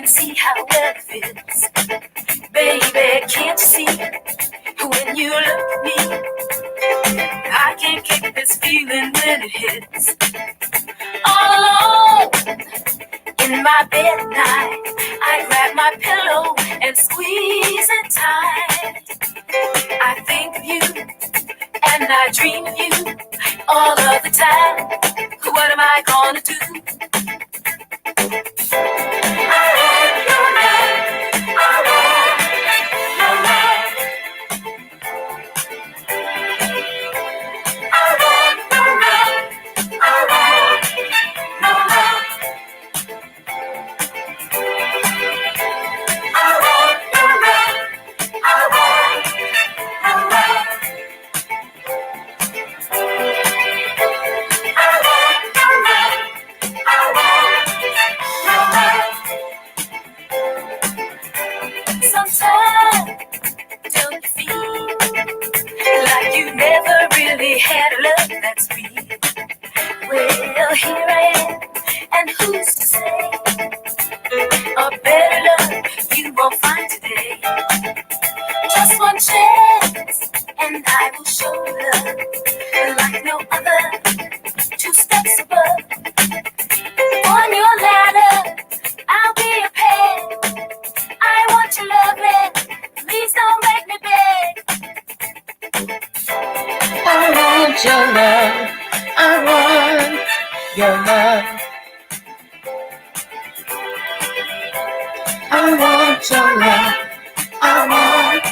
see how well it fits. Baby, can't you see when you look at me? I can't kick this feeling when it hits. All alone in my bed at night, I grab my pillow and squeeze it tight. I think of you and I dream of you all of the time. What am I gonna do? I want your love. I want your love. I want your love. I want your love. I want your love. I want your love. I want your love. I want your love. Sometimes don't you feel like you never really had a love that's real? Well, here I am, and who's to say a better love you won't find today? Just one chance, and I will show love like no other. 2 steps above, on your ladder, I'll be a peg. I want your loving, please don't make me beg. I want your love, I want your love. I want your love, I want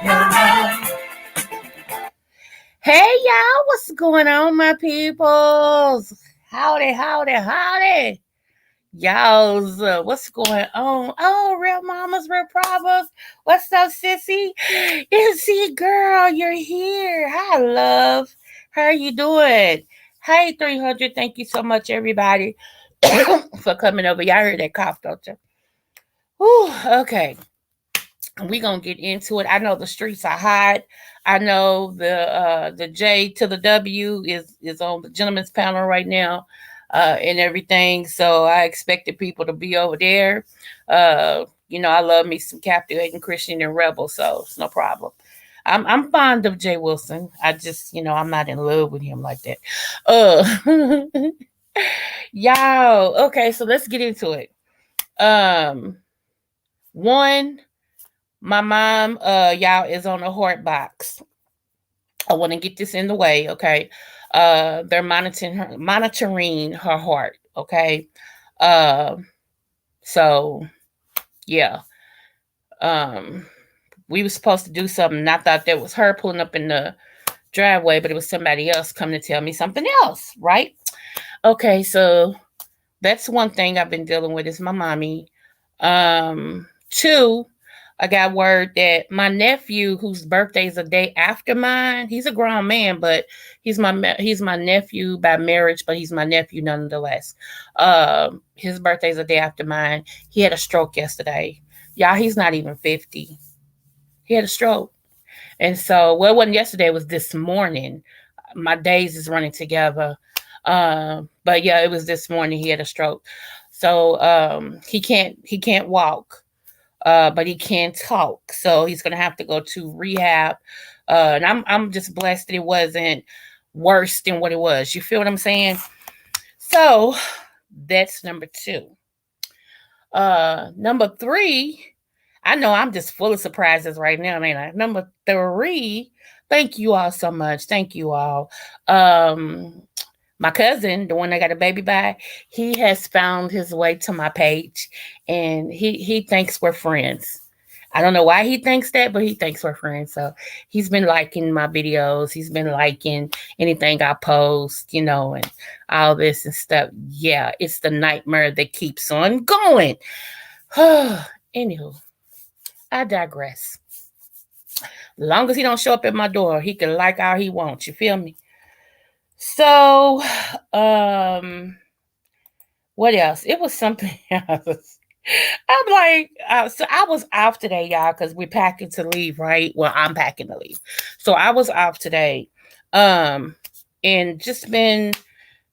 your love. Hey y'all, what's going on, my peoples? Howdy, howdy, howdy. Y'all, what's going on? Oh, real mamas, real problems. What's up, sissy? Izzy, girl, you're here. Hi, love. How are you doing? Hey, 300. Thank you so much, everybody, for coming over. Y'all heard that cough, don't you? Whew, okay. We're going to get into it. I know the streets are hot. I know the J to the W is on the gentleman's panel right now. And everything. So I expected people to be over there. I love me some captivating Christian and rebel, so it's no problem. I'm fond of Jay Wilson. I just, I'm not in love with him like that. Y'all, okay, so let's get into it. One, my mom, y'all, is on a heart box. I want to get this in the way, okay? They're monitoring her heart, okay? So yeah. We were supposed to do something, and I thought that was her pulling up in the driveway, but it was somebody else coming to tell me something else, right? Okay, so that's one thing I've been dealing with is my mommy. 2, I got word that my nephew, whose birthday is a day after mine, he's a grown man, but he's my nephew by marriage, but he's my nephew nonetheless. His birthday is a day after mine. He had a stroke yesterday. Y'all, he's not even 50. He had a stroke. And so, well, it wasn't yesterday, it was this morning. My days is running together. But yeah, it was this morning he had a stroke. So he can't walk. But he can't talk, so he's gonna have to go to rehab. And I'm just blessed that it wasn't worse than what it was. You feel what I'm saying? So that's number 2. Number 3, I know I'm just full of surprises right now, ain't I? Number 3, thank you all so much. Thank you all. My cousin, the one I got a baby by, he has found his way to my page, and he thinks we're friends. I don't know why he thinks that, but he thinks we're friends. So he's been liking my videos. He's been liking anything I post, and all this and stuff. Yeah, it's the nightmare that keeps on going. Anywho, I digress. As long as he don't show up at my door, he can like all he wants. You feel me? So, what else? It was something else. I'm like, so I was off today, y'all, because we're packing to leave, right? Well, I'm packing to leave. So I was off today. And just been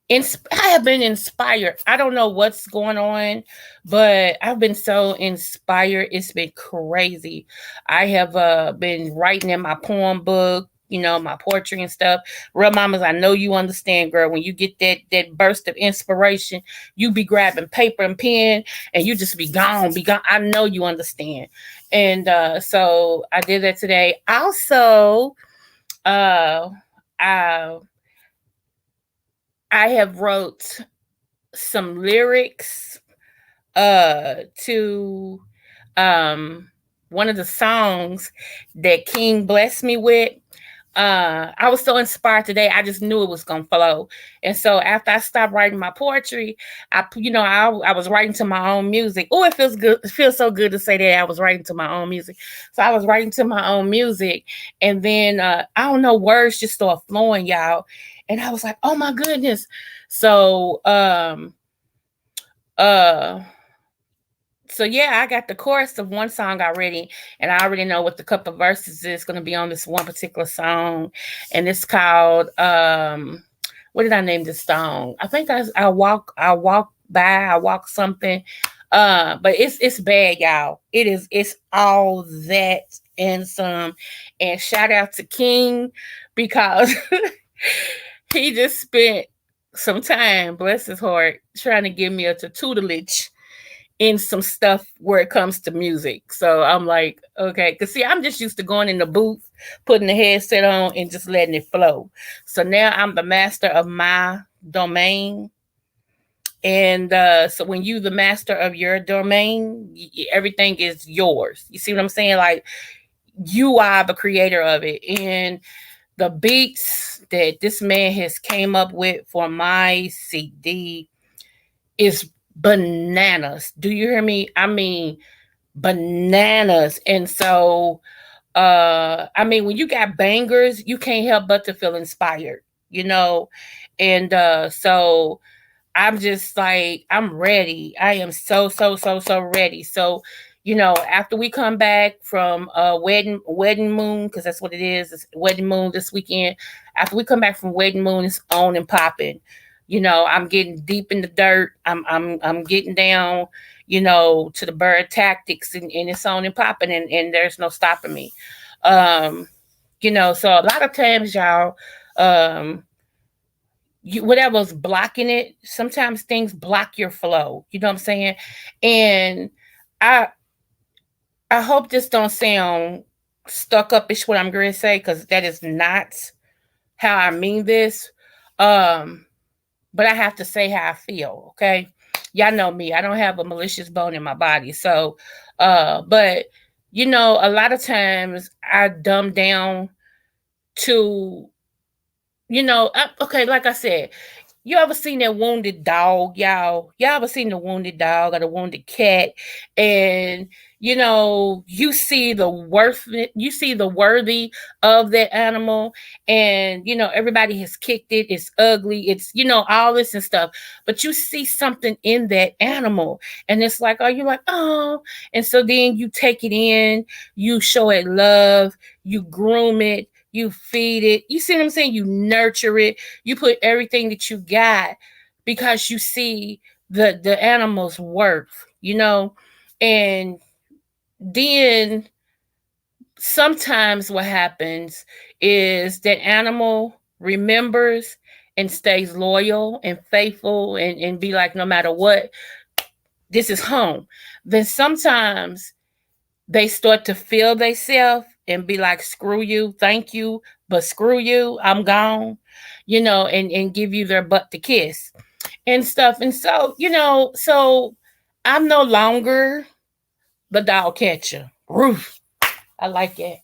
I have been inspired. I don't know what's going on, but I've been so inspired. It's been crazy. I have been writing in my poem book, my poetry and stuff. Real mamas, I know you understand, girl. When you get that burst of inspiration, you be grabbing paper and pen, and you just be gone, be gone. I know you understand. And so I did that today. Also, uh, I I have wrote some lyrics to um one of the songs that King blessed me with. I was so inspired today. I just knew it was gonna flow. And so after I stopped writing my poetry, I was writing to my own music. Oh, it feels good. It feels so good to say that I was writing to my own music. So I was writing to my own music, and then I don't know, words just started flowing, y'all. And I was like, oh my goodness. So uh so yeah, I got the chorus of one song already, and I already know what the couple of verses is going to be on this one particular song, and it's called what did I name this song? I think I walk something, but it's bad, y'all. It's all that and some, and shout out to King because he just spent some time, bless his heart, trying to give me a tutelage in some stuff where it comes to music. So I'm like, okay, because see, I'm just used to going in the booth, putting the headset on, and just letting it flow. So now I'm the master of my domain. And so when you the master of your domain, everything is yours. You see what I'm saying? Like you are the creator of it. And the beats that this man has came up with for my CD is bananas. Do you hear me? I mean, bananas. And so I mean, when you got bangers, you can't help but to feel inspired, you know? And so I'm just like, I'm ready. I am so ready. So, after we come back from wedding moon, because that's what it is, it's wedding moon this weekend. After we come back from wedding moon, it's on and popping. I'm getting deep in the dirt. I'm getting down, to the bird tactics, and it's on and popping, and there's no stopping me. Um, so a lot of times, y'all, whatever's blocking it, sometimes things block your flow. You know what I'm saying? And I I hope this don't sound stuck up ish what I'm going to say, because that is not how I mean this. Um, but I have to say how I feel, okay? Y'all know me. I don't have a malicious bone in my body. So but a lot of times I dumb down to, okay, like I said, you ever seen that wounded dog, y'all? Y'all ever seen the wounded dog or the wounded cat? And you see the you see the worthy of that animal, and everybody has kicked it, it's ugly, it's all this and stuff. But you see something in that animal, and it's like, oh, you're like, oh, and so then you take it in, you show it love, you groom it, you feed it. You see what I'm saying? You nurture it. You put everything that you got because you see the animal's worth. And then sometimes what happens is that animal remembers and stays loyal and faithful, and be like, no matter what, this is home. Then sometimes they start to feel themselves and be like, screw you, thank you, but screw you, I'm gone, and give you their butt to kiss and stuff. And so, so I'm no longer the dog catcher. Roof. I like it.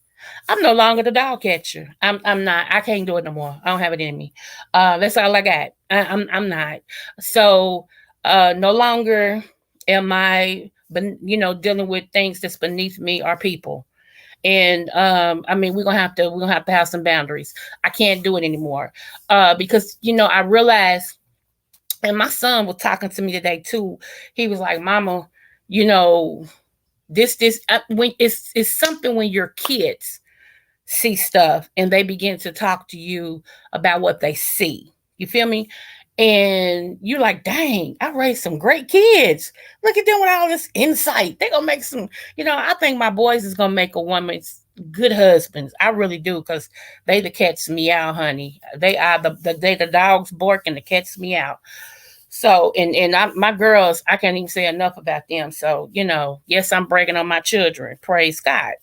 I'm no longer the dog catcher. I'm not. I can't do it no more. I don't have it in me. That's all I got. I'm not. So no longer am I, dealing with things that's beneath me or people. And I mean, we're gonna have to have some boundaries. I can't do it anymore because I realized, and my son was talking to me today too. He was like, "Mama, you know, this when it's something when your kids see stuff and they begin to talk to you about what they see. You feel me? And you're like, dang, I raised some great kids. Look at them with all this insight. They're gonna make some, I think my boys is gonna make a woman's good husbands. I really do, because they the cats meow, honey. They are the dogs bark and the cats meow. So my girls, I can't even say enough about them. So, yes, I'm breaking on my children. Praise God.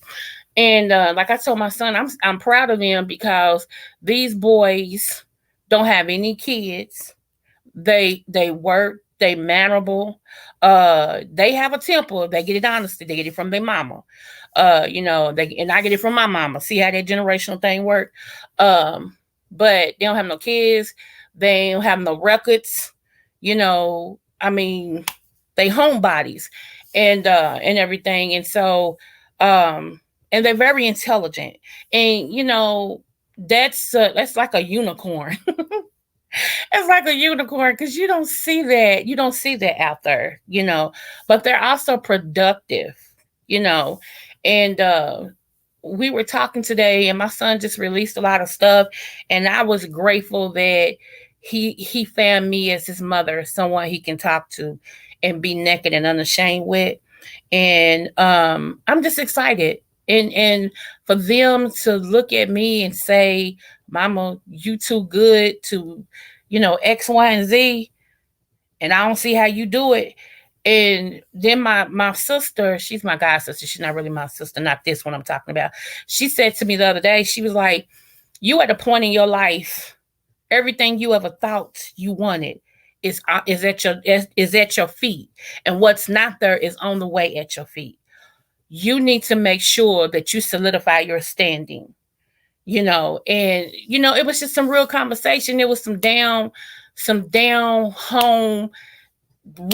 And like I told my son, I'm proud of them, because these boys don't have any kids. They work, they mannerable. They have a temper. They get it honestly. They get it from their mama. They, and I get it from my mama. See how that generational thing work? But they don't have no kids. They don't have no records. I mean, they homebodies and everything. And so and they're very intelligent. And that's like a unicorn. It's like a unicorn, because you don't see that. You don't see that out there, but they're also productive, you know. And we were talking today, and my son just released a lot of stuff, and I was grateful that he found me as his mother, someone he can talk to and be naked and unashamed with. And I'm just excited. And for them to look at me and say, Mama, you too good to, X, Y, and Z, and I don't see how you do it. And then my sister, she's my god sister. She's not really my sister, not this one I'm talking about. She said to me the other day, she was like, you at a point in your life, everything you ever thought you wanted is at your feet. And what's not there is on the way at your feet. You need to make sure that you solidify your standing, and it was just some real conversation. It was some down home,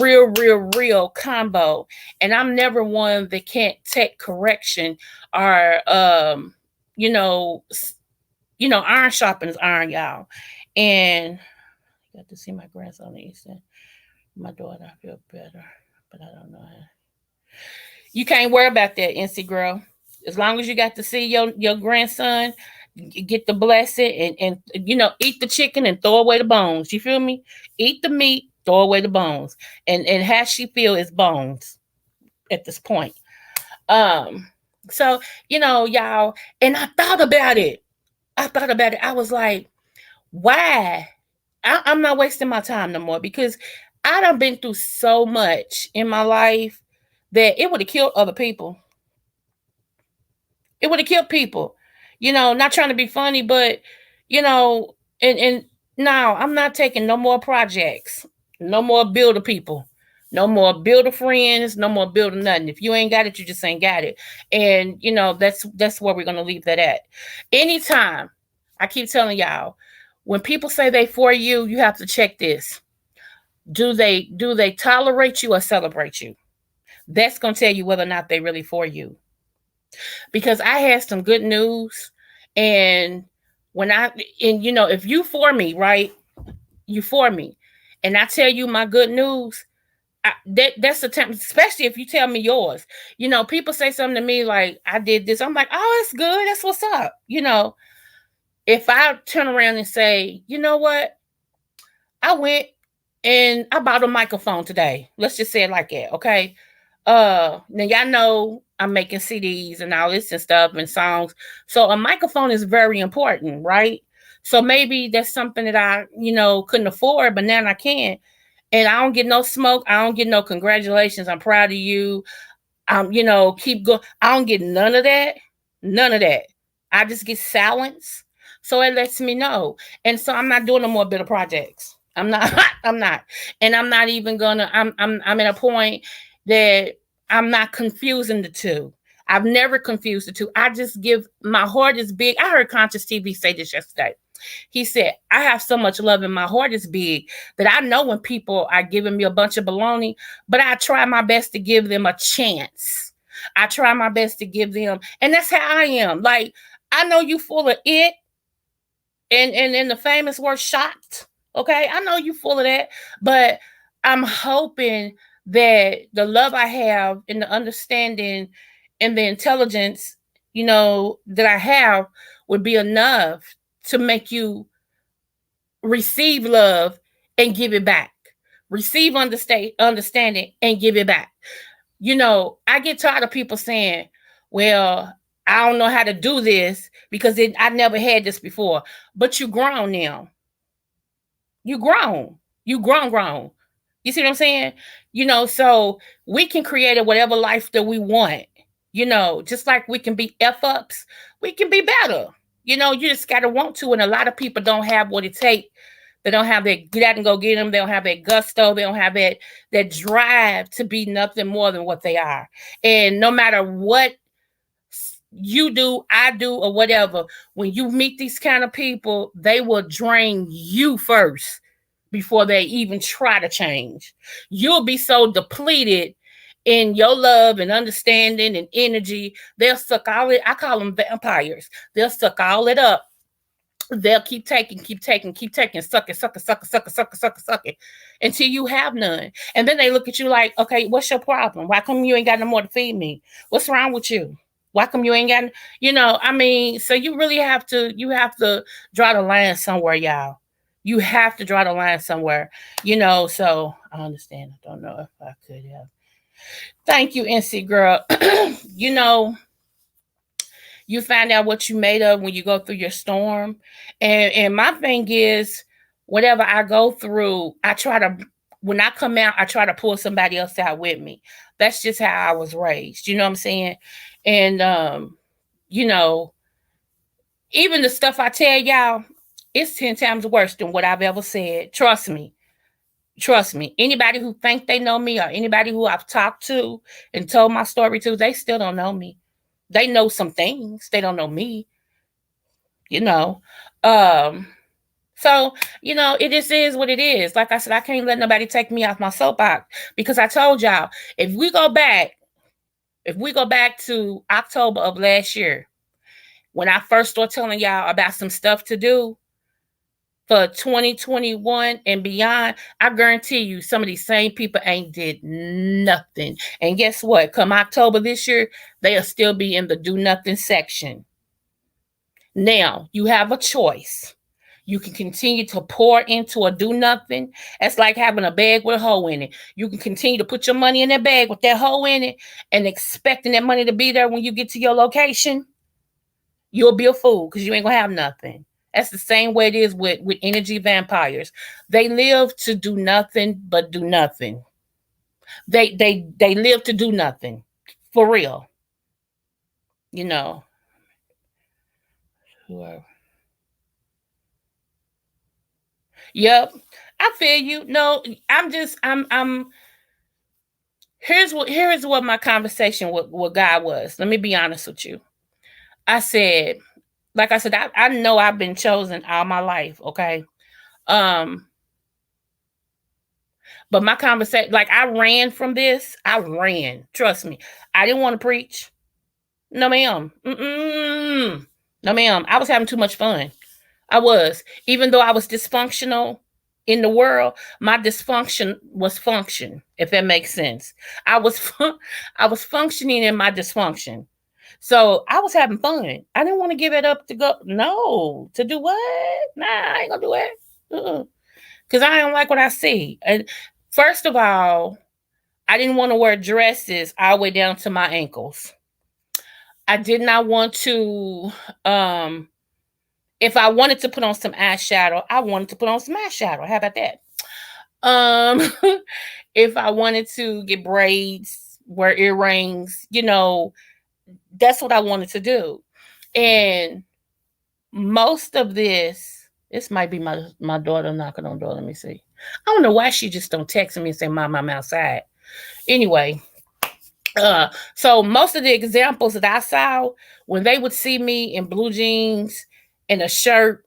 real combo. And I'm never one that can't take correction, or you know iron sharpens iron, y'all. And I got to see my grandson Easton, my daughter. I feel better, but I don't know how. You can't worry about that, NC girl. As long as you got to see your grandson, get the blessing, and eat the chicken and throw away the bones. You feel me? Eat the meat, throw away the bones. And how she feel is bones at this point. Um, so y'all, and I thought about it. I was like, why? I'm not wasting my time no more, because I done been through so much in my life that it would have killed other people. It would have killed people. Not trying to be funny, but and now I'm not taking no more projects, no more builder people, no more builder friends, no more builder nothing. If you ain't got it, you just ain't got it. And that's where we're gonna leave that at. Anytime, I keep telling y'all, when people say they for you, you have to check this. Do they tolerate you or celebrate you? That's gonna tell you whether or not they really for you. Because I had some good news. And if you for me, right, you for me, and I tell you my good news, that's the time, especially if you tell me yours. People say something to me like, I did this, I'm like, oh, it's good, that's what's up. If I turn around and say, you know what, I went and I bought a microphone today. Let's just say it like that, okay? Now y'all know I'm making CDs and all this and stuff and songs. So a microphone is very important, right? So maybe that's something that I, couldn't afford, but now I can. And I don't get no smoke. I don't get no congratulations. I'm proud of you. Keep going. I don't get none of that. None of that. I just get silence. So it lets me know. And so I'm not doing no more bitter projects. I'm not. I'm not. And I'm not even gonna. I'm at a point that I'm not confusing the two. I've never confused the two. I just give, my heart is big. I heard Conscious TV say this yesterday. He said, I have so much love and my heart is big that I know when people are giving me a bunch of baloney, but I try my best to give them a chance. I try my best to give them, and that's how I am. Like, I know you full of it, and in the famous word shocked. Okay, I know you full of that, but I'm hoping that the love I have and the understanding and the intelligence, that I have would be enough to make you receive love and give it back. Receive understanding and give it back. I get tired of people saying, well, I don't know how to do this because I never had this before. But you grown now. You grown. You grown. You see what I'm saying? So we can create whatever life that we want. Just like we can be F ups, we can be better. You just gotta want to, and a lot of people don't have what it takes. They don't have that get out and go get them. They don't have that gusto. They don't have that drive to be nothing more than what they are. And no matter what you do, I do, or whatever, when you meet these kind of people, they will drain you first before they even try to change. You'll be so depleted in your love and understanding and energy, they'll suck all it. I call them vampires. They'll suck all it up. They'll keep taking, suck it until you have none. And then they look at you like, okay, what's your problem? Why come you ain't got no more to feed me? What's wrong with you? Why come you ain't got, so you really have to draw the line somewhere, y'all. You have to draw the line somewhere, so I understand. I don't know if I could have. Thank you, NC girl. You find out what you made of when you go through your storm. And my thing is, whatever I go through, when I come out, I try to pull somebody else out with me. That's just how I was raised. You know what I'm saying? And, even the stuff I tell y'all, it's 10 times worse than what I've ever said. Trust me. Anybody who think they know me or anybody who I've talked to and told my story to, they still don't know me. They know some things. They don't know me. So, it just is what it is. Like I said, I can't let nobody take me off my soapbox because I told y'all, if we go back to October of last year, when I first started telling y'all about some stuff to do for 2021 and beyond, I guarantee you some of these same people ain't did nothing. And guess what? Come October this year, they'll still be in the do nothing section. Now, you have a choice. You can continue to pour into a do nothing. That's like having a bag with a hole in it. You can continue to put your money in that bag with that hole in it and expecting that money to be there when you get to your location. You'll be a fool because you ain't gonna have nothing. That's the same way it is with energy vampires. They live to do nothing but do nothing. They live to do nothing. For real. Whoever. Yep. I feel you. No, I'm here's what my conversation with God was. Let me be honest with you. I said, like I said, I know I've been chosen all my life, okay? But my conversation, like I ran from this. I ran. Trust me. I didn't want to preach. No, ma'am. No, ma'am. I was having too much fun. I was. Even though I was dysfunctional in the world, my dysfunction was function, if that makes sense. I was functioning in my dysfunction. So I was having fun. I didn't want to give it up to go. No. To do what? Nah, I ain't gonna do it. Because I don't like what I see. And first of all, I didn't want to wear dresses all the way down to my ankles. I did not want to, if I wanted to put on some eyeshadow, I wanted to put on some eyeshadow. How about that? If I wanted to get braids, wear earrings, that's what I wanted to do. And most of this might be my daughter knocking on the door. Let me see. I don't know why she just don't text me and say, Mom, I'm outside. Anyway, so most of the examples that I saw, when they would see me in blue jeans and a shirt,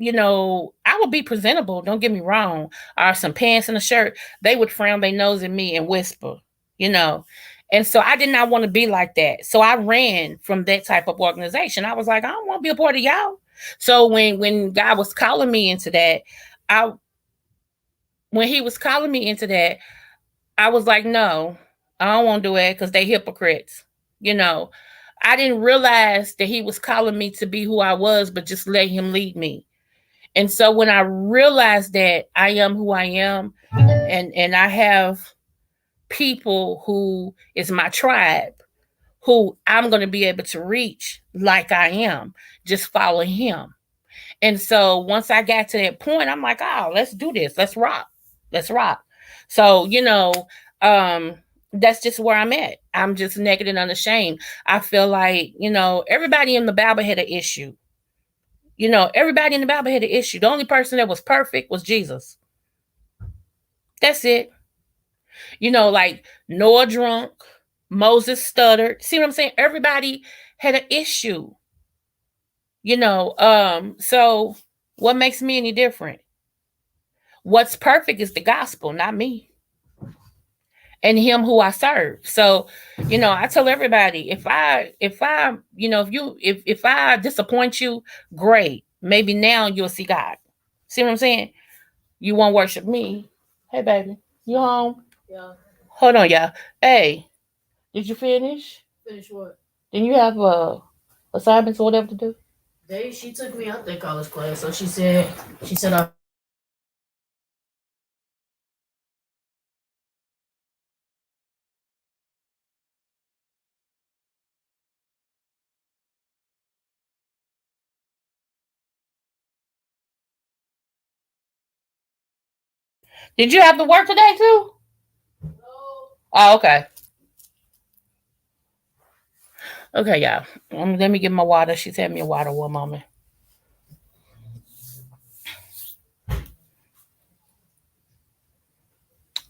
I would be presentable, don't get me wrong, or some pants and a shirt, they would frown their nose at me and whisper, And so I did not want to be like that. So I ran from that type of organization. I was like, I don't want to be a part of y'all. So when God was calling me into that, when he was calling me into that, I was like, no, I don't want to do it because they hypocrites. I didn't realize that he was calling me to be who I was, but just let him lead me. And so when I realized that I am who I am, and I have people who is my tribe, who I'm going to be able to reach like I am, just follow him. And so once I got to that point, I'm like, oh, let's do this. Let's rock. Let's rock. So, um, that's just where I'm at. I'm just naked and unashamed. I feel like, everybody in the Bible had an issue. Everybody in the Bible had an issue. The only person that was perfect was Jesus. That's it. Like Noah drunk, Moses stuttered. See what I'm saying? Everybody had an issue. So what makes me any different? What's perfect is the gospel, not me. And him who I serve. So, I tell everybody, if I disappoint you, great. Maybe now you'll see God. See what I'm saying? You won't worship me. Hey baby, you home? Yeah. Hold on, y'all. Hey, did you finish? Finish what? Didn't you have assignments or whatever to do? She took me out that college class, so she said I finish my assignments and then she said I could go to Did you have to work today too? no. Oh, okay. Okay, y'all. Let me get my water. She's had me a water one moment.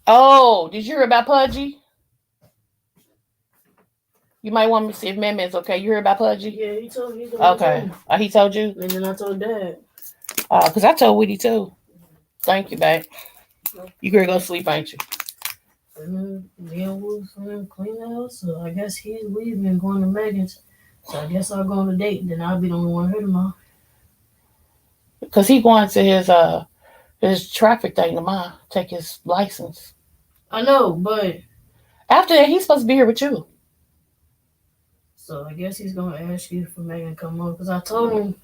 Oh, did you hear about Pudgy? You might want me to see if Man's okay. You heard about Pudgy? Yeah, he told me. Okay. He told you? And then I told Dad. Because I told Woody too. Thank you, babe. You gonna go sleep, ain't you? And then me and Wolf clean the house. So I guess we've been going to Megan's. So I guess I'll go on a date. And then I'll be the only one here tomorrow. Because he going to his traffic thing tomorrow. Take his license. I know, but After that, he's supposed to be here with you. so I guess he's gonna ask you for Megan to come on. Cause I told him,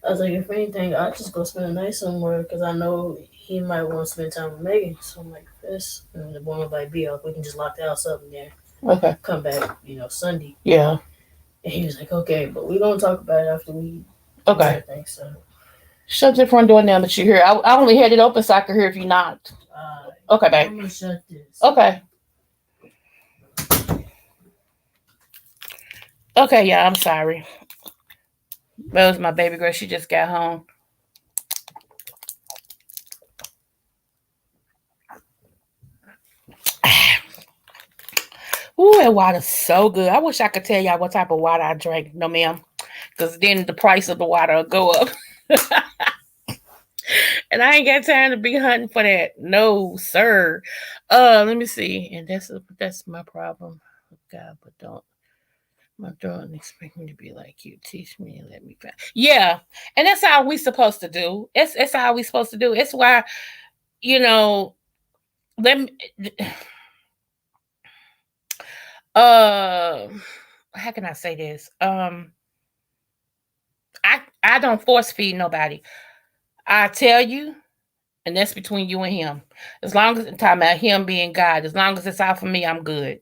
I was like, if anything, I just go spend a night somewhere. Cause I know he might want to spend time with Megan. So I'm like, this, and the woman might be up. We can just lock the house up and then Okay. come back, Sunday. Yeah. And he was like, okay, but we're gonna talk about it after we Okay. everything. So Shut the front door now that you're here. I only had it open so I could hear if you knocked. Okay, babe. I'm gonna shut this. Okay. Okay, yeah, I'm sorry. That was my baby girl. She just got home. Ooh, that water's so good. I wish I could tell y'all what type of water I drink. No, ma'am. Because then the price of the water will go up. And I ain't got time to be hunting for that. No, sir. Let me see. And that's my problem. God, but don't expect me to be like you. Teach me and let me find. Yeah. And that's how we supposed to do. It's how we supposed to do. It's why, you know, let me uh how can I say this? I don't force feed nobody. I tell you, and that's between you and him. As long as I'm talking about him being God, as long as it's out for me, I'm good.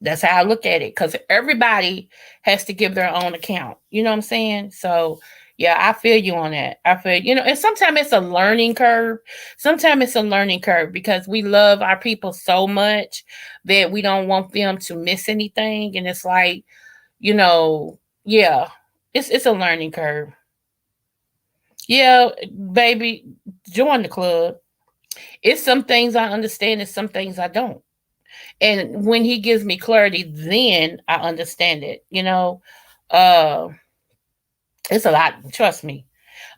That's how I look at it. Because everybody has to give their own account. You know what I'm saying? So yeah, I feel you on that. I feel and sometimes it's a learning curve. Sometimes it's a learning curve because we love our people so much that we don't want them to miss anything. And it's like, yeah, it's a learning curve. Yeah, baby, join the club. It's some things I understand and some things I don't. And when he gives me clarity, then I understand it. Uh, it's a lot. Trust me.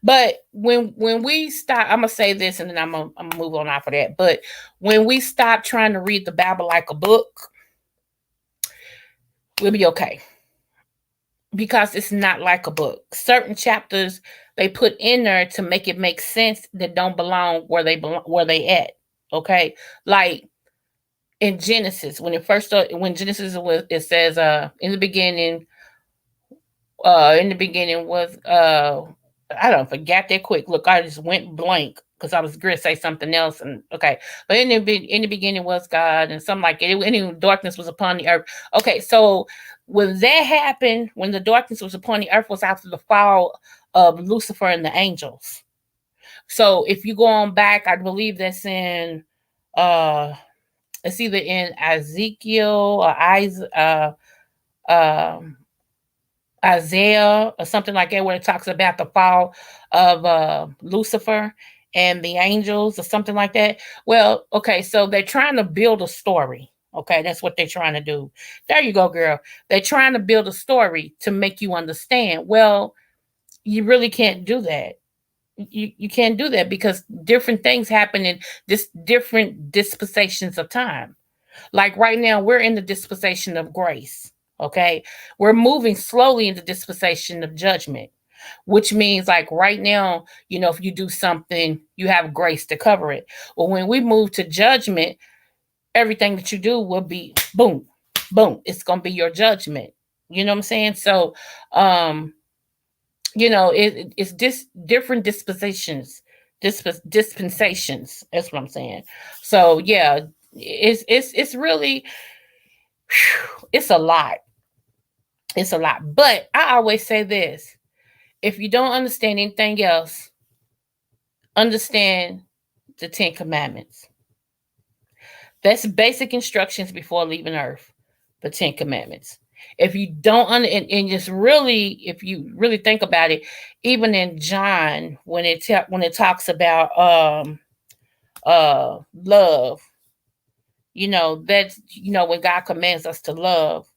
But when we stop, I'm gonna say this, and then I'm gonna move on off of that. But when we stop trying to read the Bible like a book, we'll be okay because it's not like a book. Certain chapters they put in there to make it make sense that don't belong where they at. Okay, like in Genesis when it first started, when Genesis was, it says in the beginning was I don't forget that quick. Look, I just went blank because I was going to say something else. And okay, but in the beginning was God, and something like it. Any darkness was upon the earth. Okay, so when that happened, when the darkness was upon the earth, was after the fall of Lucifer and the angels. So if you go on back, I believe that's in uh it's either in Ezekiel or um Isaiah or something like that, where it talks about the fall of Lucifer and the angels or something like that. Well, okay, so they're trying to build a story. Okay, that's what they're trying to do. There you go, girl. They're trying to build a story to make you understand. Well, you really can't do that. You can't do that because different things happen in this different dispensations of time. Like right now, we're in the dispensation of grace. Okay. We're moving slowly into dispensation of judgment, which means like right now, if you do something, you have grace to cover it. Well, when we move to judgment, everything that you do will be boom, boom. It's going to be your judgment. You know what I'm saying? So, um, it's different dispositions, dispensations. That's what I'm saying. So yeah, it's really it's a lot. It's a lot. But I always say this: if you don't understand anything else, understand the Ten Commandments. That's basic instructions before leaving Earth. The Ten Commandments. If you don't and just really, if you really think about it, even in John, when it talks about love, that's when God commands us to love.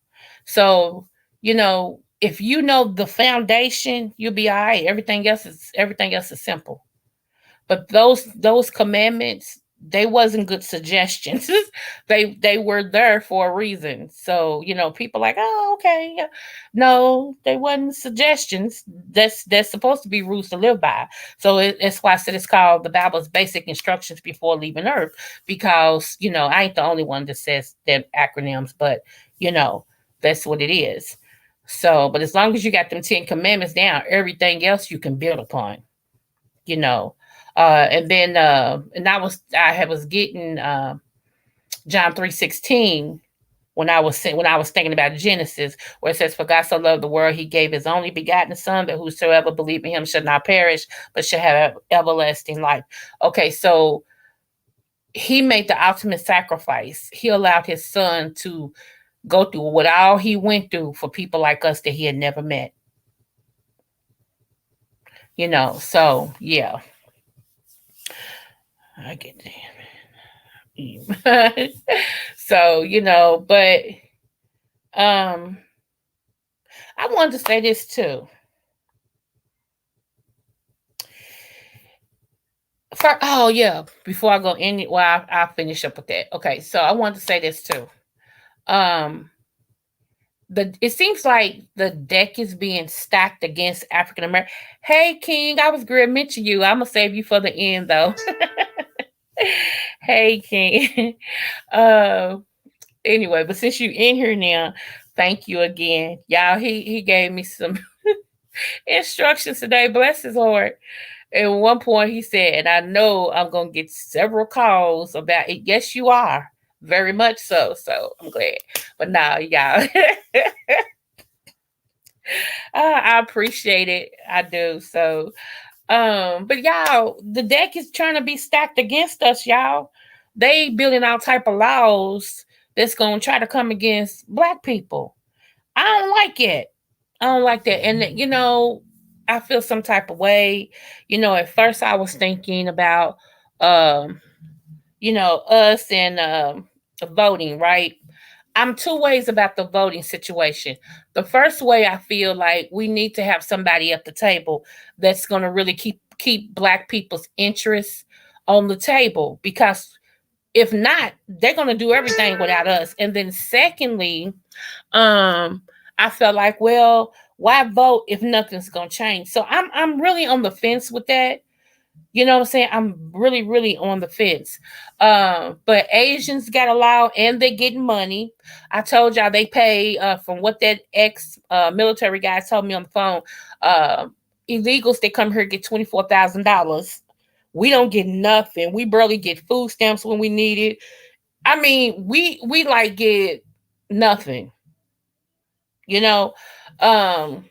So if you know the foundation, you'll be all right. Everything else is simple. But those commandments, they wasn't good suggestions. They were there for a reason. So people like, oh, okay, yeah. No, they wasn't suggestions. That's supposed to be rules to live by. So it's why I said it's called the Bible's basic instructions before leaving Earth, because I ain't the only one that says them acronyms, but you know that's what it is. So, but as long as you got them 10 commandments down, everything else you can build upon you know. And then and I was getting John 3:16 when I was thinking about Genesis, where it says, "For God so loved the world, He gave His only begotten Son, that whosoever believe in Him should not perish, but should have everlasting life." Okay, so He made the ultimate sacrifice. He allowed His Son to go through what all He went through for people like us that He had never met. So yeah, I get that. So but um I wanted to say this too. Oh yeah, before I go in, well, I'll finish up with that. Okay, so I wanted to say this too. Um, it seems like the deck is being stacked against African American. Hey King, I was going to mention you. I'm gonna save you for the end though. Hey King. uh, anyway, but since you in here now, thank you again, y'all. He gave me some instructions today. Bless his heart. At one point, he said, and I know I'm going to get several calls about it. Yes, you are. Very much so. So I'm glad. But now, y'all, I appreciate it. I do. So, but y'all, the deck is trying to be stacked against us, y'all. They building all type of laws that's going to try to come against black people. I don't like it. I don't like that. And I feel some type of way. At first I was thinking about us and voting, right? I'm two ways about the voting situation. The first way, I feel like we need to have somebody at the table that's going to really keep black people's interests on the table, because if not, they're going to do everything without us. And then secondly, um, I felt like, well, why vote if nothing's gonna change? So I'm really on the fence with that. You know what I'm saying? I'm really, really on the fence. But Asians got allowed and they getting money. I told y'all they pay from what that ex military guy told me on the phone. Uh, illegals that come here get $24,000. We don't get nothing. We barely get food stamps when we need it. I mean, we like get nothing. You know, um,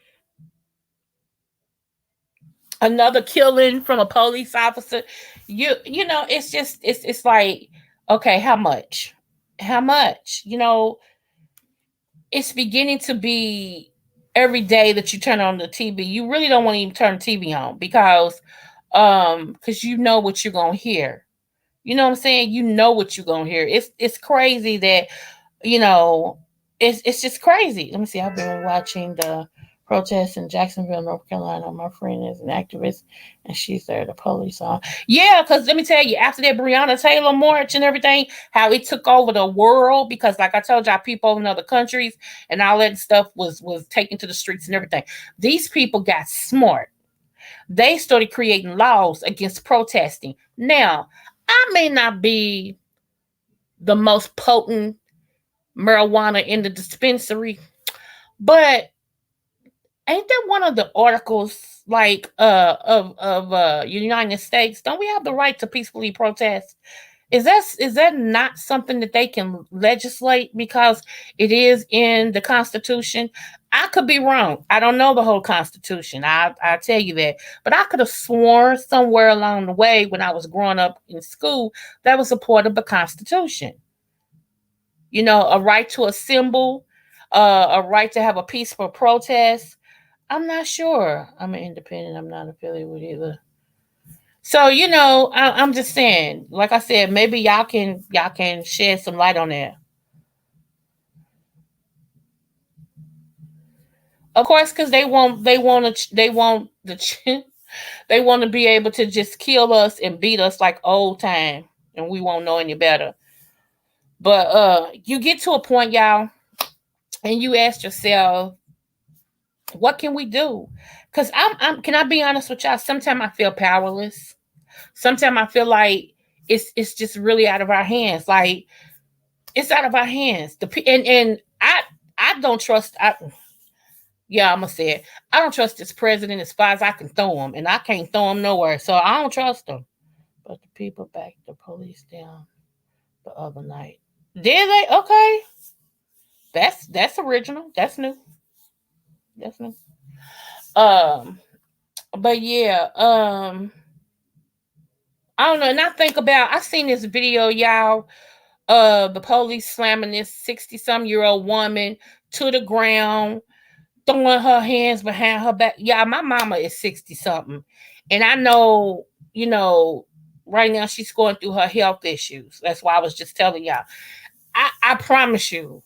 another killing from a police officer. You know, it's just it's like, okay, how much? How much? It's beginning to be every day that you turn on the TV. You really don't want to even turn the TV on because you know what you're gonna hear. You know what I'm saying? You know what you're gonna hear. It's crazy that you know, it's just crazy. Let me see. I've been watching the protests in Jacksonville, North Carolina. My friend is an activist, and she's there. The police on. Yeah, because let me tell you, after that Breonna Taylor march and everything, how it took over the world. Because, like I told y'all, people in other countries and all that stuff was taken to the streets and everything. These people got smart. They started creating laws against protesting. Now, I may not be the most potent marijuana in the dispensary. But ain't that one of the articles like of United States? Don't we have the right to peacefully protest? Is that not something that they can legislate because it is in the Constitution? I could be wrong. I don't know the whole Constitution. I tell you that, but I could have sworn somewhere along the way when I was growing up in school that was a part of the Constitution. A right to assemble, a right to have a peaceful protest. I'm not sure. I'm an independent. I'm not affiliated with either. So I'm just saying. Like I said, maybe y'all can shed some light on that. Of course, because they want to be able to just kill us and beat us like old time, and we won't know any better. But you get to a point, y'all, and you ask yourself, what can we do? Because I'm. Can I be honest with y'all? Sometimes I feel powerless. Sometimes I feel like it's just really out of our hands. Like it's out of our hands. And I don't trust. Yeah, I'm gonna say it. I don't trust this president as far as I can throw him, and I can't throw him nowhere. So I don't trust him. But the people backed the police down the other night. Did they? Okay, that's original. That's new. That's new. Um, but yeah. I don't know. And I think about, I seen this video, y'all, the police slamming this 60-some-year-old woman to the ground, throwing her hands behind her back. Yeah, my mama is 60 something. And I know, you know, right now she's going through her health issues. That's why I was just telling y'all. I promise you,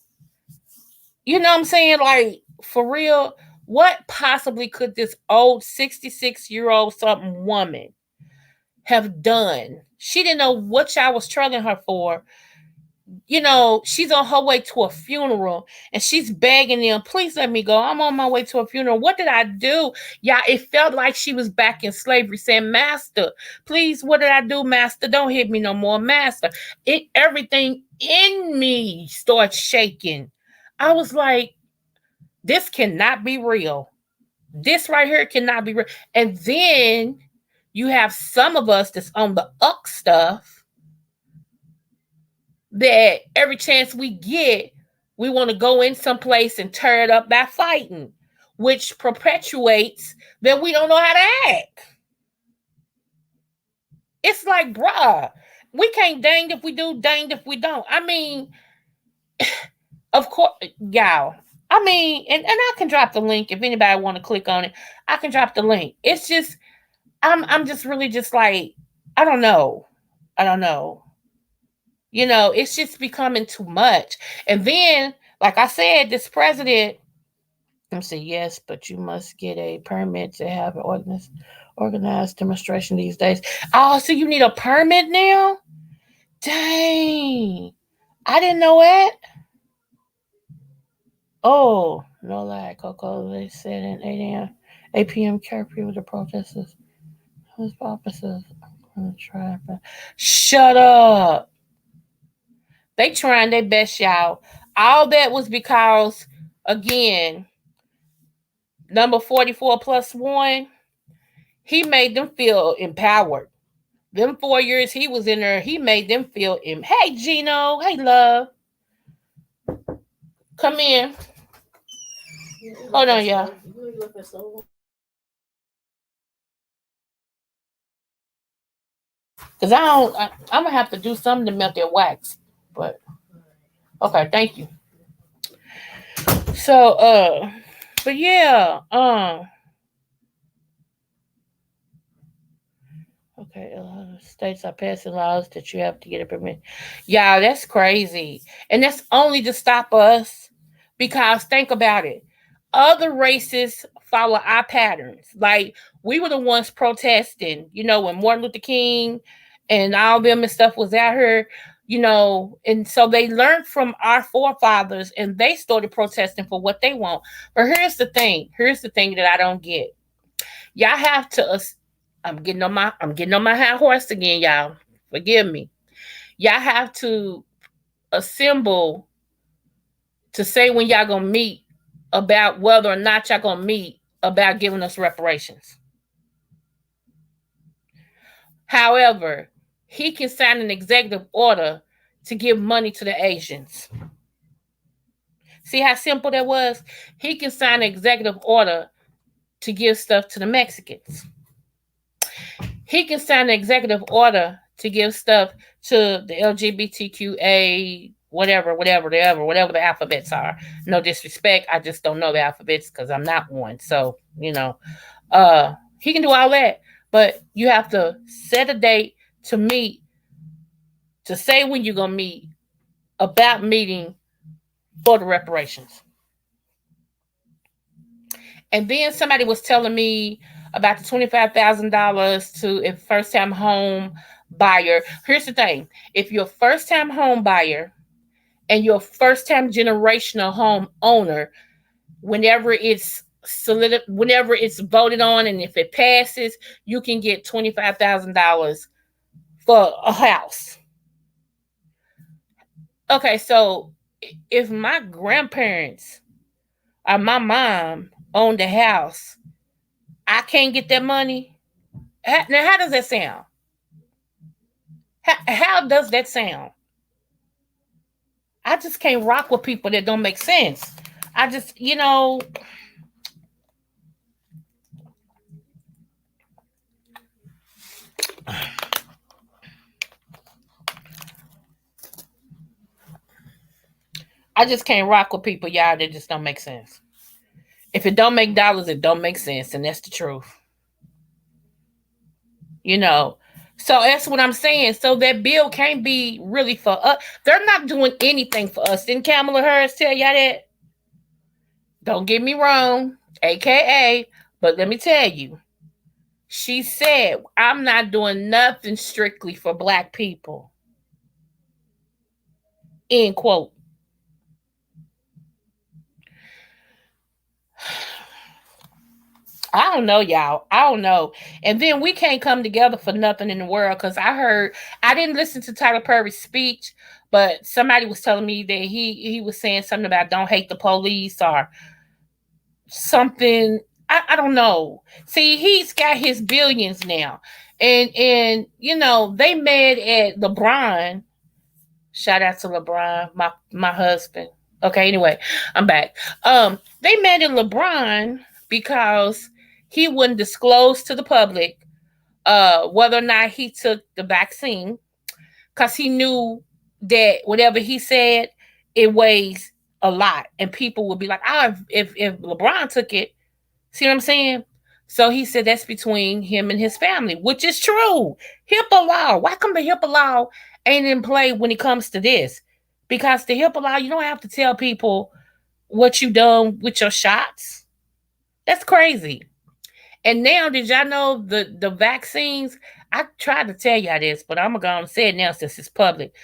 you know what I'm saying? Like, for real, what possibly could this old 66-year-old something woman have done? She didn't know what y'all was trailing her for. She's on her way to a funeral and she's begging them, please let me go. I'm on my way to a funeral. What did I do? Yeah, it felt like she was back in slavery saying, Master, please, what did I do, Master? Don't hit me no more, Master. Everything in me starts shaking. I was like, this cannot be real. This right here cannot be real. And then you have some of us that's on the uck stuff that every chance we get, we want to go in someplace and tear it up by fighting, which perpetuates that we don't know how to act. It's like, bruh, we can't dang if we do, dang if we don't. I mean, of course, y'all. I mean, and I can drop the link if anybody want to click on it. I can drop the link. It's just, I'm just really just like, I don't know. I don't know. It's just becoming too much. And then, like I said, this president, I'm saying, yes, but you must get a permit to have an organized demonstration these days. Oh, so you need a permit now? Dang. I didn't know it. Oh, no lie, Coco. They said in 8 a.m., 8 p.m. curfew with the protesters. Who's officers? I'm going to try. But shut up. They trying their best, y'all. All that was because, again, number 44 plus one. He made them feel empowered. Them 4 years he was in there, he made them feel Hey Gino, hey love, come in. You Hold left that on, y'all. stove. You left that stove. Cause I'm gonna have to do something to melt that wax. But okay, thank you. So but yeah, okay, states are passing laws that you have to get a permit. Yeah, that's crazy. And that's only to stop us. Because think about it. Other races follow our patterns. Like we were the ones protesting, when Martin Luther King and all them and stuff was out here, and so they learned from our forefathers and they started protesting for what they want. But here's the thing. Here's the thing that I don't get. Y'all have to I'm getting on my high horse again, y'all. Forgive me. Y'all have to assemble to say when y'all gonna meet about whether or not y'all gonna meet about giving us reparations. However, he can sign an executive order to give money to the Asians. See how simple that was? He can sign an executive order to give stuff to the Mexicans. He can sign an executive order to give stuff to the LGBTQA, whatever the alphabets are. No disrespect, I just don't know the alphabets because I'm not one. So, he can do all that, but you have to set a date to meet, to say when you're gonna meet about meeting for the reparations. And then somebody was telling me about the $25,000 to a first time home buyer. Here's the thing: if you're a first time home buyer and you're a first time generational home owner, whenever it's voted on and if it passes, you can get $25,000 for a house. Okay, so if my grandparents or my mom owned a house, I can't get that money. Now, how does that sound? How does that sound? I just can't rock with people that don't make sense. I just, I just can't rock with people, y'all, that just don't make sense. If it don't make dollars, it don't make sense, and that's the truth. You know. So that's what I'm saying. So that bill can't be really for us. They're not doing anything for us. Didn't Kamala Harris tell y'all that? Don't get me wrong, AKA, but let me tell you, she said, I'm not doing nothing strictly for black people. End quote. I don't know, y'all. I don't know. And then we can't come together for nothing in the world because I didn't listen to Tyler Perry's speech, but somebody was telling me that he was saying something about don't hate the police or something. I don't know. See, he's got his billions now. And they mad at LeBron. Shout out to LeBron, my husband. Okay, anyway, I'm back. They mad at LeBron because he wouldn't disclose to the public whether or not he took the vaccine because he knew that whatever he said, it weighs a lot, and people would be like, "Ah, if LeBron took it." See what I'm saying? So he said that's between him and his family, which is true. HIPAA law. Why come the HIPAA law ain't in play when it comes to this? Because the HIPAA law, you don't have to tell people what you done with your shots. That's crazy. And now, did y'all know the vaccines? I tried to tell y'all this, but I'm gonna go and say it now since it's public.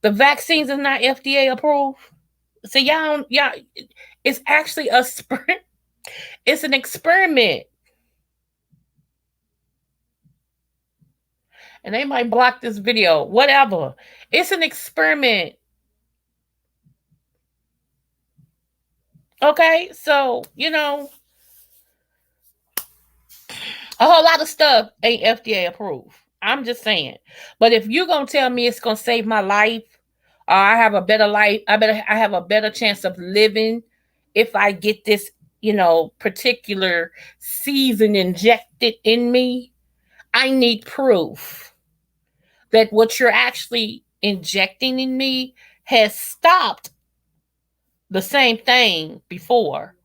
The vaccines is not FDA approved. So y'all, it's actually it's an experiment. And they might block this video, whatever. It's an experiment. Okay, so A whole lot of stuff ain't FDA approved. I'm just saying. But if you're gonna tell me it's gonna save my life, or I have a better life, I have a better chance of living if I get this, particular season injected in me. I need proof that what you're actually injecting in me has stopped the same thing before.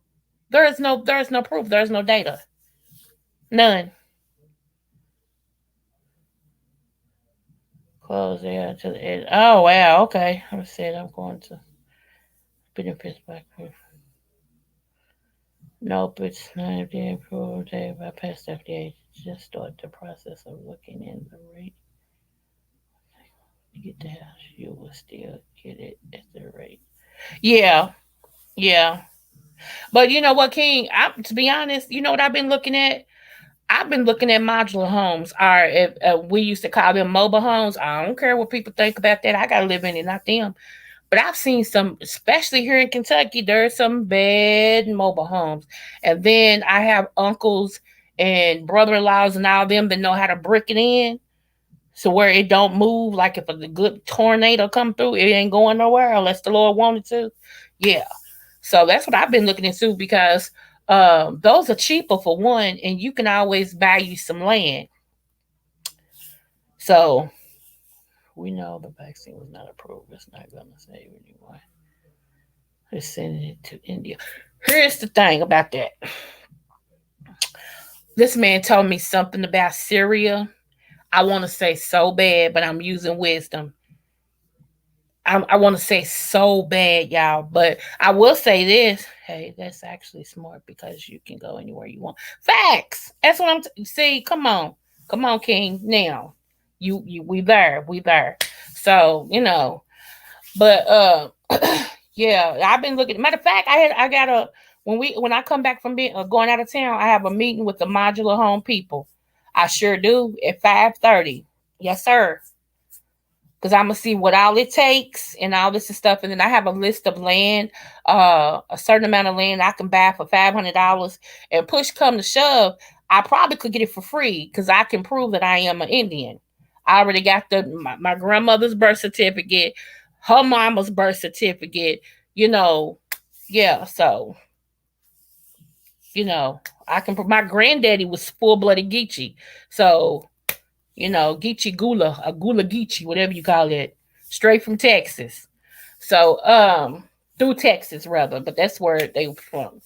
There is no proof. There is no data. None. Close there to the edge. Oh wow, okay. I said I'm going to benefits back here. Nope, it's not FDA approved. They bypassed FDA. Just start the process of looking in the rate. You get the house, you will still get it at the rate. Yeah, yeah. But you know what, King? To be honest, you know what I've been looking at? I've been looking at modular homes. Or if we used to call them mobile homes. I don't care what people think about that. I gotta live in it, not them. But I've seen some, especially here in Kentucky, there's some bad mobile homes. And then I have uncles and brother-in-laws and all them that know how to brick it in. So where it don't move, like if a good tornado come through, it ain't going nowhere unless the Lord wanted to. Yeah. So that's what I've been looking into because those are cheaper for one, and you can always buy you some land. So we know the vaccine was not approved. It's not gonna save anyone. They're sending it to India. Here's the thing about that. This man told me something about Syria. I want to say so bad, but I'm using wisdom. I want to say so bad, y'all, but I will say this. Hey, that's actually smart because you can go anywhere you want. Facts. That's what see. Come on, King. Now, we there, we there. So but yeah, I've been looking. Matter of fact, I got a when I come back from being going out of town, I have a meeting with the modular home people. I sure do at 5:30. Yes, sir. Because I'm gonna see what all it takes and all this and stuff, and then I have a list of land, a certain amount of land I can buy for $500, and push come to shove, I probably could get it for free because I can prove that I am an Indian. I already got my grandmother's birth certificate, her mama's birth certificate, you know, yeah. So I can. My granddaddy was full blooded Geechee, so Geechee Gula, a Gula Geechee, whatever you call it, straight from Texas. So, through Texas rather, but that's where they were from.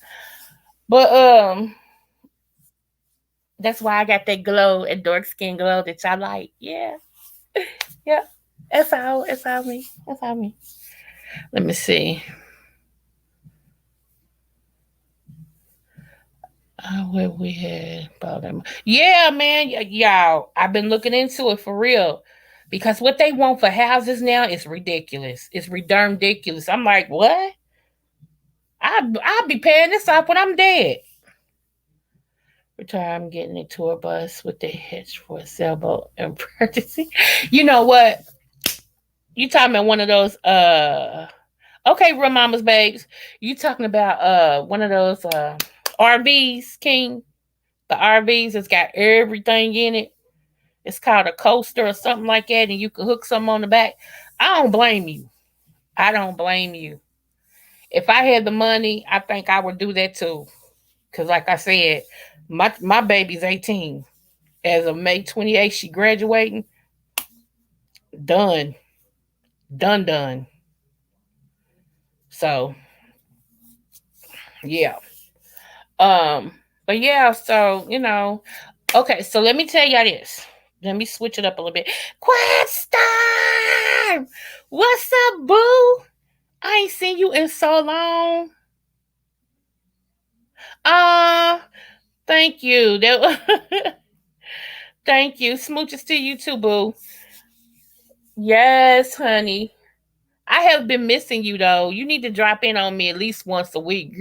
But that's why I got that glow and dark skin glow that I like. Yeah, yeah. That's all me. That's all me. Let me see. What we had about them. Yeah, man. Y'all, I've been looking into it for real. Because what they want for houses now is ridiculous. It's ridiculous. I'm like, what? I'll be paying this off when I'm dead. Retire, I'm getting a tour bus with the hitch for a sailboat emergency. You know what? You talking about one of those okay, real mama's babes. You talking about one of those RVs, King? The RVs that's got everything in it. It's called a coaster or something like that, and you can hook something on the back. I don't blame you. I don't blame you. If I had the money, I think I would do that too. Cause like I said, my baby's 18. As of May 28th, she graduating. Done. Done done. So yeah. Um, but yeah, so okay, so let me tell y'all this. Let me switch it up a little bit. Question! What's up, boo? I ain't seen you in so long. Uh, thank you. Thank you. Smooches to you too, boo. Yes, honey. I have been missing you though. You need to drop in on me at least once a week.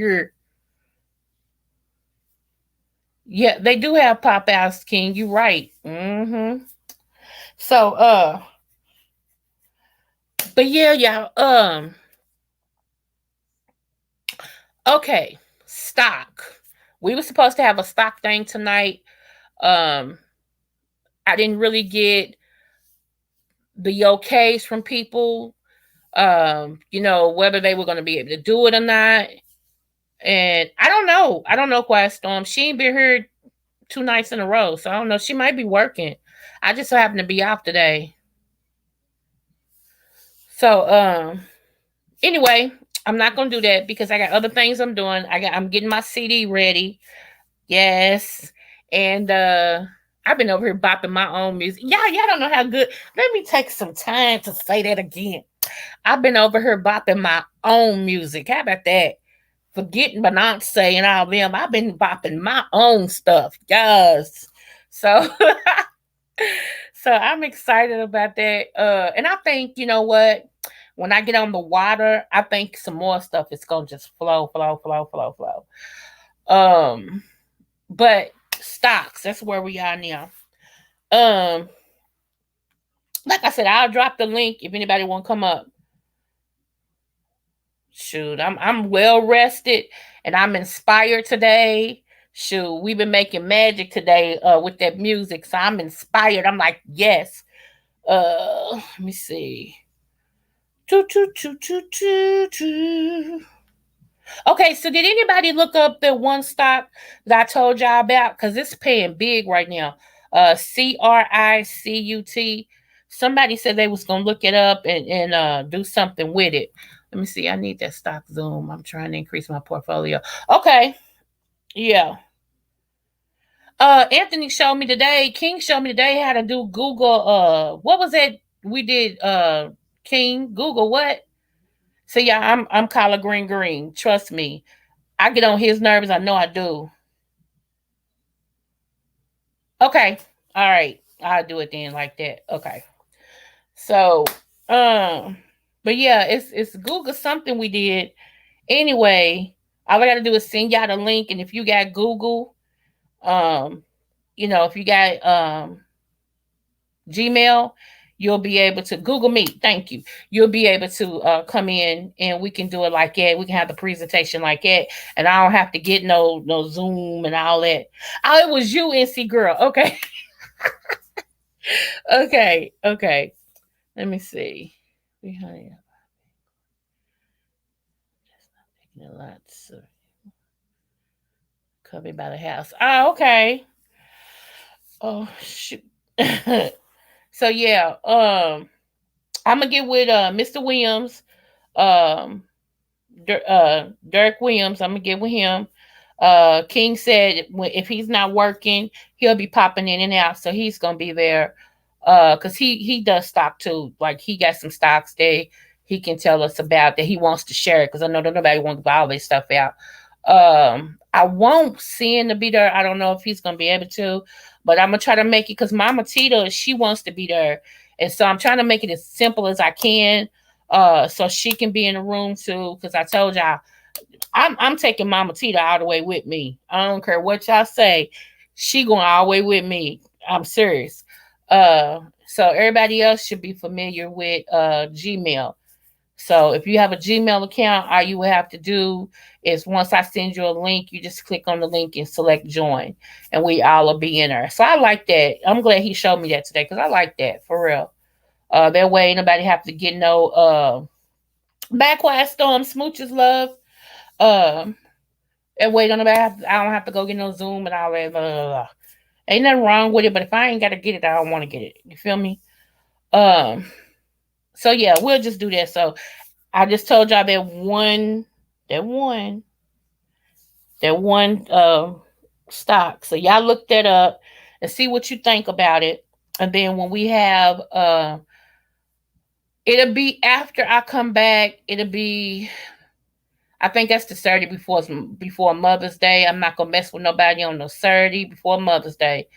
Yeah, they do have pop outs, King. You right. So but yeah, y'all. Okay. Stock. We were supposed to have a stock thing tonight. Um, I didn't really get the okays from people, whether they were going to be able to do it or not. And I don't know. I don't know, Quiet Storm. She ain't been here 2 nights in a row, so I don't know. She might be working. I just so happen to be off today. So, anyway, I'm not gonna do that because I got other things I'm doing. I'm getting my CD ready. Yes. And I've been over here bopping my own music. Y'all don't know how good. Let me take some time to say that again. I've been over here bopping my own music. How about that? Forgetting Beyonce and all them. I've been bopping my own stuff. Yes. So so I'm excited about that. And I think, you know what? When I get on the water, I think some more stuff is gonna just flow, flow, flow, flow, flow. Um, but stocks, that's where we are now. Um, like I said, I'll drop the link if anybody want to come up. Shoot, I'm well rested and I'm inspired today. Shoot, we've been making magic today with that music, so I'm inspired. I'm like, yes. Let me see. Choo, choo, choo, choo, choo, choo. Okay, so did anybody look up the one stock that I told y'all about? Because it's paying big right now. CRICUT. Somebody said they was gonna look it up and do something with it. Let me see. I need that stock zoom. I'm trying to increase my portfolio. Okay. Yeah. Anthony showed me today, King showed me today how to do Google what was it we did King? Google what? So yeah, I'm collard green. Trust me. I get on his nerves, I know I do. Okay. All right. I'll do it then like that. Okay. So, um, but yeah, it's Google something we did. Anyway, all I gotta do is send y'all the link, and if you got Google, um, if you got Gmail, you'll be able to Google Meet. Thank you. You'll be able to come in and we can do it like that. We can have the presentation like that, and I don't have to get no Zoom and all that. Oh, it was you, NC girl. Okay, okay. Let me see. Behind taking a lot. So covered by the house. Oh, okay. Oh shoot. So yeah, I'm gonna get with Mr. Williams. Um, Dirk Williams. I'm gonna get with him. King said if he's not working, he'll be popping in and out, so he's gonna be there. Cause he does stock too. Like he got some stocks that he can tell us about that he wants to share. Cause I know that nobody wants to buy all this stuff out. I won't send to be there. I don't know if he's gonna be able to, but I'm gonna try to make it because Mama Tita she wants to be there, and so I'm trying to make it as simple as I can so she can be in the room too. Because I told y'all, I'm taking Mama Tita all the way with me. I don't care what y'all say, she going all the way with me. I'm serious. So everybody else should be familiar with Gmail. So if you have a Gmail account, all you will have to do is once I send you a link, you just click on the link and select join, and we all will be in there. So I like that. I'm glad he showed me that today because I like that for real. That way nobody have to get no backlash storm smooches love. Um, and wait on nobody. I don't have to go get no Zoom and all that. Blah, blah, blah. Ain't nothing wrong with it, but if I ain't gotta get it, I don't want to get it. You feel me? Um. So yeah, we'll just do that. So I just told y'all that one, that one stock. So y'all look that up and see what you think about it. And then when we have it'll be after I come back. It'll be I think that's the Saturday before Mother's Day. I'm not gonna mess with nobody on no Saturday before Mother's Day.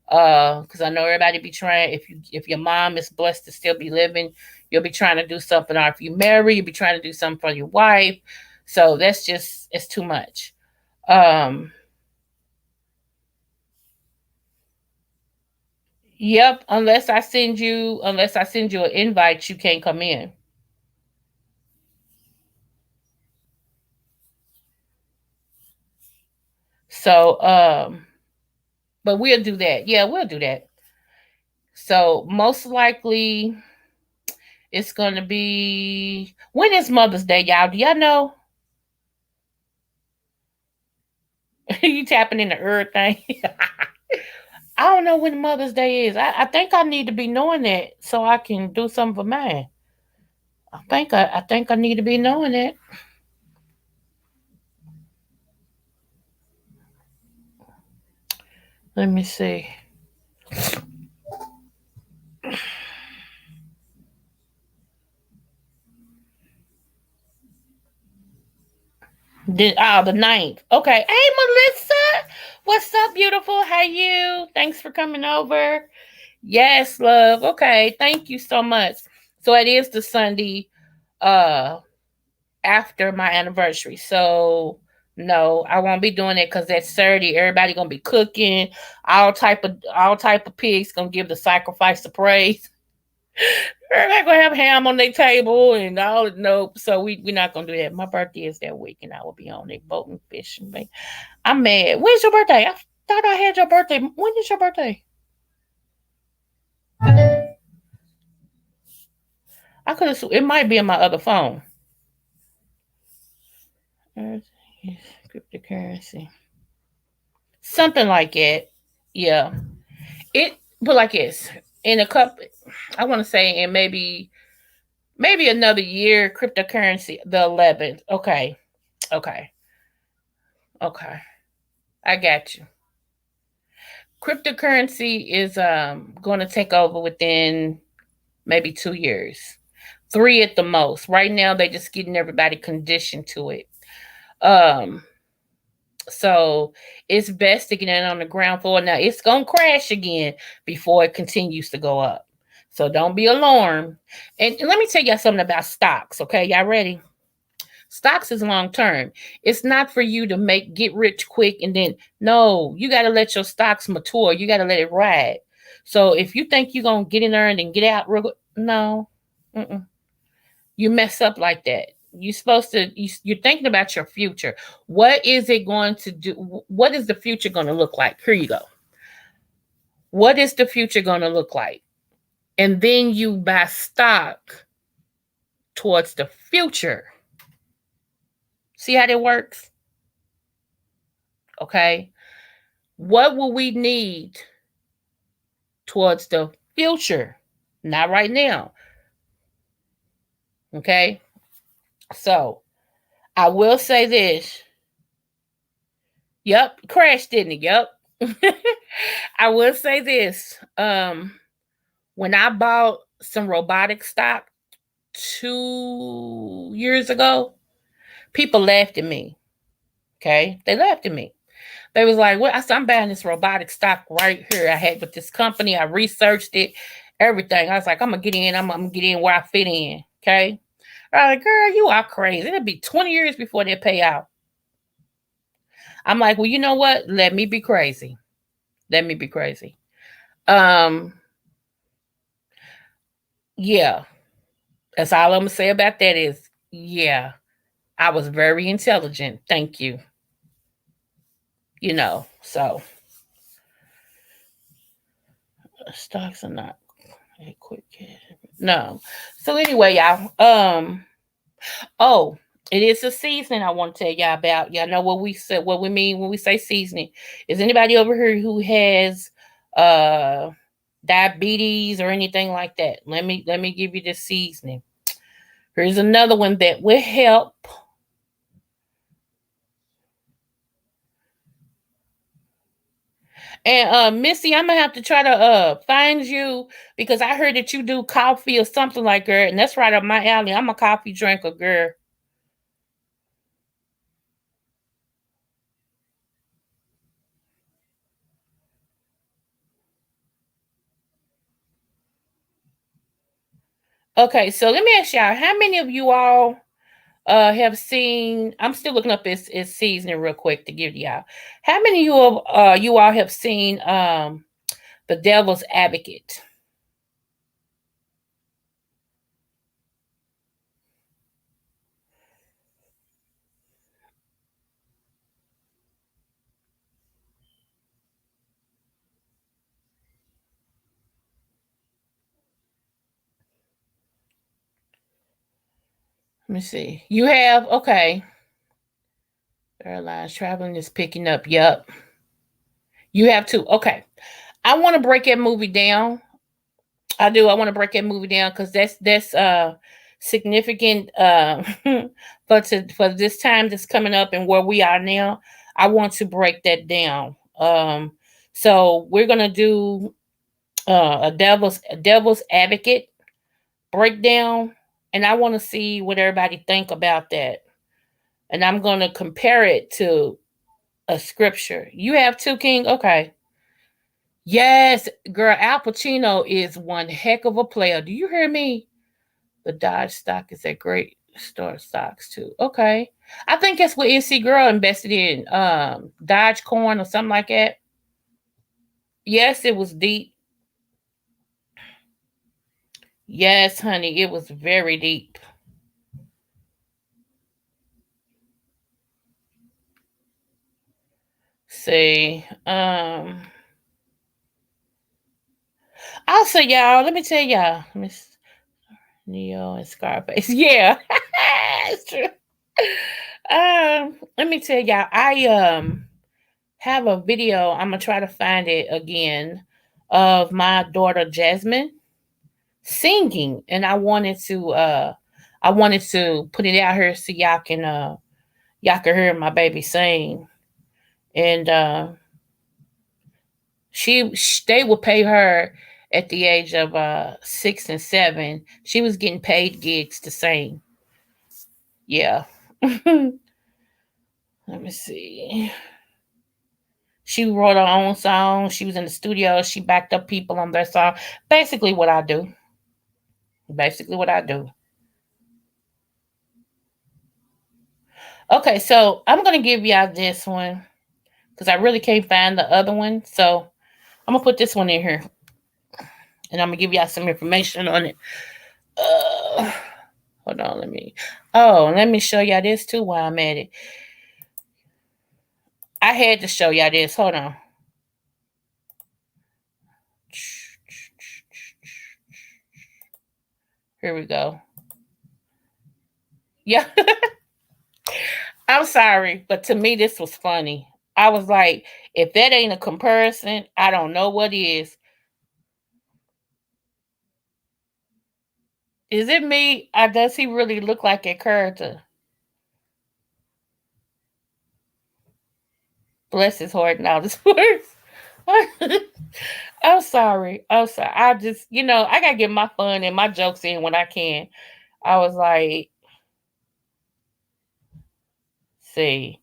Because I know everybody be trying. If your mom is blessed to still be living, you'll be trying to do something. Or if you marry, you'll be trying to do something for your wife. So that's just it's too much. Um, yep. Unless I send you an invite, you can't come in. So But we'll do that. Yeah, we'll do that. So most likely it's gonna be, when is Mother's Day, y'all? Do y'all know? You tapping in the earth thing? I don't know when Mother's Day is. I think I need to be knowing that so I can do something for mine. I think I need to be knowing that. Let me see. The ninth. Okay. Hey, Melissa. What's up, beautiful? How you? Thanks for coming over. Yes, love. Okay. Thank you so much. So it is the Sunday uh after my anniversary. So no, I won't be doing it because that's Saturday. Everybody gonna be cooking. All type of pigs gonna give the sacrifice of praise. Everybody gonna have ham on their table and all. Nope. So we're not gonna do that. My birthday is that week, and I will be on it boating, fishing. I'm mad. When's your birthday? I thought I had your birthday. When is your birthday? I could have. It might be in my other phone. Cryptocurrency, something like it. Yeah. It but like this. In a couple, I want to say in maybe another year, cryptocurrency the 11th. Okay. Okay. Okay. I got you. Cryptocurrency is going to take over within maybe 2 years, 3 at the most. Right now, they're just getting everybody conditioned to it. Um, so it's best to get in on the ground floor. Now it's gonna crash again before it continues to go up. So don't be alarmed. And let me tell y'all something about stocks. Okay, y'all ready? Stocks is long term. It's not for you to get rich quick and then no, you got to let your stocks mature. You got to let it ride. So if you think you're gonna get in there and then get out real no, mm-mm. You mess up like that. You're supposed to. You're thinking about your future. What is it going to do? What is the future going to look like? Here you go. What is the future going to look like? And then you buy stock towards the future. See how that works? Okay. What will we need towards the future? Not right now. Okay. So I will say this. Yep. Crashed, didn't it? Yep. I will say this. When I bought some robotic stock 2 years ago, people laughed at me. Okay. They laughed at me. They was like, "What?" I said, "I'm buying this robotic stock right here. I had with this company. I researched it, everything." I was like, "I'm gonna get in. I'm gonna get in where I fit in." Okay. I was like, "Girl, you are crazy. It'll be 20 years before they pay out." I'm like, "Well, you know what? Let me be crazy. Let me be crazy." Um, yeah. That's all I'm gonna say about that is, yeah, I was very intelligent. Thank you. So stocks are not a quick cash. No. So anyway, y'all. Oh, it is a seasoning I want to tell y'all about. Y'all know what we said, what we mean when we say seasoning. Is anybody over here who has uh diabetes or anything like that? Let me give you the seasoning. Here's another one that will help. And Missy, I'm gonna have to try to find you because I heard that you do coffee or something like that, and that's right up my alley. I'm a coffee drinker, girl. Okay, so let me ask y'all, how many of you all have seen? I'm still looking up its seasoning real quick to give y'all. How many of you all have seen the Devil's Advocate? Let me see. You have, okay. Airlines traveling is picking up. Yep. You have two. Okay. I want to break that movie down. I do. I want to break that movie down because that's significant for this time that's coming up and where we are now. I want to break that down. So we're gonna do a devil's advocate breakdown, and I want to see what everybody think about that. And I'm gonna compare it to a scripture. You have two, King. Okay. Yes, girl. Al Pacino is one heck of a player. Do you hear me? The Dodge stock is a great store stocks too. Okay. I think that's what NC Girl invested in. Dodge Coin or something like that. Yes, it was deep. Yes, honey, it was very deep. See, also y'all, let me tell y'all, Miss Neo and Scarface. Yeah, it's true. Let me tell y'all, I have a video. I'm gonna try to find it again of my daughter Jasmine singing, and I wanted to put it out here so y'all can hear my baby sing, and they would pay her at the age of 6 and 7. She was getting paid gigs to sing. Yeah. Let me see. She wrote her own song. She was in the studio. She backed up people on their song. Basically, what I do. Basically, what I do. Okay, so I'm gonna give y'all this one because I really can't find the other one. So I'm gonna put this one in here, and I'm gonna give y'all some information on it. Uh, Hold on, let me. Oh, let me show y'all this too while I'm at it. I had to show y'all this. Hold on. Here we go. Yeah. I'm sorry, but to me this was funny. I was like, if that ain't a comparison, I don't know what is. Is it me? Or does he really look like a character? Bless his heart and all his words. I'm sorry. I'm sorry. I just, I gotta get my fun and my jokes in when I can. I was like, see.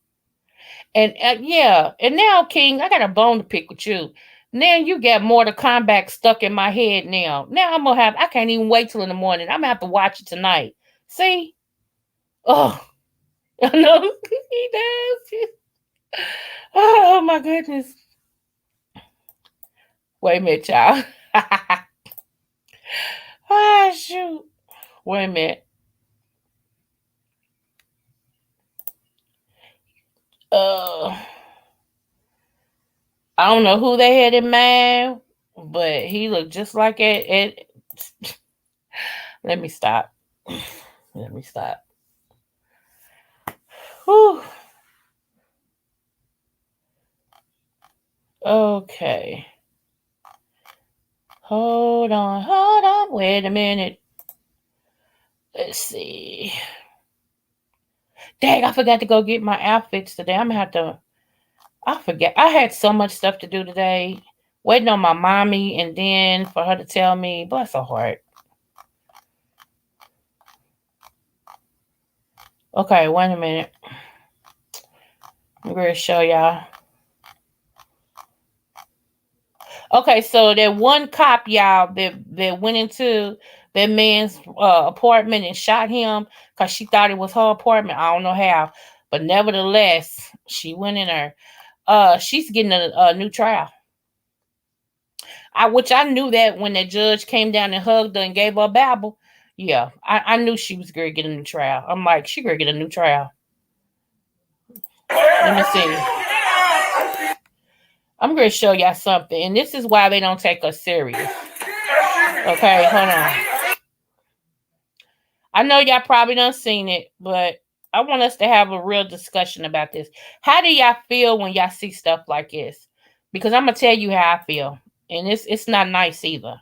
And yeah, and now King, I got a bone to pick with you. Now you got Mortal Kombat stuck in my head now. Now I can't even wait till in the morning. I'm gonna have to watch it tonight. See? Oh, I know he does. Oh my goodness. Wait a minute, y'all. Ah, shoot. Wait a minute. Uh, I don't know who they had in mind, but he looked just like it. Let me stop. Let me stop. Whew. Okay. Hold on. Wait a minute. Let's see. Dang, I forgot to go get my outfits today. I'm gonna have to. I forget. I had so much stuff to do today. Waiting on my mommy, and then for her to tell me, bless her heart. Okay, wait a minute. I'm gonna show y'all. Okay, so that one cop, y'all, that went into that man's apartment and shot him because she thought it was her apartment. I don't know how, but nevertheless, she went in there. She's getting a new trial. Which I knew that when the judge came down and hugged her and gave her a babble. Yeah, I knew she was gonna get a new trial. I'm like, she gonna get a new trial. Let me see. I'm gonna show y'all something, and this is why they don't take us serious. Okay, hold on. I know y'all probably done seen it, but I want us to have a real discussion about this. How do y'all feel when y'all see stuff like this? Because I'm gonna tell you how I feel, and it's not nice either.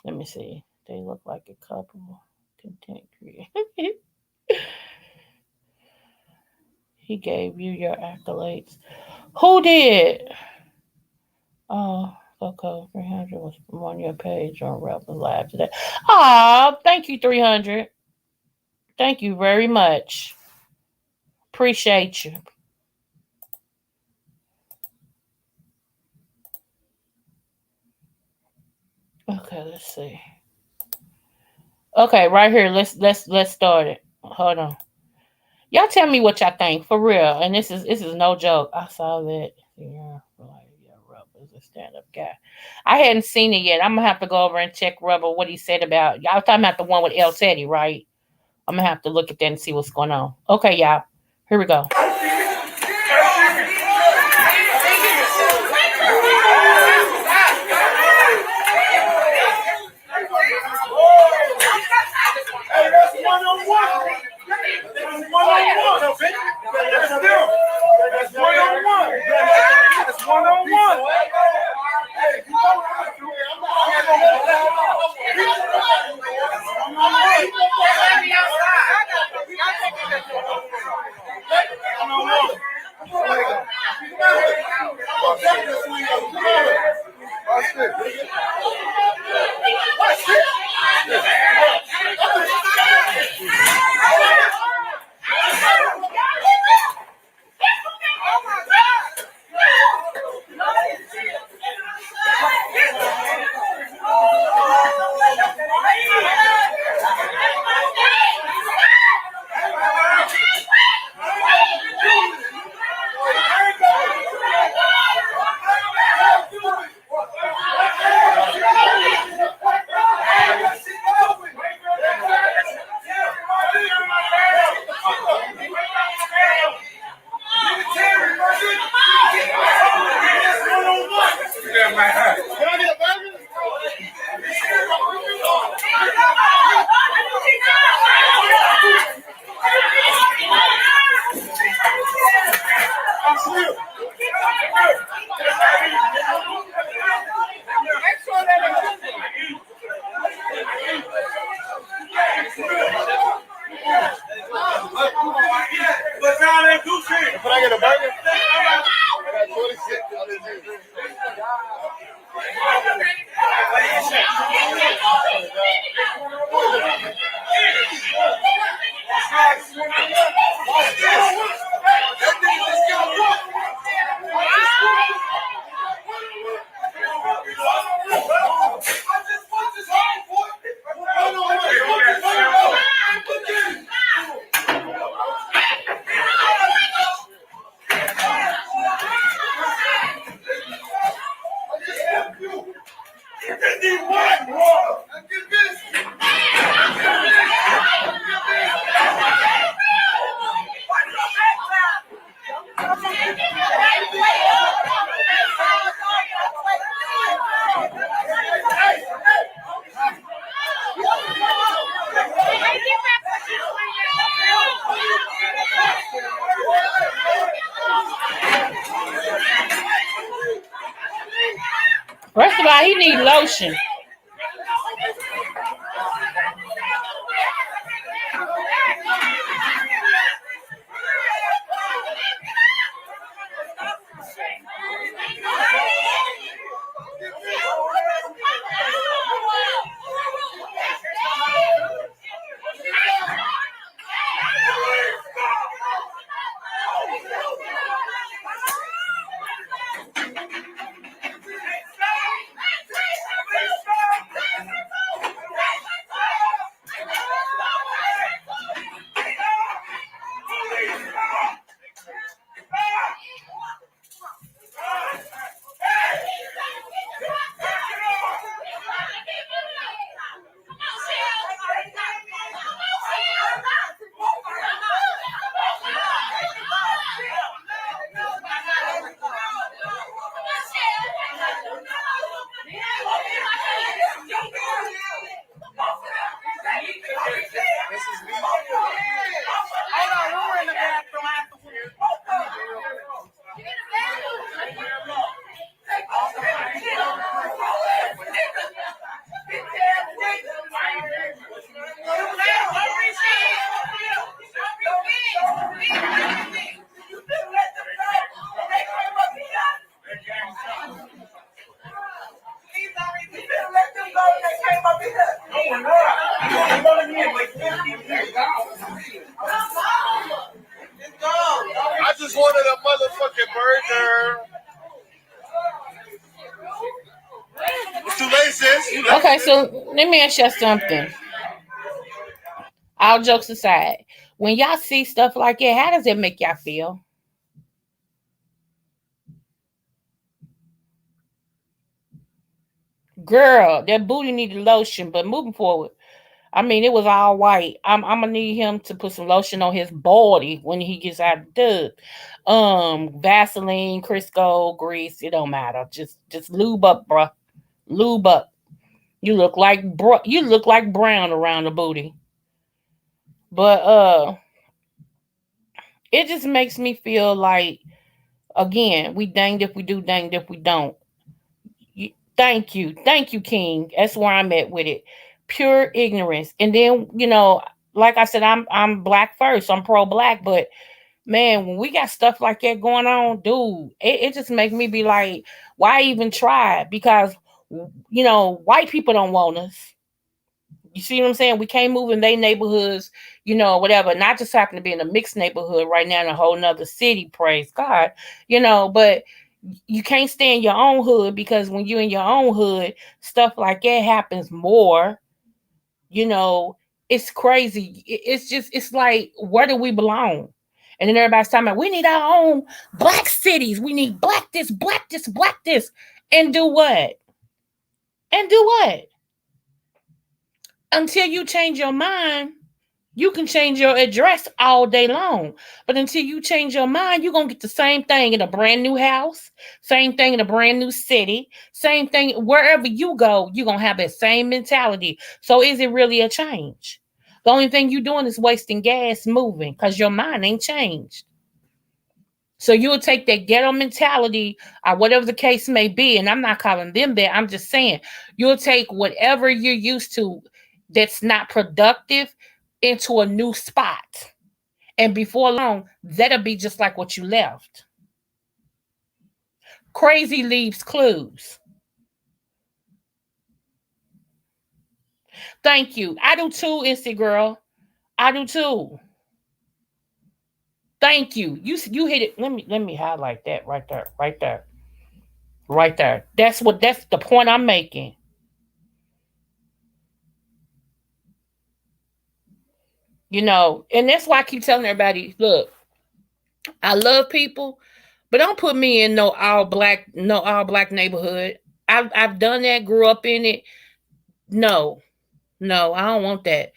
Let me see. They look like a couple. Content creator. He gave you your accolades. Who did? Oh, okay. 300 was on your page on Rebel Live today. Oh, thank you, 300. Thank you very much. Appreciate you. Okay, let's see. Okay, right here. Let's start it. Hold on. Y'all tell me what y'all think for real. And this is no joke. I saw that. Yeah, Rub is a stand up guy. I hadn't seen it yet. I'm gonna have to go over and check Rubber what he said about y'all talking about the one with El Teddy, right? I'm gonna have to look at that and see what's going on. Okay, y'all. Here we go. First of all, he need lotion. Okay, so let me ask you something. All jokes aside, when y'all see stuff like that, how does it make y'all feel? Girl, that booty needed lotion, but moving forward, I mean, it was all white. I'm gonna need him to put some lotion on his body when he gets out of the tub. Vaseline, Crisco, grease, it don't matter. Just lube up, bruh. Lube up. You look like brown around the booty. But it just makes me feel like, again, we danged if we do, danged if we don't. Thank you, King. That's where I'm at with it. Pure ignorance, and then like I said, I'm black first. I'm pro black, but man, when we got stuff like that going on, dude, it just makes me be like, why even try? Because white people don't want us. You see what I'm saying? We can't move in their neighborhoods, whatever. Not just happen to be in a mixed neighborhood right now in a whole nother city, praise God. But you can't stay in your own hood, because when you're in your own hood, stuff like that happens more. You know, it's crazy. It's like, where do we belong? And then everybody's talking about, we need our own black cities. We need black this, black this, black this. And do what? And do what? Until you change your mind, you can change your address all day long. But until you change your mind, you're going to get the same thing in a brand new house, same thing in a brand new city, same thing wherever you go, you're going to have that same mentality. So is it really a change? The only thing you're doing is wasting gas moving, because your mind ain't changed. So you'll take that ghetto mentality, or whatever the case may be, and I'm not calling them that. I'm just saying, you'll take whatever you're used to that's not productive into a new spot. And before long, that'll be just like what you left. Crazy leaves clues. Thank you. I do too, Insty Girl. I do too. Thank you. You hit it. Let me highlight that right there. Right there. Right there. That's the point I'm making. And that's why I keep telling everybody, look, I love people, but don't put me in no all black neighborhood. I've done that, grew up in it. No, no, I don't want that.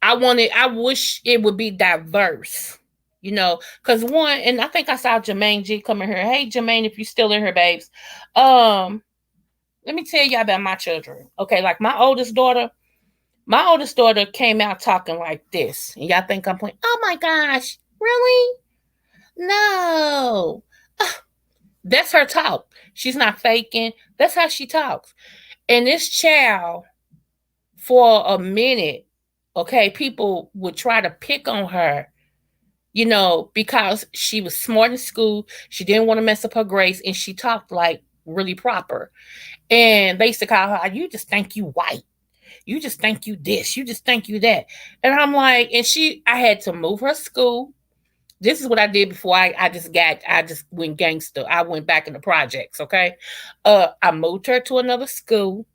I wish it would be diverse. Because one, and I think I saw Jermaine G coming here. Hey Jermaine, if you still in here, babes. Um, Let me tell y'all about my children. Okay, like my oldest daughter came out talking like this. And y'all think I'm playing? Oh my gosh, really? No. That's her talk. She's not faking. That's how she talks. And this child, for a minute, okay, people would try to pick on her, because she was smart in school. She didn't want to mess up her grades, and she talked like really proper. And they used to call her, you just think you white. You just think you this. You just think you that. And I'm like, I had to move her school. This is what I did before I just went gangster. I went back in the projects, okay? I moved her to another school.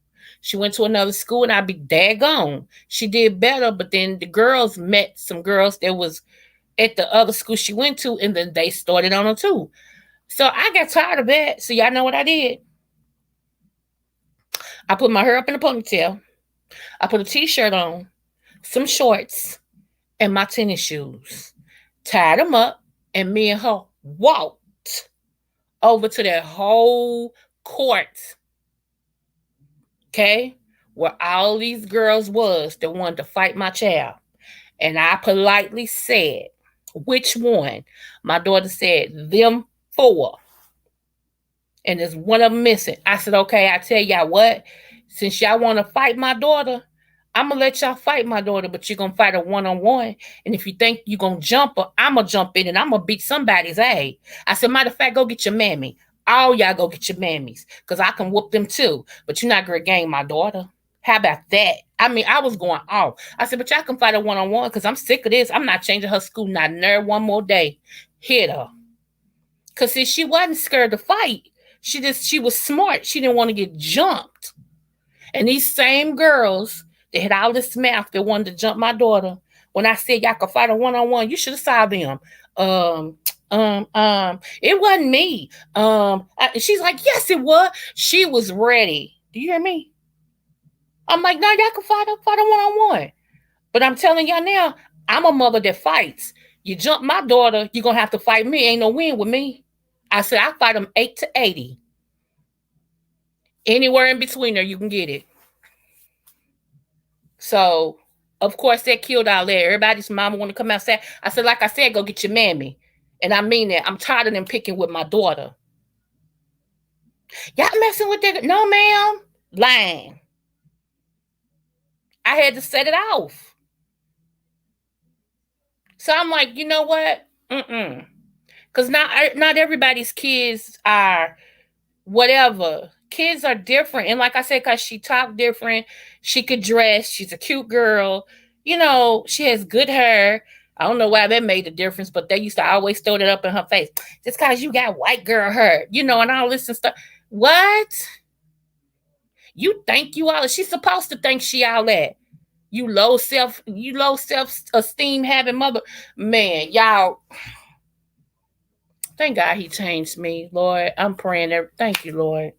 She went to another school, and I'd be daggone. She did better, but then the girls met some girls that was at the other school she went to, and then they started on her too. So I got tired of that. So y'all know what I did? I put my hair up in a ponytail. I put a t-shirt on, some shorts, and my tennis shoes. Tied them up, and me and her walked over to that whole court, okay, where all these girls was that wanted to fight my child. And I politely said, which one? My daughter said, them four. And there's one of them missing. I said, okay, I tell y'all what, since y'all want to fight my daughter, I'm gonna let y'all fight my daughter, but you're gonna fight her one-on-one. And if you think you're gonna jump her, I'm gonna jump in and I'm gonna beat somebody's ass. I said, matter of fact, go get your mammy. All y'all go get your mammies, because I can whoop them too. But you're not gonna gang my daughter. How about that? I mean, I was going off. I said, but y'all can fight her one-on-one, because I'm sick of this. I'm not changing her school, not near one more day. Hit her. Because she wasn't scared to fight. She was smart. She didn't want to get jumped. And these same girls that had all this mouth that wanted to jump my daughter, when I said y'all could fight a one-on-one, you should have saw them. It wasn't me. She's like, yes, it was. She was ready. Do you hear me? I'm like, no, y'all can fight a one-on-one. But I'm telling y'all now, I'm a mother that fights. You jump my daughter, you're gonna have to fight me. Ain't no win with me. I said I fight them 8 to 80. Anywhere in between there, you can get it. So, of course, that killed all that. Everybody's mama want to come outside. I said, like I said, go get your mammy. And I mean that. I'm tired of them picking with my daughter. Y'all messing with that? No, ma'am. Lying. I had to set it off. So I'm like, you know what? Because not everybody's kids are whatever. Kids are different. And like I said, because she talked different, she could dress, she's a cute girl. She has good hair. I don't know why that made a difference, but they used to always throw that up in her face. Just because you got white girl hair, and all this and stuff. What? You think you all, she's supposed to think she all that. You low self esteem having mother. Man, y'all, thank God he changed me, Lord. I'm praying. Thank you, Lord.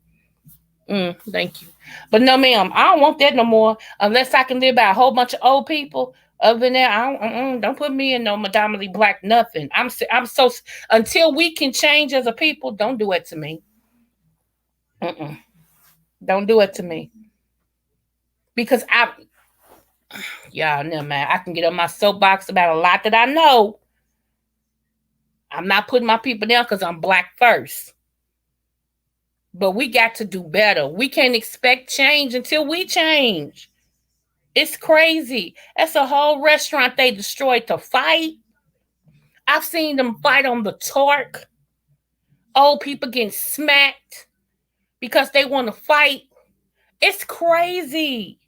Thank you. But no, ma'am, I don't want that no more unless I can live by a whole bunch of old people. Other than that, don't put me in no predominantly black nothing. I'm so until we can change as a people. Don't do it to me. Mm-mm. Don't do it to me because y'all know, man. I can get on my soapbox about a lot that I know. I'm not putting my people down because I'm black first. But we got to do better. We can't expect change until we change. It's crazy. That's a whole restaurant they destroyed to fight. I've seen them fight on the torque. Old people getting smacked because they want to fight. It's crazy.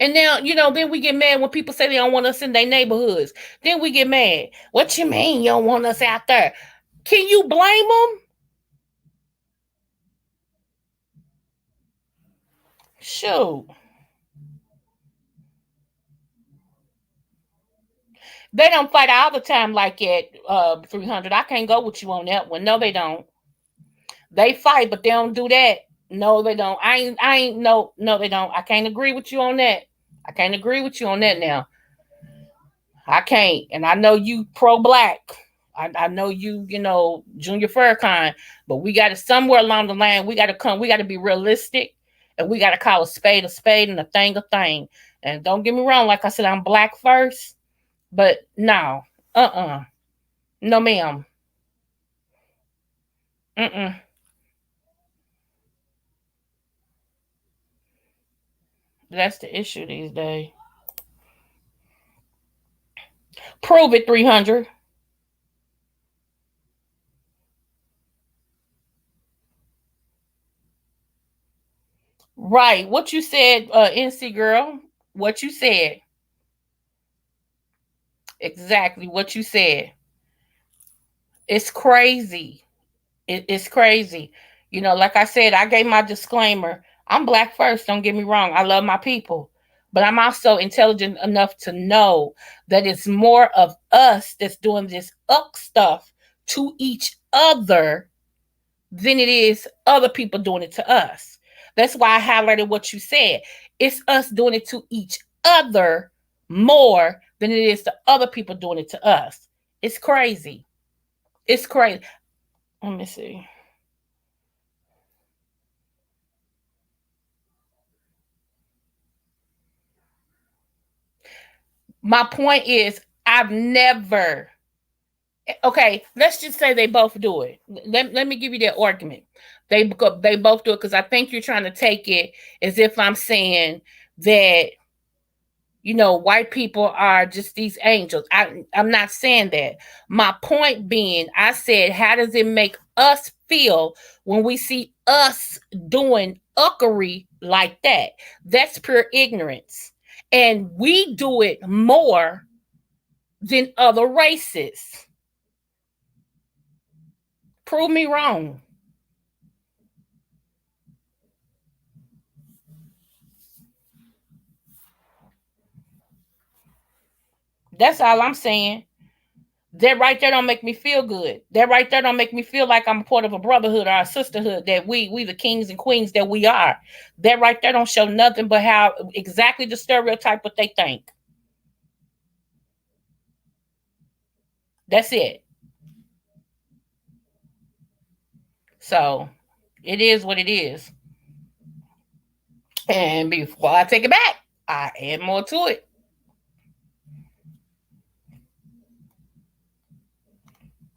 And now, then we get mad when people say they don't want us in their neighborhoods. Then we get mad. What you mean you don't want us out there? Can you blame them? Shoot. They don't fight all the time like at 300. I can't go with you on that one. No, they don't. They fight, but they don't do that. No, they don't. I ain't no, they don't. I can't agree with you on that. I can't agree with you on that now. I can't. And I know you pro black. I know Junior Furcon, but we got to somewhere along the line, we got to be realistic and we got to call a spade and a thing a thing. And don't get me wrong, like I said, I'm black first, but no, no, ma'am. Mm-mm. That's the issue these days. Prove it, 300. Right. What you said, NC girl. What you said. Exactly what you said. It's crazy. It's crazy. Like I said, I gave my disclaimer. I'm black first. Don't get me wrong. I love my people. But I'm also intelligent enough to know that it's more of us that's doing this stuff to each other than it is other people doing it to us. That's why I highlighted what you said. It's us doing it to each other more than it is to other people doing it to us. It's crazy. It's crazy. Let me see. My point is, I've never. Okay, let's just say they both do it. Let me give you that argument. They both do it because I think you're trying to take it as if I'm saying that white people are just these angels. I'm not saying that. My point being, I said, how does it make us feel when we see us doing uckery like that? That's pure ignorance. And we do it more than other races. Prove me wrong. That's all I'm saying. That right there don't make me feel good. That right there don't make me feel like I'm a part of a brotherhood or a sisterhood, that we the kings and queens that we are. That right there don't show nothing but how exactly the stereotype what they think. That's it. So it is what it is. And before I take it back, I add more to it.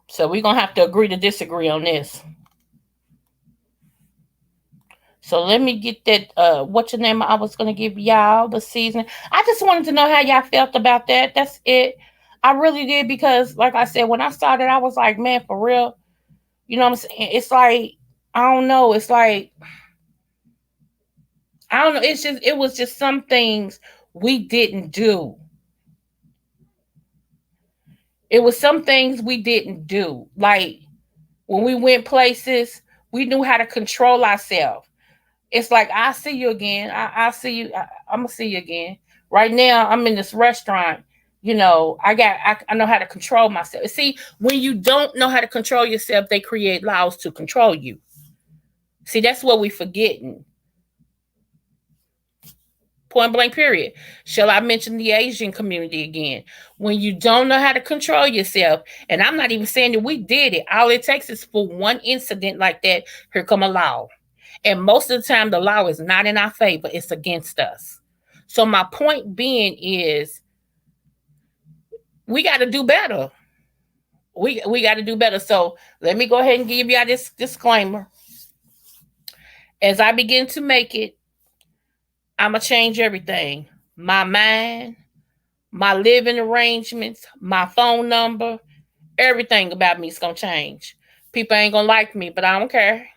So we're gonna have to agree to disagree on this. So let me get that what's your name I was gonna give y'all the season. I just wanted to know how y'all felt about that. That's it. I really did, because like I said, when I started, I was like, man, for real. You know what I'm saying? It's like, I don't know. It's like, I don't know. It's just, it was just some things we didn't do. It was some things we didn't do. Like when we went places, we knew how to control ourselves. It's like, I see you again. I see you. I'm gonna see you again. Right now, I'm in this restaurant. I know how to control myself. See, when you don't know how to control yourself, they create laws to control you. See, that's what we forgetting. Point blank, period. Shall I mention the Asian community again? When you don't know how to control yourself, and I'm not even saying that we did it, all it takes is for one incident like that, here come a law. And most of the time, the law is not in our favor, it's against us. So, my point being is, we got to do better. We got to do better. So, let me go ahead and give y'all this disclaimer. As I begin to make it, I'm going to change everything: my mind, my living arrangements, my phone number, everything about me is going to change. People ain't going to like me, but I don't care.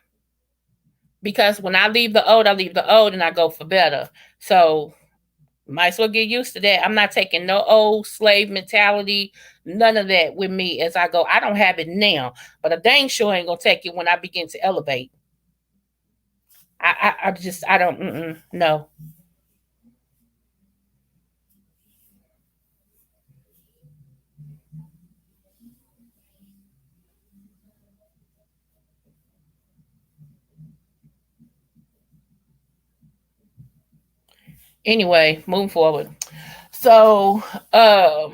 Because when I leave the old, I leave the old and I go for better. So, might as well get used to that. I'm not taking no old slave mentality, none of that with me as I go. I don't have it now, but a dang sure ain't gonna take it when I begin to elevate. I just, I don't, no. Anyway, moving forward. So, let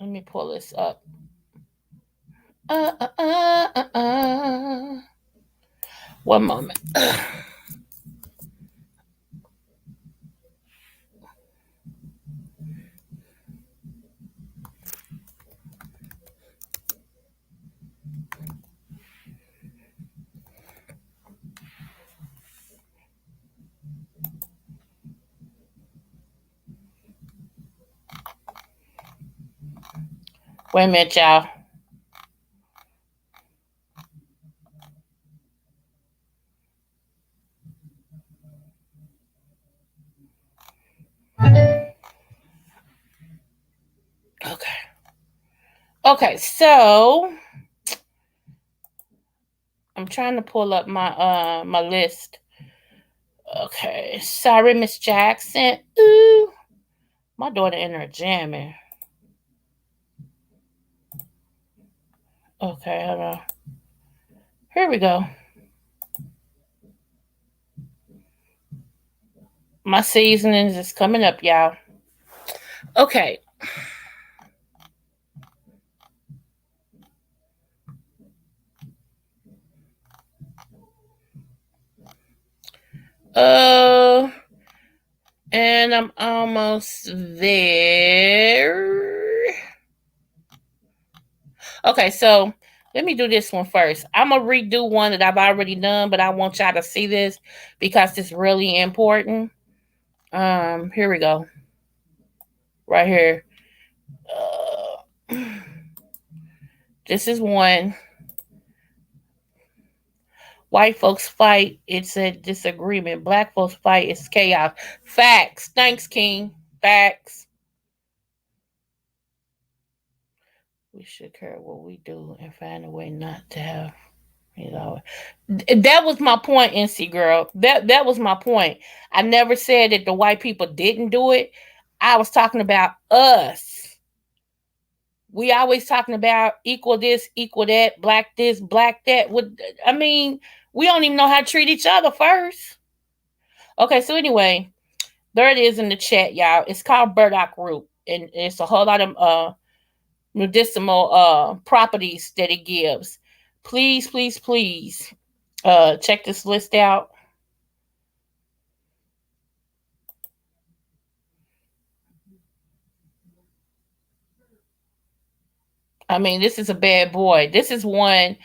me pull this up. Uh, uh, uh, uh. One moment. Wait a minute, y'all. Okay. Okay, so I'm trying to pull up my list. Okay. Sorry, Miss Jackson. Ooh. My daughter in her jamming. Okay, hold on. Here we go. My seasonings is coming up, y'all. Okay. Uh, and I'm almost there. Okay, so let me do this one first. I'm gonna redo one that I've already done, but I want y'all to see this because it's really important. Here we go. Right here. Uh, this is one. White folks fight, it's a disagreement. Black folks fight, it's chaos. Facts. Thanks, King. Facts. We should care what we do and find a way not to have, you know. That was my point, NC girl. That was my point. I never said that the white people didn't do it. I was talking about us. We always talking about equal this, equal that, black this, black that. I mean, we don't even know how to treat each other first. Okay, so anyway, there it is in the chat, y'all. It's called burdock root, and it's a whole lot of medicinal properties that it gives. Please, please, please, check this list out. I mean, this is a bad boy. This is one.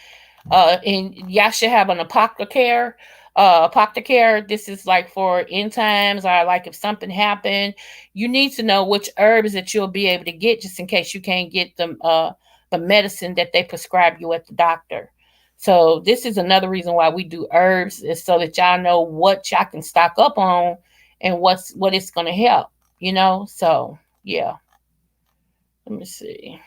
And y'all should have an apothecary. Apothecary. This is like for end times, or like if something happened, you need to know which herbs that you'll be able to get, just in case you can't get them the medicine that they prescribe you at the doctor. So this is another reason why we do herbs, is so that y'all know what y'all can stock up on and what it's gonna help. So yeah. Let me see.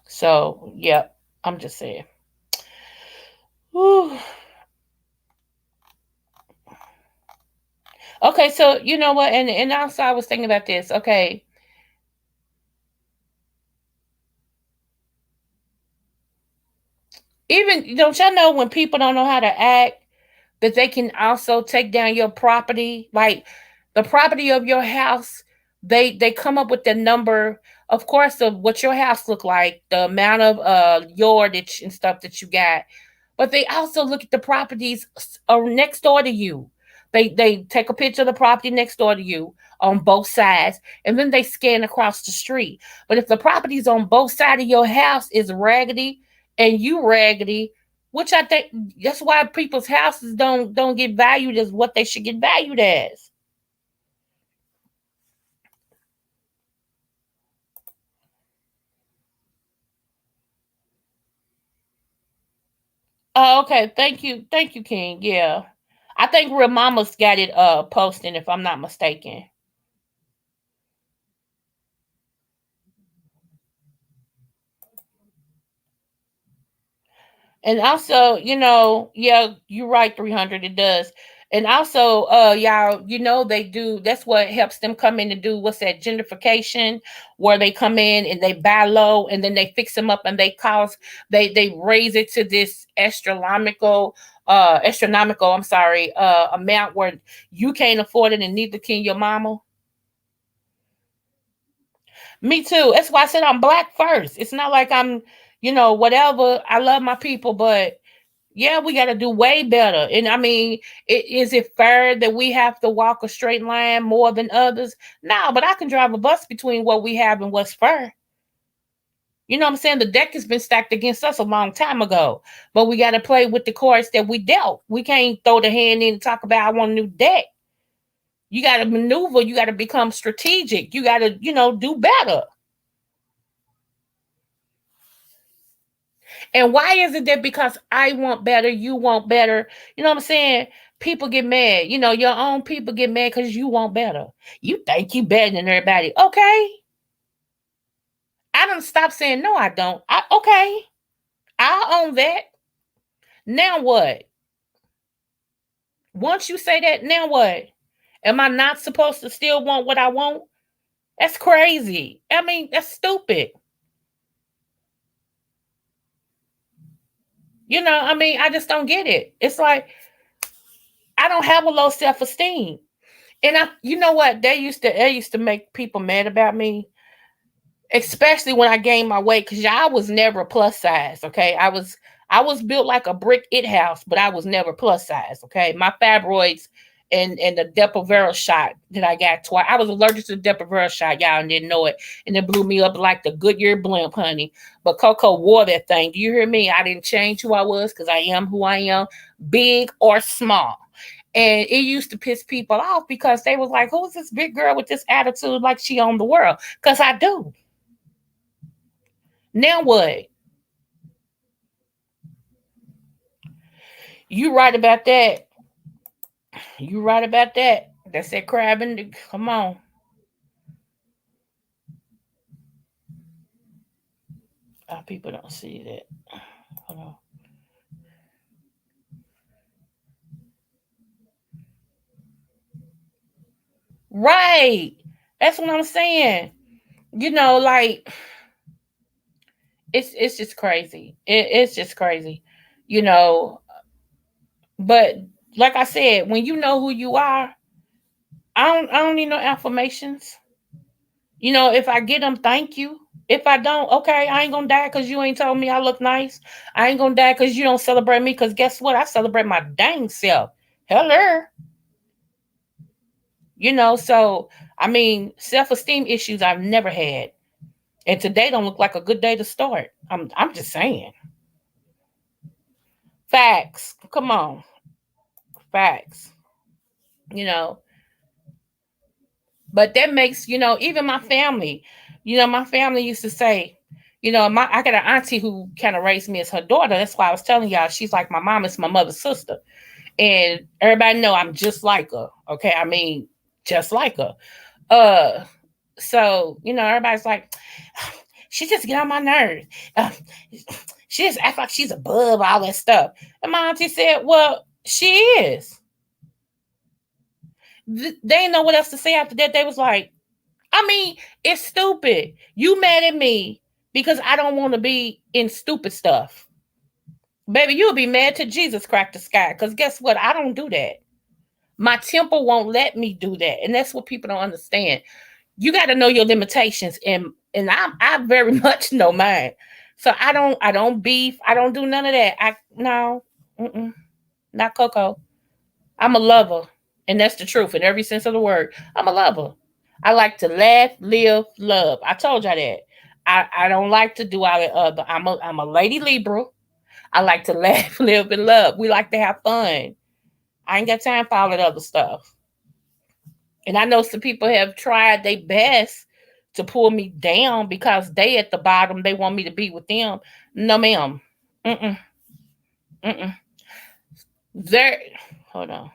So yeah, I'm just saying. Whew. Okay, so you know what, and also I was thinking about this. Okay, even don't y'all know when people don't know how to act, that they can also take down your property, like the property of your house. They come up with the number, of course, of what your house look like, the amount of yardage and stuff that you got. But they also look at the properties next door to you. They take a picture of the property next door to you on both sides, and then they scan across the street. But if the properties on both sides of your house is raggedy and you raggedy, which I think that's why people's houses don't get valued as what they should get valued as. Oh, okay. Thank you, King. Yeah, I think Real Mama's got it posting, if I'm not mistaken. And also, yeah, you're right, 300, it does. And also, y'all, they do, that's what helps them come in to do, what's that, gentrification, where they come in and they buy low and then they fix them up and they raise it to this astronomical, I'm sorry, amount where you can't afford it and neither can your mama. Me too. That's why I said I'm black first. It's not like I'm, whatever. I love my people, but yeah, we got to do way better. And I mean, is it fair that we have to walk a straight line more than others? No, but I can drive a bus between what we have and what's fair. You know what I'm saying? The deck has been stacked against us a long time ago, but we got to play with the cards that we dealt. We can't throw the hand in and talk about I want a new deck. You got to maneuver. You got to become strategic. You got to, do better. And why is it that because I want better, you want better? You know what I'm saying? People get mad. Your own people get mad because you want better. You think you better than everybody. Okay. I don't stop saying no, I don't. Okay. I'll own that. Now what? Once you say that, now what? Am I not supposed to still want what I want? That's crazy. I mean, that's stupid. I mean, I just don't get it. It's like I don't have a low self-esteem. And you know what? They used to make people mad about me, especially when I gained my weight, because I was never plus size. Okay, I was built like a brick it house, but I was never plus size. Okay, my fibroids and the Depo-Provera shot that I got twice. I was allergic to the Depo-Provera shot, y'all, and didn't know it, and it blew me up like the Goodyear blimp, honey. But Coco wore that thing. Do you hear me? I didn't change who I was because I am who I am, big or small. And it used to piss people off because they was like, who's this big girl with this attitude like she owned the world? Because I do. Now what? You right about that. You right about that. That's that crab in the, come on. People don't see that. Hold on. Right. That's what I'm saying. Like it's just crazy. It's just crazy. You know, but like I said, when you know who you are, I don't need no affirmations. If I get them, thank you. If I don't, okay, I ain't gonna die because you ain't told me I look nice. I ain't gonna die because you don't celebrate me. Because guess what? I celebrate my dang self. Hello. So I mean, self-esteem issues I've never had. And today don't look like a good day to start. I'm just saying. Facts. Come on. Facts. You know. But that makes, even my family used to say, I got an auntie who kind of raised me as her daughter. That's why I was telling y'all she's like my mom is my mother's sister. And everybody know I'm just like her. Okay. I mean, just like her. Uh so, everybody's like, she just get on my nerves. Uh, she just act like she's above all that stuff. And my auntie said, well, she is. They didn't know what else to say after that. They was like, I mean, it's stupid. You mad at me because I don't want to be in stupid stuff. Baby, you'll be mad to Jesus crack the sky. Because guess what? I don't do that. My temple won't let me do that. And that's what people don't understand. You got to know your limitations. And I very much know mine. So I don't beef. I don't do none of that. No, not Coco. I'm a lover. And that's the truth in every sense of the word. I'm a lover. I like to laugh, live, love. I told y'all that. I don't like to do all that other. I'm a lady Libra. I like to laugh, live, and love. We like to have fun. I ain't got time for all that other stuff. And I know some people have tried their best to pull me down because they at the bottom. They want me to be with them. No, ma'am. Mm-mm. Mm-mm. There. Hold on.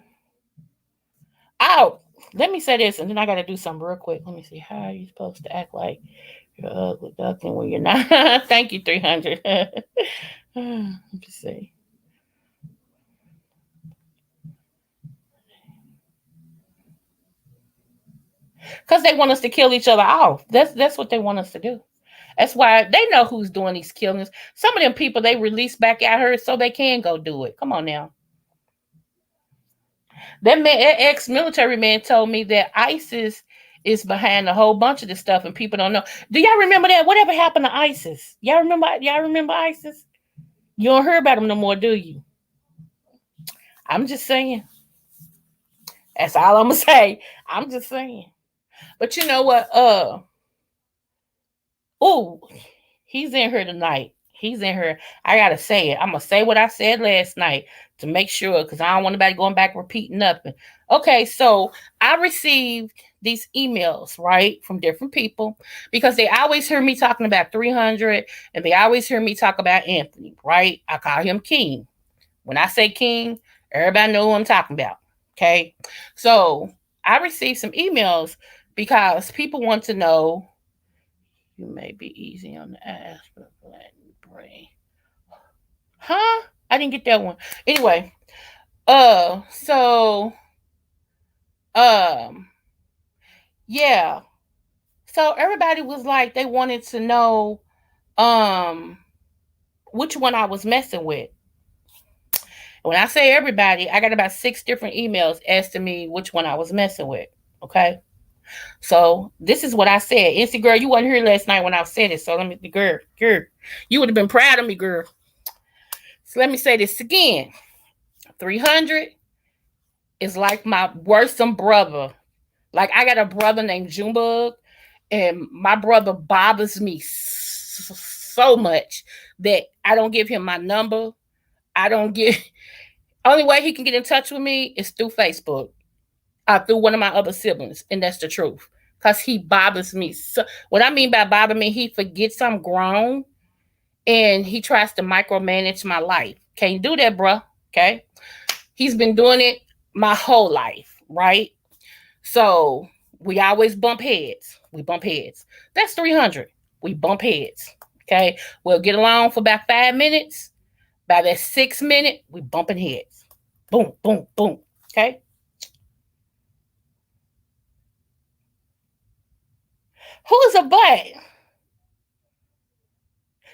Oh, let me say this, and then I got to do something real quick. Let me see. How are you supposed to act like you're ugly duckling when you're not? Thank you, 300. Let me see. Because they want us to kill each other off. That's what they want us to do. That's why they know who's doing these killings. Some of them people they release back out here so they can go do it. Come on now. That man, that ex-military man, told me that ISIS is behind a whole bunch of this stuff, and people don't know. Do y'all remember that? Whatever happened to ISIS? Y'all remember? Y'all remember ISIS? You don't hear about them no more, do you? I'm just saying. That's all I'm gonna say. I'm just saying. But you know what? Oh, he's in here tonight. He's in here. I gotta say it. I'm gonna say what I said last night to make sure, because I don't want anybody going back repeating nothing. Okay, so I received these emails, right, from different people because they always hear me talking about 300 and they always hear me talk about Anthony, right? I call him King. When I say King, everybody know who I'm talking about. Okay, so I received some emails because people want to know. You may be easy on the ass, but flatten brain. Huh? I didn't get that one. Anyway, so um, yeah. So everybody was like, they wanted to know um which one I was messing with. When I say everybody, I got about 6 different emails asking me which one I was messing with. Okay. So this is what I said. Instant girl, you wasn't here last night when I said it. So let me, girl, you would have been proud of me, girl. So let me say this again. 300 is like my worrisome brother. Like I got a brother named Junebug, and my brother bothers me so much that I don't give him my number. I don't get. Only way he can get in touch with me is through Facebook, through one of my other siblings, and that's the truth. Cause he bothers me. So what I mean by bother me, he forgets I'm grown, and he tries to micromanage my life. Can't do that, bruh. Okay, he's been doing it my whole life, right? So we always bump heads. We bump heads. That's 300. We bump heads. Okay, we'll get along for about 5 minutes. By that 6 minute, we bumping heads. Boom, boom, boom. Okay. Who's a butt?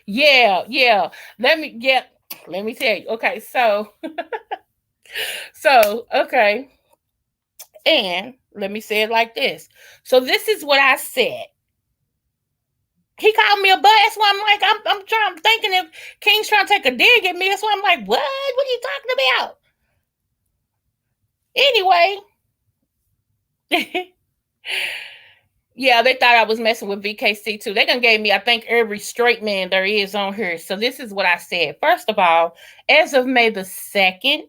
Yeah, yeah. Yeah. Let me tell you. Okay, okay. And let me say it like this. So this is what I said. He called me a butt. That's why I'm like, I'm thinking if King's trying to take a dig at me. That's why I'm like, what? What are you talking about? Anyway, yeah, they thought I was messing with VKC too. They done gave me, I think, every straight man there is on here. So this is what I said. First of all, as of May the 2nd,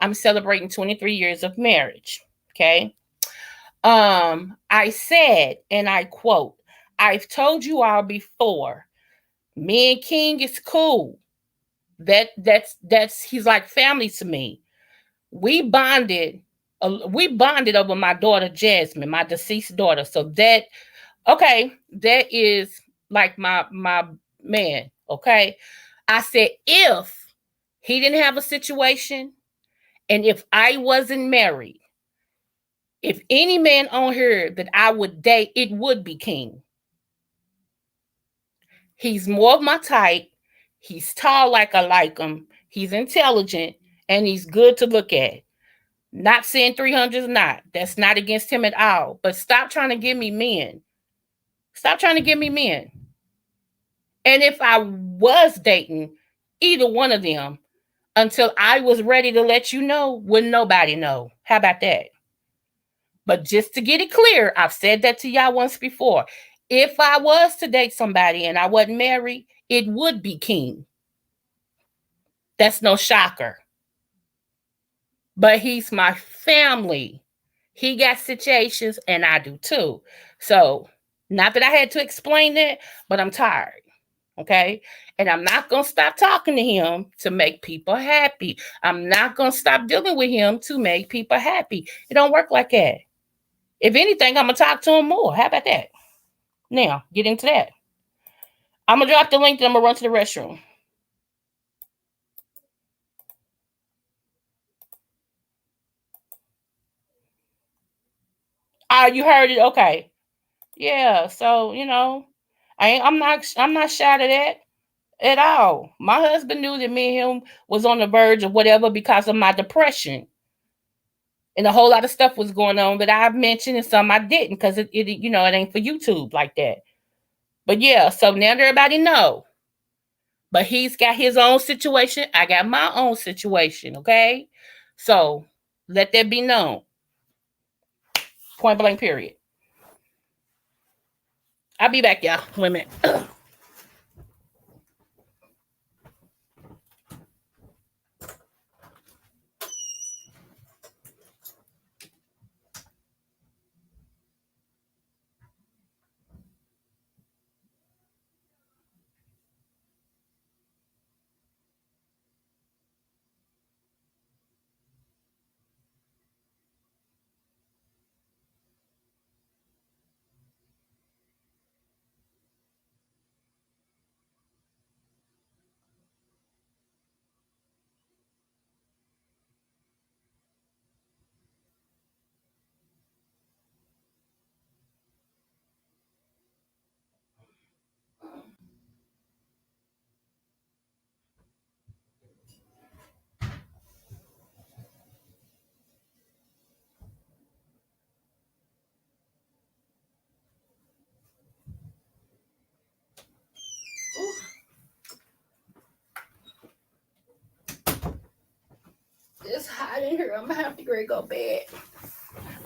I'm celebrating 23 years of marriage. Okay. I said, and I quote, I've told you all before, me and King is cool. That's he's like family to me. We bonded we bonded over my daughter Jasmine, my deceased daughter. So that okay, that is like my man. Okay. I said if he didn't have a situation and if I wasn't married, if any man on here that I would date, it would be King. He's more of my type. He's tall like I like him. He's intelligent and he's good to look at. Not saying 300 is not. That's not against him at all. But stop trying to give me men. Stop trying to give me men. And if I was dating either one of them until I was ready to let you know, wouldn't nobody know. How about that? But just to get it clear, I've said that to y'all once before. If I was to date somebody and I wasn't married, it would be King. That's no shocker. But he's my family. He got situations and I do too. So, not that I had to explain that, but I'm tired. Okay. And I'm not going to stop talking to him to make people happy. I'm not going to stop dealing with him to make people happy. It don't work like that. If anything, I'm going to talk to him more. How about that? Now, get into that. I'm going to drop the link and I'm going to run to the restroom. Oh, you heard it? Okay. Yeah. So, I'm not shy of that at all. My husband knew that me and him was on the verge of whatever because of my depression. And a whole lot of stuff was going on that I mentioned and some I didn't because it ain't for YouTube like that. But yeah, so now everybody know. But he's got his own situation. I got my own situation, okay? So let that be known. Point blank, period. I'll be back, y'all. Wait a minute. It's hot in here. I'm gonna have to go to bed.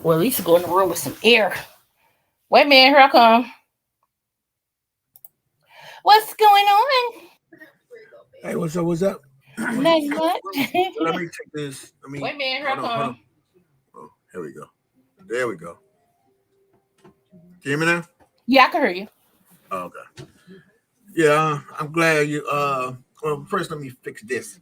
Well, at least go in the room with some air. Wait a minute, here I come. What's going on? Hey, what's up? What's up? Nothing much. Let me take this. Let me Wait a minute, here I hold on, hold on. come. Oh, here we go. There we go. Can you hear me now? Yeah, I can hear you. Oh, okay. Yeah, I'm glad you. Well, first let me fix this.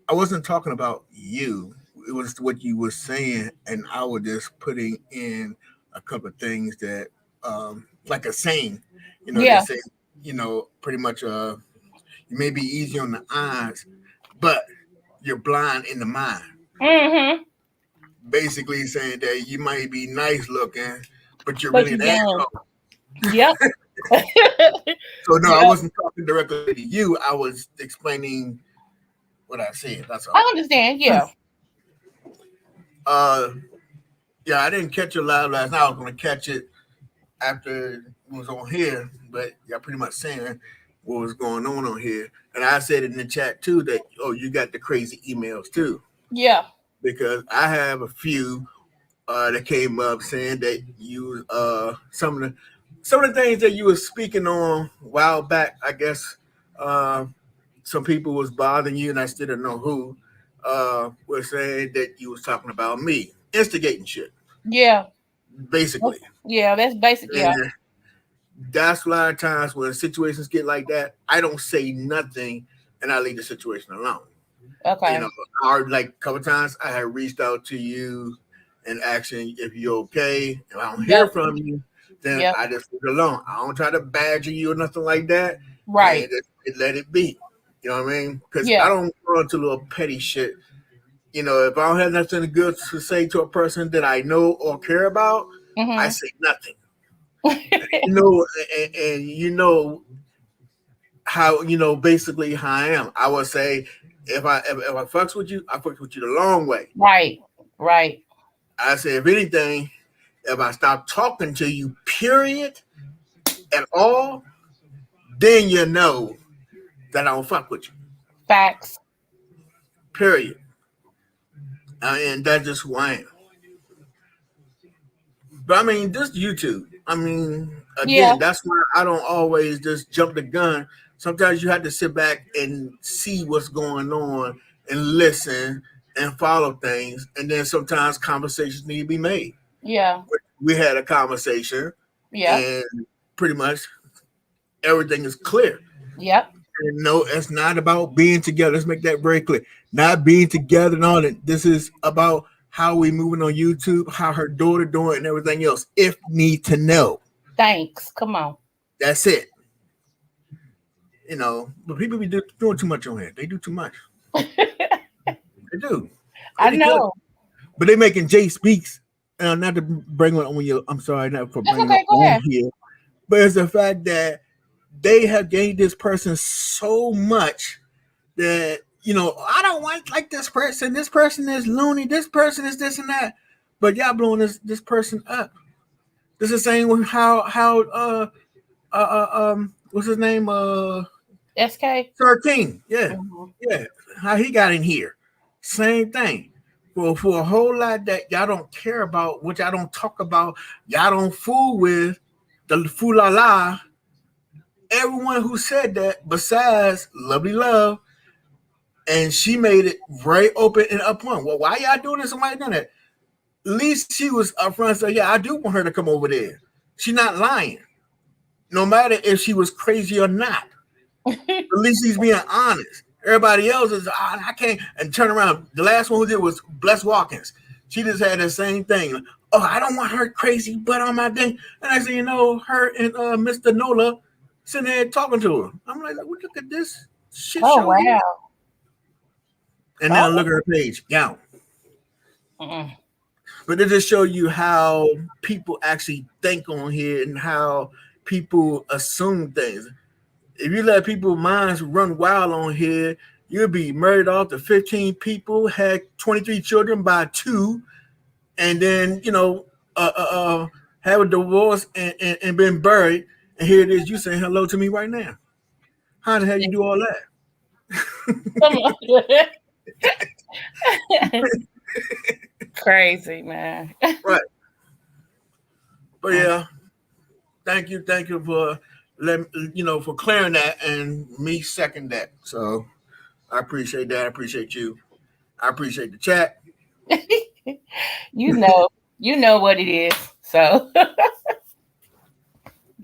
I wasn't talking about you. It was what you were saying, and I was just putting in a couple of things that, like a saying. They Yeah. say. pretty much you may be easy on the eyes, but you're blind in the mind. Mm-hmm. Basically saying that you might be nice looking, but you're But really you an young. asshole. Yep. So no, I Yep. wasn't talking directly to you. I was explaining what I said. That's I all. understand. Yeah. Uh, yeah, I didn't catch it live last night. I was going to catch it after it was on here, but y'all pretty much saying what was going on here. And I said in the chat too that you got the crazy emails too, Yeah. because I have a few that came up saying that you some of the things that you were speaking on a while back. I guess uh, some people was bothering you, and I still don't know who. Was saying that you was talking about me instigating shit, Yeah. basically. Yeah. That's basic. Yeah. And that's a lot of times when situations get like that, I don't say nothing and I leave the situation alone. You Okay. know, or like a couple times I had reached out to you and asking if you're okay. If I don't hear Yep. from you, then Yep. I just leave it alone. I don't try to badger you or nothing like that, and Right. just let it be. You know what I mean? Because I Yeah. don't go into little petty shit. If I don't have nothing good to say to a person that I know or care about, I Mm-hmm. say nothing. And how basically how I am. I would say if I fucks with you, I fucks with you the long way. Right. Right. I say if anything, if I stop talking to you, period, at all, then you know that I don't fuck with you, Facts. period. And that's just who I am. But I mean, just YouTube. I mean, Yeah. again, that's why I don't always just jump the gun. Sometimes you have to sit back and see what's going on and listen and follow things. And then sometimes conversations need to be made. Yeah. We had a conversation Yep. and pretty much everything is clear. Yep. And no, it's not about being together. Let's make that very clear. Not being together and all that. This is about how we moving on YouTube, how her daughter doing, and everything else. If need to know, Thanks. Come on. that's it. But people be doing too much on here. They do too much. They do. I Crazy good. know. But they making Jay speaks. Not to bring it on you. I'm sorry, not for That's bringing it okay. Go on ahead. here. But it's the fact that they have gained this person so much that I don't like this person. This person is loony. This person is this and that. But y'all blowing this person up. This is the same with how what's his name, SK. 13. Yeah, Mhm. yeah, how he got in here. Same thing. For a whole lot that y'all don't care about, which y'all don't talk about, y'all don't fool with the fool la la. Everyone who said that, besides Lovely Love, and she made it very open and upfront. Well, why y'all doing this and why you doing that? At least she was upfront and said, yeah, I do want her to come over there. She's not lying. No matter if she was crazy or not. At least he's being honest. Everybody else is, I can't, and turn around. The last one who did was Bless Watkins. She just had the same thing. Oh, I don't want her crazy butt on my thing. And I said, her and Mr. Nola sitting there talking to her. I'm like, look at this shit Oh show here. wow. And now look Oh. at her page. Yeah. Mm. But it just show you how people actually think on here and how people assume things. If you let people's minds run wild on here, you'll be married off to 15 people, had 23 children by two, and then, have a divorce and been buried. And here it is, you saying hello to me right now. How the hell you do all Come on. Crazy man. Right. But yeah, thank you for for clearing that and me second that. So I appreciate that. I appreciate you. I appreciate the chat. you know. You know what it is. So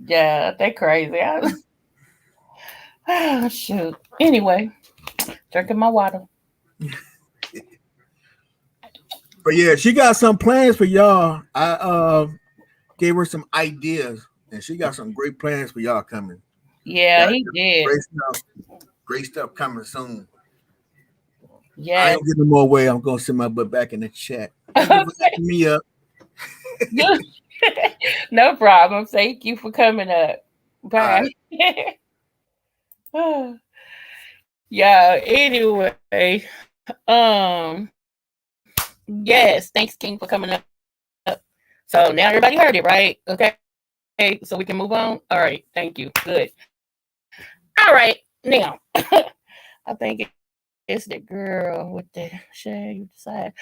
yeah, they crazy. Oh, shoot. Anyway, drinking my water. But yeah, she got some plans for y'all. I gave her some ideas, and she got some great plans for y'all coming. Yeah, Got he did. great stuff. Great stuff coming soon. I Yeah. ain't getting no more away. I'm gonna send my butt back in the chat. Thank you for acting me up. No problem. Thank you for coming up. All Bye. right. Yeah, anyway. Yes, thanks King for coming up. So now everybody heard it, right? Okay. So we can move on. All right, thank you. Good. All right, now I think it's the girl with the shade side.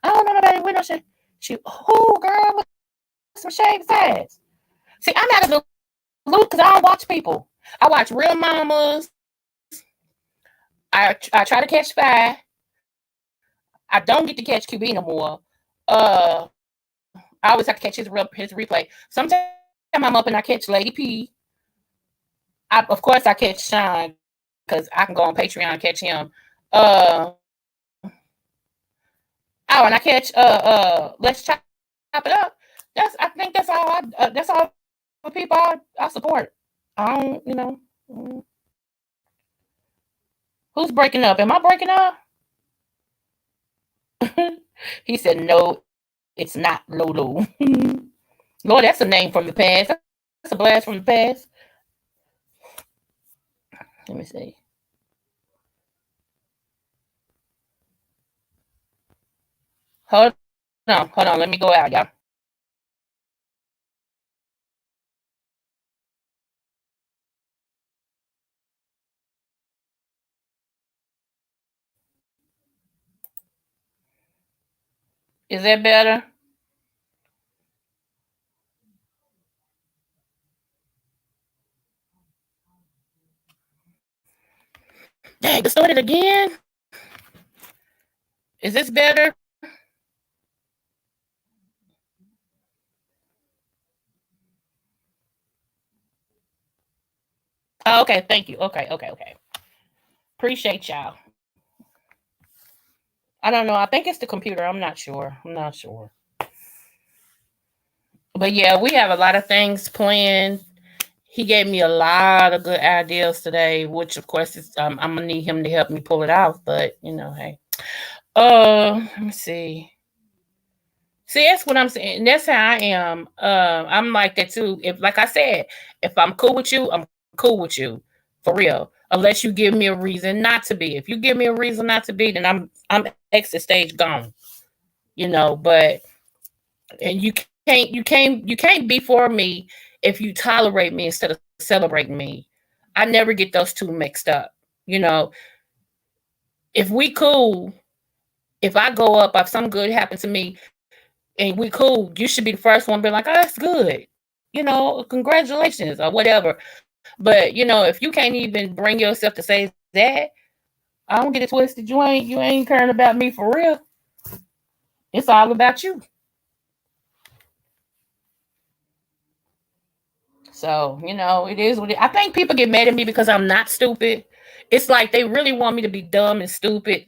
I don't know nobody with no shade. Who girl with some shade sides? See, I'm not a loop because I don't watch people. I watch Real Mamas. I try to catch Spy. I don't get to catch QB no more. I always have to catch his replay. Sometimes I'm up and I catch Lady P. Of course I catch Sean because I can go on Patreon and catch him. Uh oh, and I catch Let's Chop It Up. I think that's all the people I support. I don't, who's breaking up? Am I breaking up? He said no, it's not Lolo. Lord, that's a name from the past. That's a blast from the past. Let me see. Hold on. Let me go out, y'all. Is that better? Dang, it started again. Is this better? Oh, okay. Thank you. Okay. Appreciate y'all. I don't know. I think it's the computer. I'm not sure. But yeah, we have a lot of things planned. He gave me a lot of good ideas today, which of course is I'm gonna need him to help me pull it off. But hey. Let me see. See, that's what I'm saying. That's how I am. I'm like that too. If, like I said, if I'm cool with you, I'm cool with you for real. Unless you give me a reason not to be. If you give me a reason not to be, then I'm exit stage gone. But and you can't be for me if you tolerate me instead of celebrating me. I never get those two mixed up. You know, if we cool, if I go up, if something good happened to me, and we cool, you should be the first one to be like, oh, that's good. Congratulations or whatever. But if you can't even bring yourself to say that, I don't get it twisted. You ain't caring about me for real. It's all about you. So, it is what I think people get mad at me because I'm not stupid. It's like they really want me to be dumb and stupid.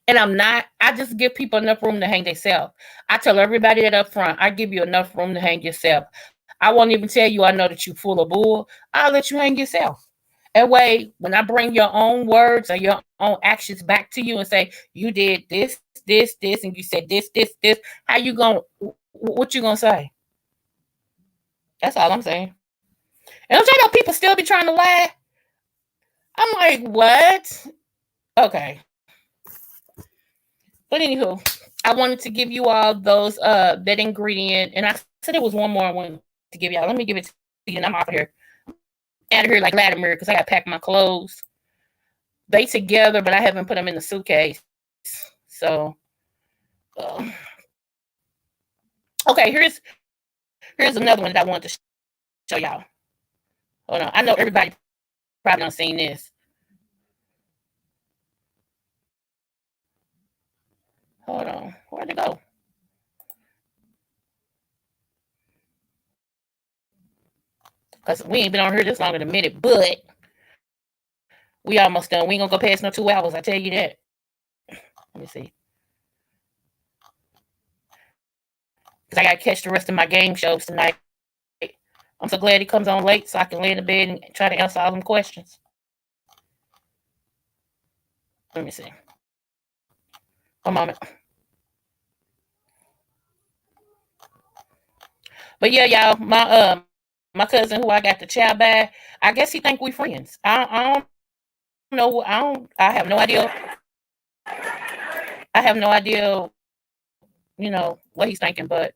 And I'm not. I just give people enough room to hang themselves. I tell everybody that up front, I give you enough room to hang yourself. I won't even tell you I know that you're full of bull. I'll let you hang yourself. That way, when I bring your own words or your own actions back to you and say, you did this, and you said this, how you going what you gonna say? That's all I'm saying. And don't you know people still be trying to lie? I'm like, what? Okay. But anywho, I wanted to give you all those that ingredient, and I said there was one more I wanted to give y'all. Let me give it to you, and I'm out of here. Out of here like Latimer because I got to pack my clothes. They together, but I haven't put them in the suitcase. So, uh, okay, here's another one that I wanted to show y'all. Hold on, I know everybody probably done seen this. Hold on, where'd it go? Cause we ain't been on here this long in a minute, but we almost done. We ain't gonna go past no 2 hours. I tell you that. Let me see. Cause I gotta catch the rest of my game shows tonight. I'm so glad he comes on late so I can lay in the bed and try to answer all them questions. Let me see. A moment. But yeah, y'all, my cousin who I got the child by, I guess he think we friends. I don't know. I have no idea. I have no idea, what he's thinking, but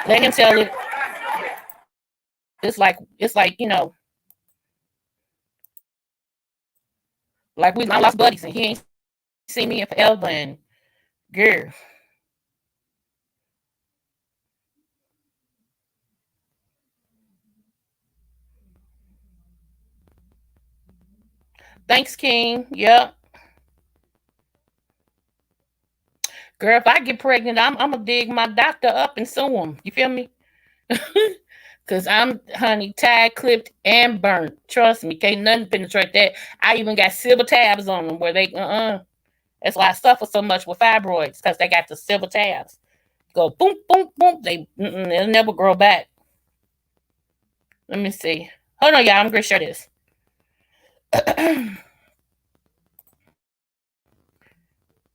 let him tell it. It's like like we long lost buddies, and he ain't seen me in forever. And girl, thanks, King. Yep, girl. If I get pregnant, I'm gonna dig my doctor up and sue him. You feel me? Cause I'm honey tied, clipped, and burnt. Trust me, can't nothing penetrate that. I even got silver tabs on them where they That's why I suffer so much with fibroids because they got the silver tabs. Go boom, boom, boom. They'll never grow back. Let me see. Hold on, y'all. I'm gonna share this.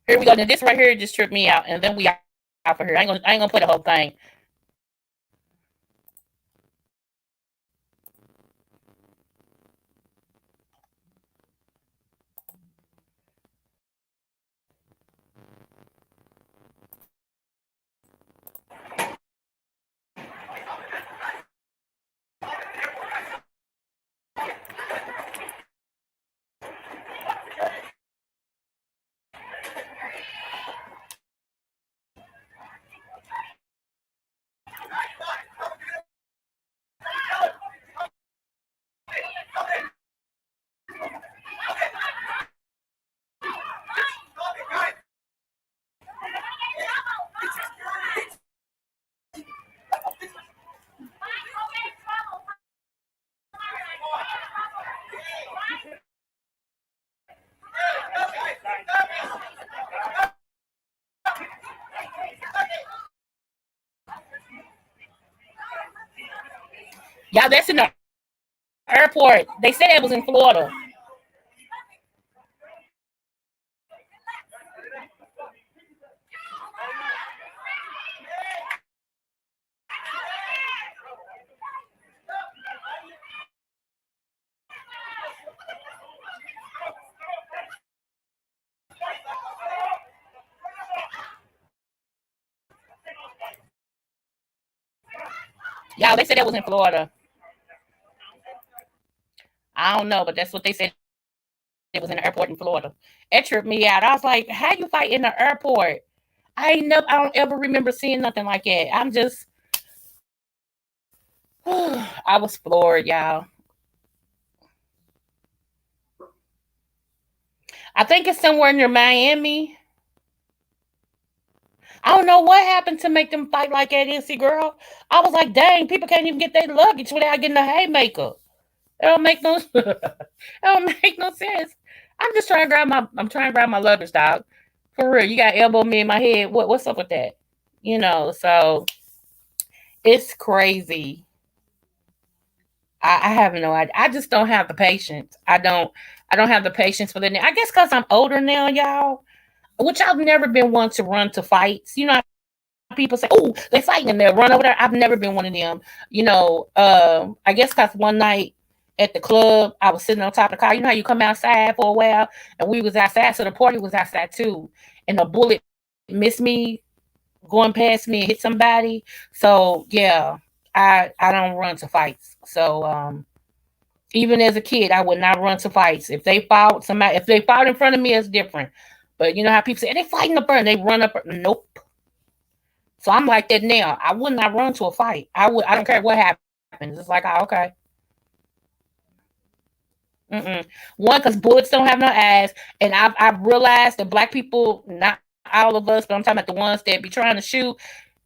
Here we go. Now this right here just tripped me out, and then we out for here. I ain't gonna play the whole thing. Y'all, that's in the airport. They said it was in Florida. Y'all, they said that was in Florida. I don't know, but that's what they said. It was in the airport in Florida. It tripped me out. I was like, "How you fight in the airport?" I don't ever remember seeing nothing like that. I was floored, y'all. I think it's somewhere near Miami. I don't know what happened to make them fight like that, NC girl. I was like, dang, people can't even get their luggage without getting a haymaker. It don't make no it don't make no sense. I'm trying to grab my luggage, dog. For real. You got elbow me in my head. What's up with that? So it's crazy. I have no idea. I just don't have the patience. I don't have the patience for that. I guess because I'm older now, y'all. Which I've never been one to run to fights. People say, "Oh, they fighting," and they'll run over there. I've never been one of them. I guess because one night at the club, I was sitting on top of the car. You know how you come outside for a while, and we was outside, so the party was outside too. And a bullet missed me going past me and hit somebody. So yeah, I don't run to fights. So even as a kid, I would not run to fights. If they fought in front of me, it's different. But you know how people say they fighting up and they run up. Nope. So I'm like that now. I would not run to a fight. I don't care what happens. It's like, okay. Mm-mm. One, because bullets don't have no eyes, and I've realized that black people, not all of us, but I'm talking about the ones that be trying to shoot,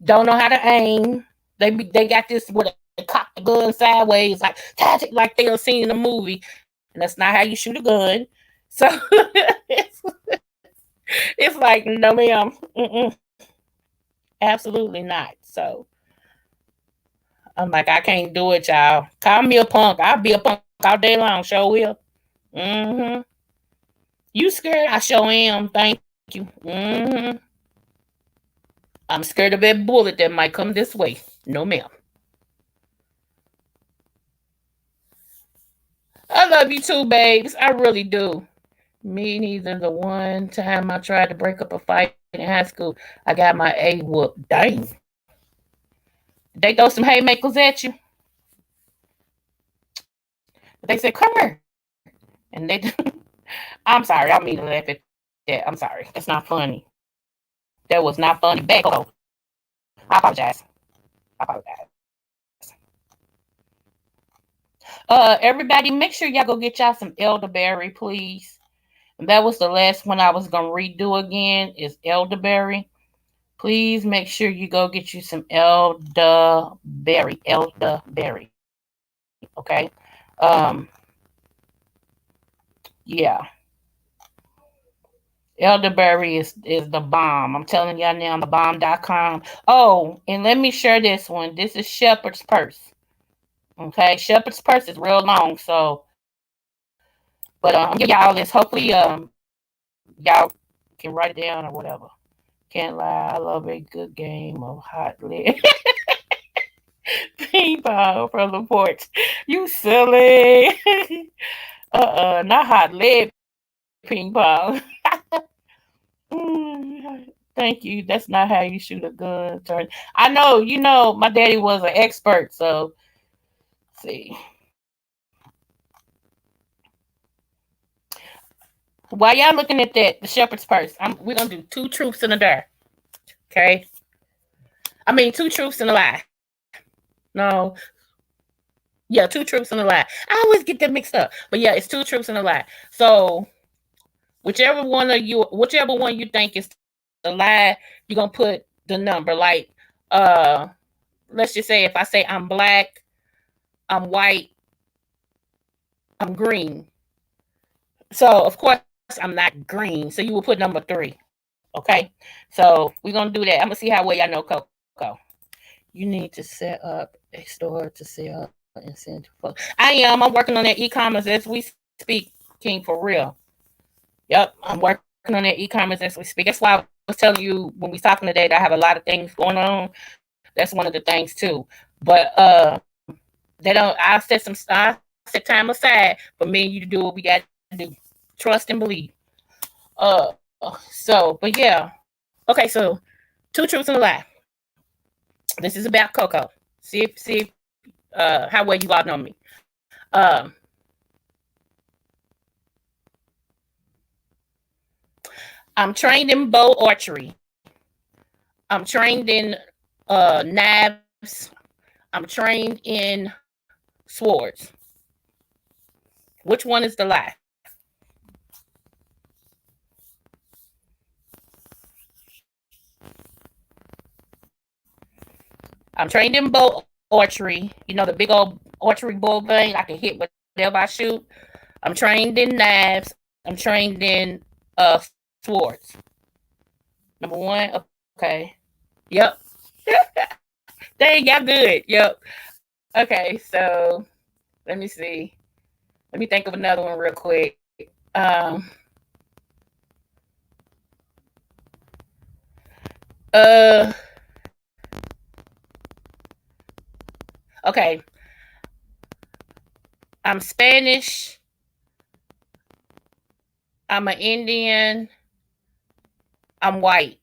don't know how to aim. They got this what they cock the gun sideways, like they done seen in a movie, and that's not how you shoot a gun. So it's, it's like no, ma'am, mm-mm, absolutely not. So I'm like, I can't do it, y'all. Call me a punk. I'll be a punk all day long. Show will. Mm-hmm. You scared? I sure am. Thank you. Mm-hmm. I'm scared of that bullet that might come this way. No, ma'am. I love you too, babes. I really do. Me neither. The one time I tried to break up a fight in high school, I got my A whooped. Dang. They throw some haymakers at you. They said, come here. And they, I'm sorry. I don't mean to laugh at that. I'm sorry. That's not funny. That was not funny. Bad Coco. I apologize. I apologize. Everybody, make sure y'all go get y'all some elderberry, please. And that was the last one I was gonna redo again. Is elderberry. Please make sure you go get you some elderberry. Elderberry. Okay. Um. Yeah. Elderberry is the bomb. I'm telling y'all now, thebomb.com. Oh, and let me share this one. This is Shepherd's Purse. Okay, Shepherd's Purse is real long, so but I'm giving y'all this. Hopefully, y'all can write it down or whatever. Can't lie, I love a good game of hot lead ping pong from the porch. You silly. Not hot lead ping pong. Thank you. That's not how you shoot a gun. Turn. I know. You know, my daddy was an expert. So, see. While y'all looking at that, the shepherd's purse. We're gonna do two truths and a dare. Okay. I mean, two truths and a lie. No. Yeah, two truths and a lie. I always get that mixed up. But yeah, it's two truths and a lie. So whichever one you think is the lie, you're gonna put the number. Like, uh, let's just say if I say I'm black, I'm white, I'm green. So of course I'm not green. So you will put number three. Okay. So we're gonna do that. I'm gonna see how well y'all know Coco. You need to set up a store to sell and send to folks. I am. I'm working on that e-commerce as we speak, King, for real. Yep, I'm working on that e-commerce as we speak. That's why I was telling you when we talking today that I have a lot of things going on. That's one of the things too. But they don't. I set time aside for me and you to do what we got to do. Trust and believe. So, but yeah. Okay, so two truths and a lie. This is about Coco. See how well you all know me. Um, I'm trained in bow archery. I'm trained in knives. I'm trained in swords. Which one is the lie? I'm trained in bow archery. You know the big old archery bow thing. I can hit whatever I shoot. I'm trained in knives. I'm trained in swords. Number one. Okay. Yep. Dang, y'all good. Yep. Okay, so let me see. Let me think of another one real quick. Uh. Okay. I'm Spanish. I'm an Indian. I'm white.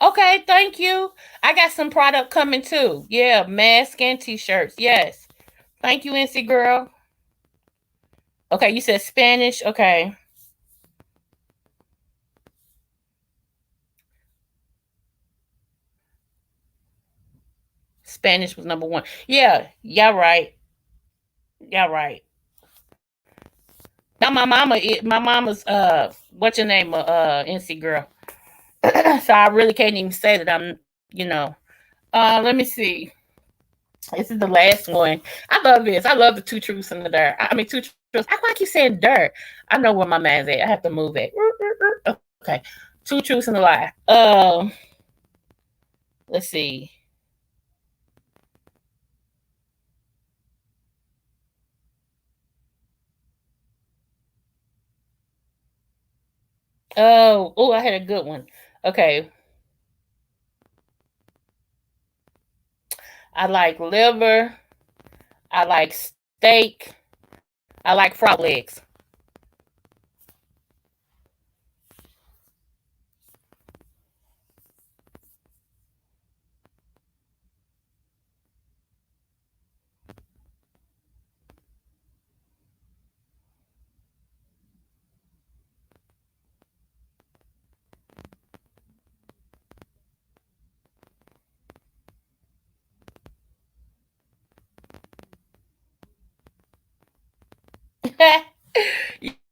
Okay, thank you. I got some product coming too. Yeah, mask and t-shirts. Yes. Thank you, NC girl. Okay, you said Spanish. Okay. Spanish was number one. Yeah, y'all right. Y'all right. Now my mama's what's your name? NC girl. So I really can't even say that I'm. Let me see. This is the last one. I love this. I love the two truths and the dare. I mean, two truths and a lie. Why I keep saying dirt? I know where my man's at. I have to move it. Okay. Two truths and a lie. Let's see. Oh, I had a good one. Okay. I like liver. I like steak. I like frog legs.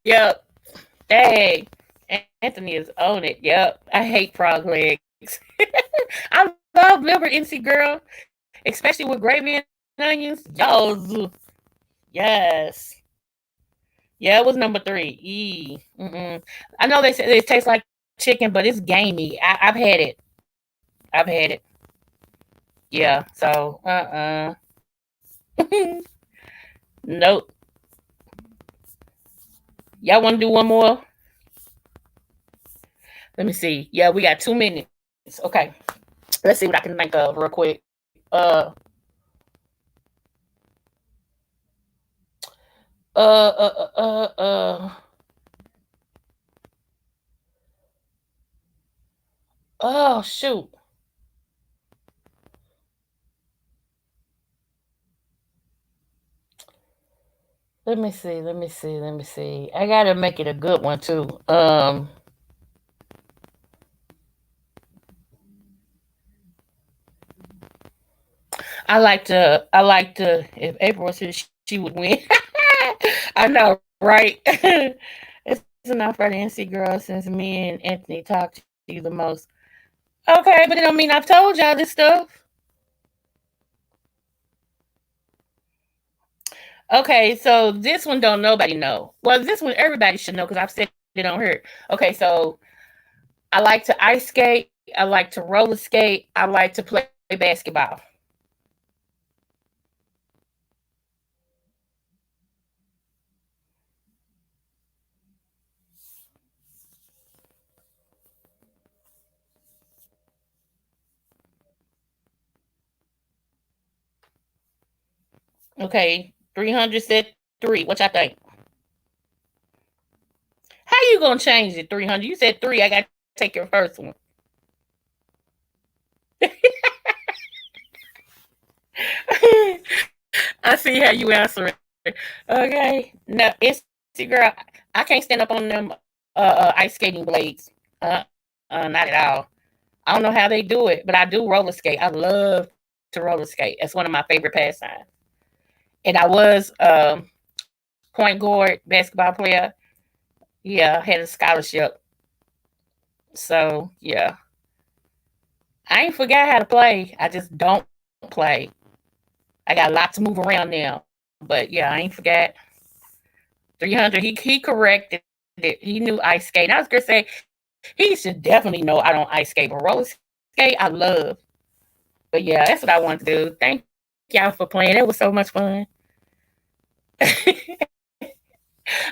Yep. Hey, Anthony is on it. Yep. I hate frog legs. I love liver, NC girl, especially with gravy and onions. Yo, yes. Yeah, it was number three. Mm-mm. I know they say it tastes like chicken, but it's gamey. I've had it. I've had it. Yeah. So, nope. Y'all want to do one more? Let me see. Yeah, we got 2 minutes. Okay. Let's see what I can think of real quick. Uh, uh, uh, uh, uh. Oh shoot. Let me see. Let me see. Let me see. I gotta make it a good one too. I like to. I like to. If April was here, she would win. I know, right? It's enough for the NC girl since me and Anthony talked to you the most. Okay, but it don't mean I've told y'all this stuff. Okay, so this one don't nobody know. Well, this one everybody should know because I've said it on her. Okay, so I like to ice skate. I like to roller skate. I like to play basketball. Okay, 300 said three. What y'all think? How you gonna change it? 300. You said three. I got to take your first one. I see how you answer it. Okay. No, it's girl. I can't stand up on them ice skating blades. Not at all. I don't know how they do it, but I do roller skate. I love to roller skate. It's one of my favorite pastimes. And I was point guard basketball player. Yeah, I had a scholarship. So yeah, I ain't forgot how to play. I just don't play. I got a lot to move around now. But yeah, I ain't forgot. 300. He corrected it. He knew ice skate. I was gonna say he should definitely know I don't ice skate, but roller skate I love. But yeah, that's what I wanted to do. Thank y'all for playing. It was so much fun.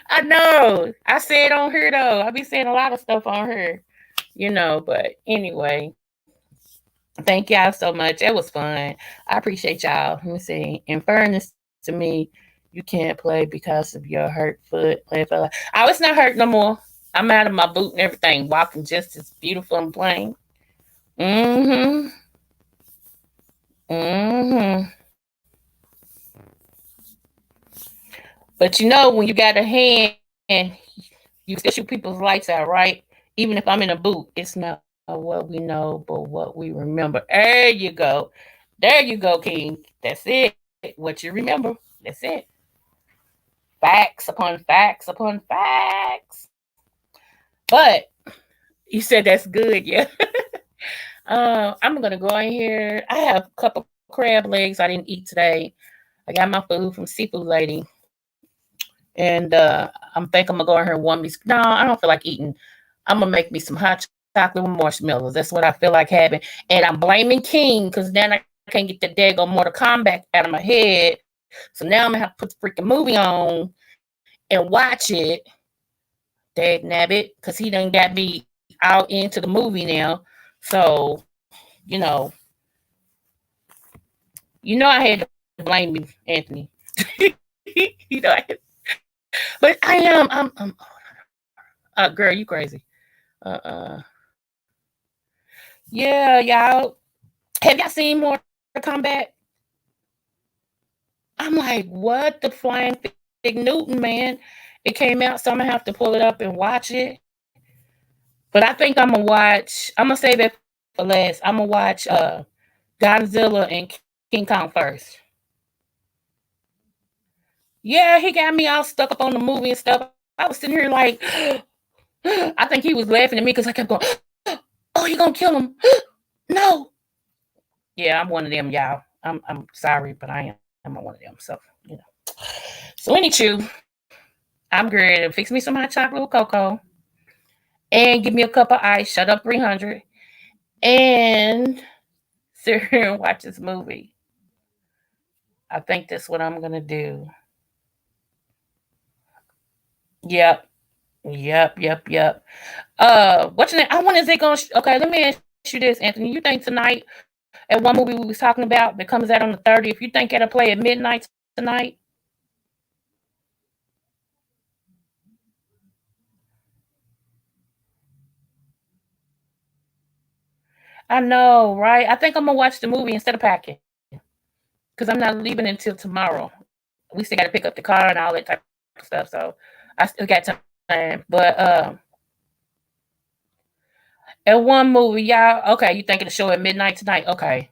I know. I said on her though. I be saying a lot of stuff on her. But anyway, thank y'all so much. It was fun. I appreciate y'all. Let me see. In fairness to me, you can't play because of your hurt foot. Play for oh, it's not hurt no more. I'm out of my boot and everything, walking just as beautiful and plain. Mm-hmm. Mm-hmm. But when you got a hand, you still shoot people's lights out, right? Even if I'm in a boot, it's not what we know, but what we remember. There you go. There you go, King. That's it. What you remember. That's it. Facts upon facts upon facts. But you said that's good, yeah. I'm gonna go in here. I have a couple crab legs I didn't eat today. I got my food from Seafood Lady. And I'm think I'm gonna go in here and warm me. No, I don't feel like eating. I'm gonna make me some hot chocolate with marshmallows. That's what I feel like having. And I'm blaming King because then I can't get the daggone Mortal Kombat out of my head. So now I'm gonna have to put the freaking movie on and watch it. Dag nabbit, because he done got me out into the movie now. So, you know I had to blame you, Anthony. you know, but I am. I'm girl, you crazy. Uh. Yeah, y'all. Have y'all seen Mortal Kombat? I'm like, what the flying fig Newton, man? It came out, so I'm gonna have to pull it up and watch it. But I think I'm gonna watch. I'm gonna save it for last. I'm gonna watch Godzilla and King Kong first. Yeah, he got me all stuck up on the movie and stuff. I was sitting here like, I think he was laughing at me because I kept going, "Oh, you gonna kill him? No!" Yeah, I'm one of them, y'all. I'm sorry, but I am one of them. So. So anywho, I'm ready to fix me some hot chocolate with cocoa and give me a cup of ice. Shut up, 300, and sit here and watch this movie. I think that's what I'm gonna do. Yep, yep. What's your name? I want is it going? Okay, let me ask you this, Anthony. You think tonight at one movie we was talking about that comes out on the 30th? You think it'll play at midnight tonight? I know, right? I think I'm gonna watch the movie instead of packing because I'm not leaving until tomorrow. We still got to pick up the car and all that type of stuff, so I still got time. But at one movie, y'all, okay, you thinking the show at midnight tonight? Okay,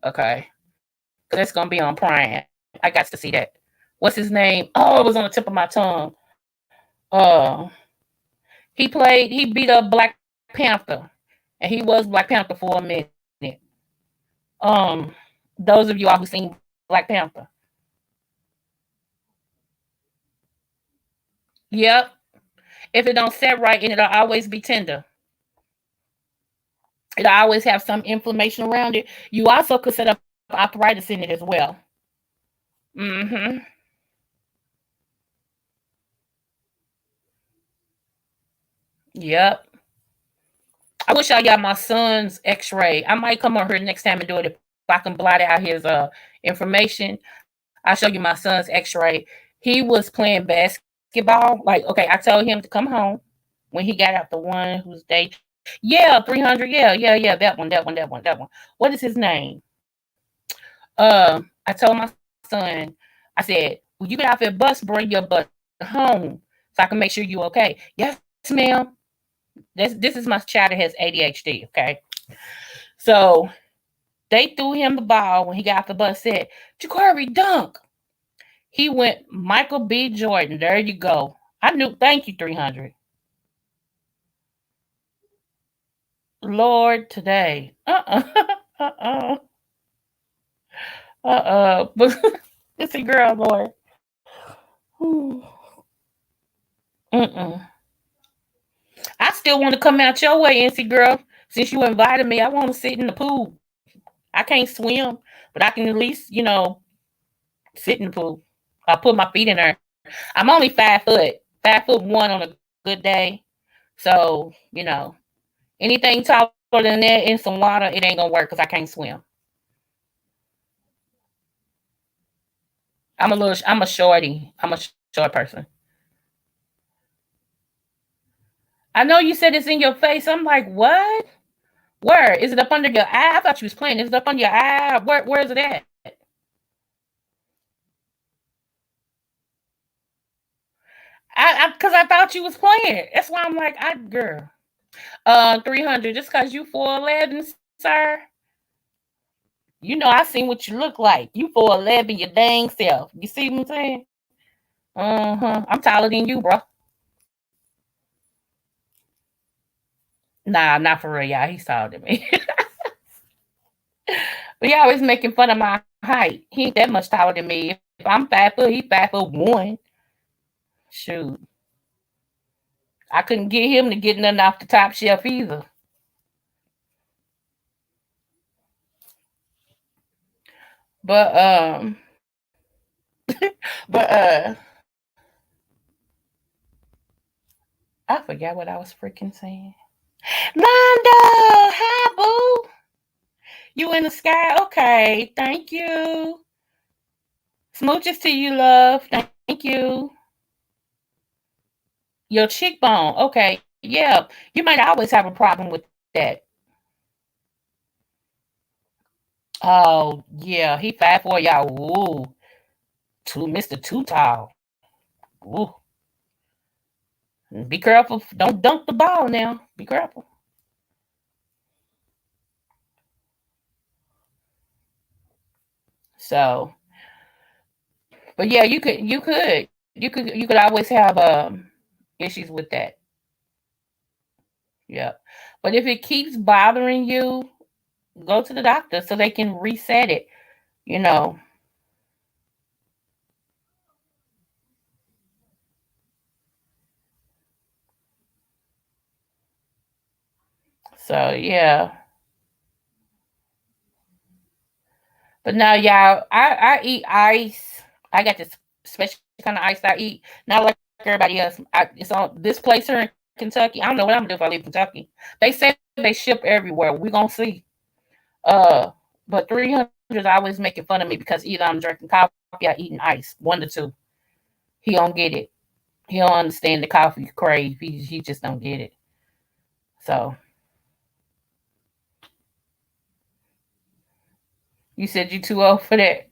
because that's gonna be on Prime. I got to see that. What's his name? Oh, it was on the tip of my tongue. Uh, he beat up Black Panther, and he was Black Panther for a minute. Um, those of you all who seen Black Panther, yep. If it don't set right, and it'll always be tender. It'll always have some inflammation around it. You also could set up arthritis in it as well. Mm-hmm. Yep. I wish I got my son's X-ray. I might come on here next time and do it if I can blot out his information. I'll show you my son's X-ray. He was playing basketball. Like, okay, I told him to come home when he got out the one who's day. Yeah, 300. Yeah. That one. What is his name? I told my son, I said, when you get off that bus, bring your butt home so I can make sure you okay. Yes, ma'am. This is my child that has ADHD. Okay, so they threw him the ball when he got off the bus. Said, "Jaquari, dunk." He went Michael B. Jordan. There you go. I knew. Thank you, 300. Lord, today. Uh-uh. But it's a girl, Lord. Mm-mm. I still want to come out your way, NC girl. Since you invited me, I want to sit in the pool. I can't swim, but I can at least, sit in the pool. I put my feet in there. I'm only 5 foot, 5'1" on a good day. So, anything taller than that in some water, it ain't gonna work because I can't swim. I'm a shorty. I'm a short person. I know you said it's in your face. I'm like, what? Where? Is it up under your eye? I thought you was playing. Is it up under your eye? Where is it at? Because I thought you was playing. That's why I'm like, girl. 300. Just because you 4'11", sir. You know I seen what you look like. You 4'11", your dang self. You see what I'm saying? I'm taller than you, bro. Nah, not for real, y'all. He's taller than me. But y'all always making fun of my height. He ain't that much taller than me. If I'm 5 foot, he's 5'1". Shoot, I couldn't get him to get nothing off the top shelf either. But but I forgot what I was freaking saying. Mondo, hi boo. You in the sky? Okay, thank you. Smooches to you, love. Thank you. Your cheekbone. Okay, yeah. You might always have a problem with that. Oh, yeah. He 5'4", y'all. Ooh. Mr. Too Tall. Ooh. Be careful. Don't dunk the ball now. Be careful. So, but yeah, you could always have issues with that. Yeah. But if it keeps bothering you, go to the doctor so they can reset it, you know. So yeah. But now y'all, I eat ice. I got this special kind of ice I eat. Not like everybody else. It's on this place here in Kentucky. I don't know what I'm gonna do if I leave Kentucky. They say they ship everywhere. We gonna see. Uh, but 300 always making fun of me because either I'm drinking coffee or eating ice. One to two. He don't get it. He don't understand the coffee crave. He just don't get it. So you said you too old for that.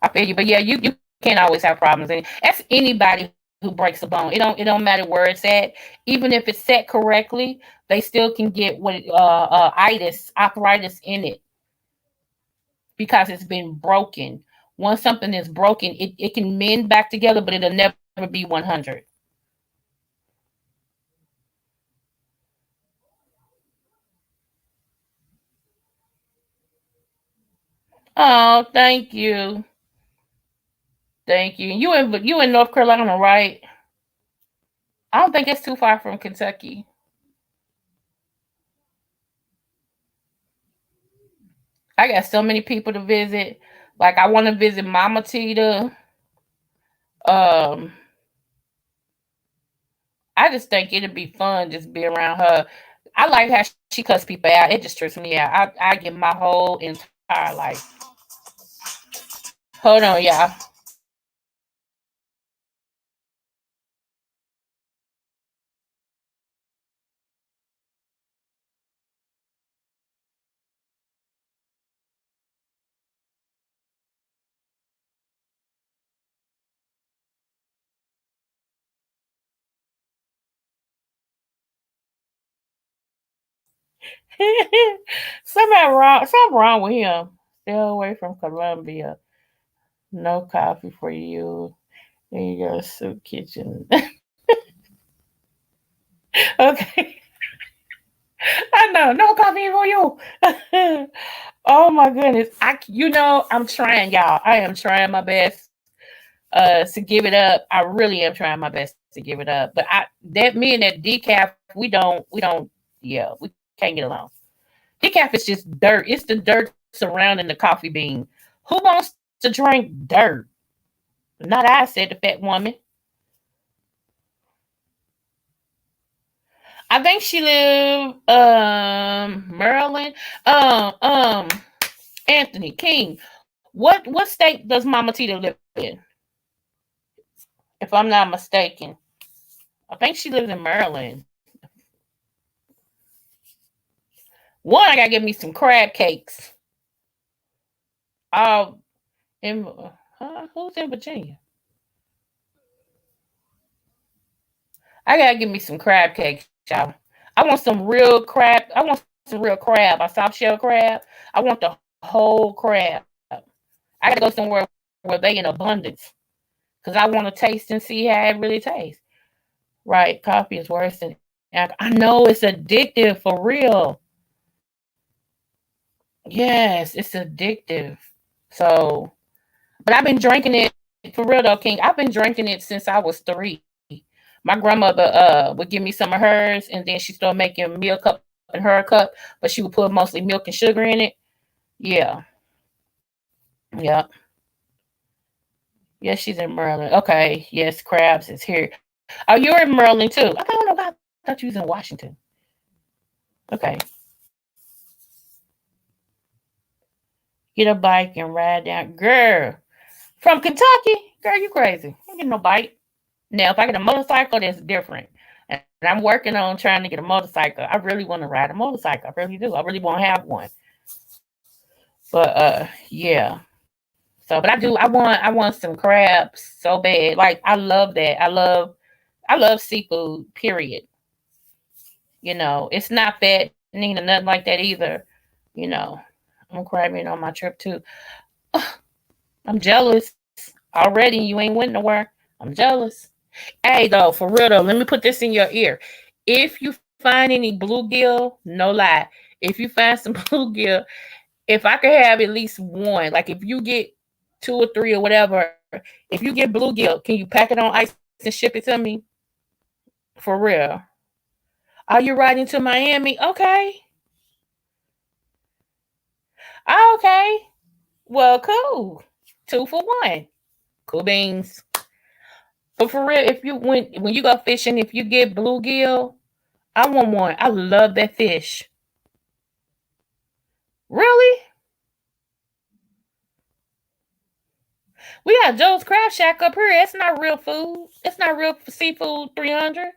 I feel you, but yeah, you can't always have problems. And that's anybody who breaks a bone. It don't matter where it's at. Even if it's set correctly, they still can get what itis, arthritis in it because it's been broken. Once something is broken, it can mend back together, but it'll never be 100. Oh, thank you, thank you. You in North Carolina, right? I don't think it's too far from Kentucky. I got so many people to visit. Like I want to visit Mama Tita. Um, I just think it'd be fun just be around her. I like how she cuss people out. It just trips me out. I give my whole entire life. Hold on, y'all. Something wrong with him. Stay away from Columbia. No coffee for you in your soup kitchen. Okay. I know. No coffee for you. Oh my goodness. I'm trying, y'all. I am trying my best to give it up. I really am trying my best to give it up. But I that me and that decaf, we don't yeah, we can't get along. Decaf is just dirt. It's the dirt surrounding the coffee bean. Who wants to drink dirt? Not I, said the fat woman. I think she lived Maryland. Um Anthony King. What state does Mama Tita live in? If I'm not mistaken. I think she lives in Maryland. One, I gotta get me some crab cakes. In who's in Virginia? I gotta get me some crab cakes, y'all. I want some real crab. I want some real crab. A soft shell crab. I want the whole crab. I gotta go somewhere where they in abundance because I want to taste and see how it really tastes. Right? Coffee is worse than. I know it's addictive for real. Yes, it's addictive. So, but I've been drinking it for real though, King. I've been drinking it since I was 3. My grandmother would give me some of hers, and then she started making milk up in her cup, but she would put mostly milk and sugar in it. Yeah, yeah, yeah. She's in Maryland. Okay, yes, crabs is here. Oh, you're in Maryland too. Okay, I don't know. I thought you was in Washington. Okay, get a bike and ride down, girl. From Kentucky, girl, you crazy? I ain't getting no bike. Now, if I get a motorcycle, that's different. And I'm working on trying to get a motorcycle. I really want to ride a motorcycle. I really do. I really want to have one. But yeah. So, but I want some crabs so bad. Like I love that. I love seafood. Period. It's not fattening or nothing like that either. You know, I'm crabbing on my trip too. I'm jealous already. You ain't went nowhere. I'm jealous. Hey, though, for real though, let me put this in your ear. If you find any bluegill, no lie. If you find some bluegill, if I could have at least one, like if you get 2 or 3 or whatever, if you get bluegill, can you pack it on ice and ship it to me? For real. Are you riding to Miami? Okay. Okay. Well, cool. 2 for 1. Cool beans. But for real, if you when you go fishing, if you get bluegill, I want one. I love that fish. Really? We got Joe's Crab Shack up here. It's not real food. It's not real seafood 300.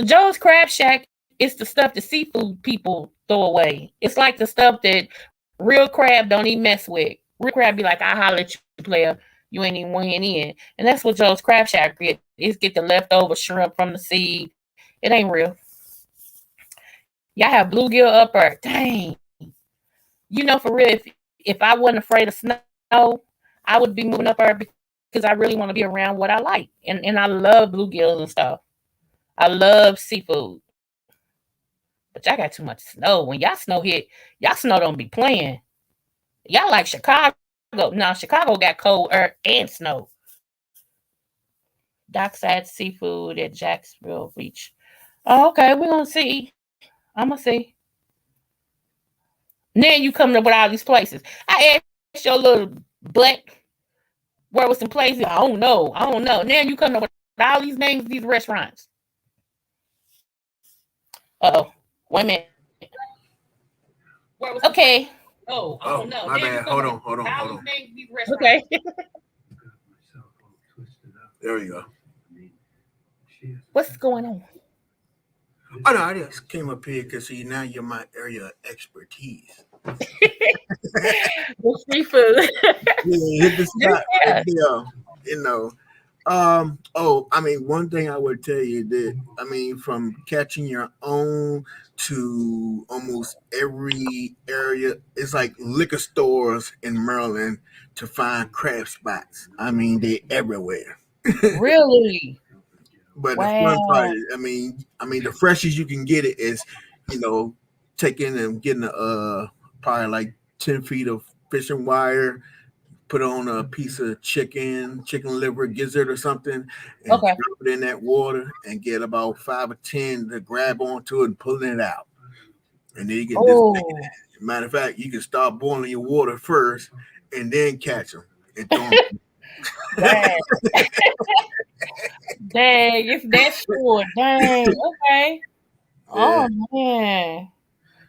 Joe's Crab Shack is the stuff the seafood people throw away. It's like the stuff that real crab don't even mess with. Real crab be like, I holler at you, player. You ain't even weighing in. And that's what Joe's Crab Shack get. It's get the leftover shrimp from the sea. It ain't real. Y'all have bluegill upper. Dang. For real, if I wasn't afraid of snow, I would be moving up there because I really want to be around what I like. And I love bluegills and stuff. I love seafood. But y'all got too much snow. When y'all snow hit, y'all snow don't be playing. Y'all like Chicago. No, Chicago got cold air and snow. Dockside seafood at Jacksonville Beach. Oh, okay, we're gonna see. I'm gonna see. Then you coming up with all these places. I asked your little butt where was some places. I don't know. I don't know. Now you coming up with all these names, these restaurants. Uh-oh. Wait a minute. Okay. Oh, I don't Oh, know. my Then you bad. come Hold up on, hold with on, hold all on. these names, these restaurants. Okay. There we go. What's going on? Oh no, I just came up here because see now you're my area of expertise. The seafood. Yeah, hit the spot right Yeah. there. You know. Oh, I mean, one thing I would tell you that I mean, from catching your own to almost every area, it's like liquor stores in Maryland to find crab spots. I mean, they're everywhere. Really? But the fun part Wow. is, the freshest you can get it is, you know, taking and getting probably like 10 feet of fishing wire, put on a piece of chicken liver gizzard or something, and Okay. drop it in that water and get about 5 or 10 to grab onto it and pulling it out. And then you can just take Oh, it. Matter of fact, you can start boiling your water first and then catch them and throw them. dang. Dang. It's that short. Dang. Okay. Yeah. Oh, man.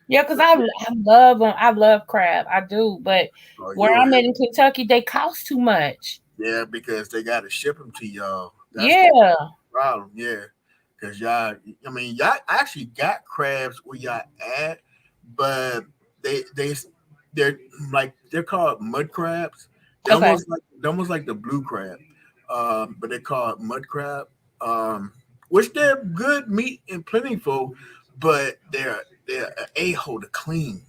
Yeah, because I love 'em. I love crab. I do. But Oh, where you'll I'm have at in Kentucky, they cost too much. yeah, because they got to ship them to y'all. That's the Yeah. problem. Yeah, because y'all actually got crabs where y'all at, but they they're they're called mud crabs. Okay. They're almost like the blue crab, but they're called mud crab. Which they're good meat and plentiful, but they're a hole to clean.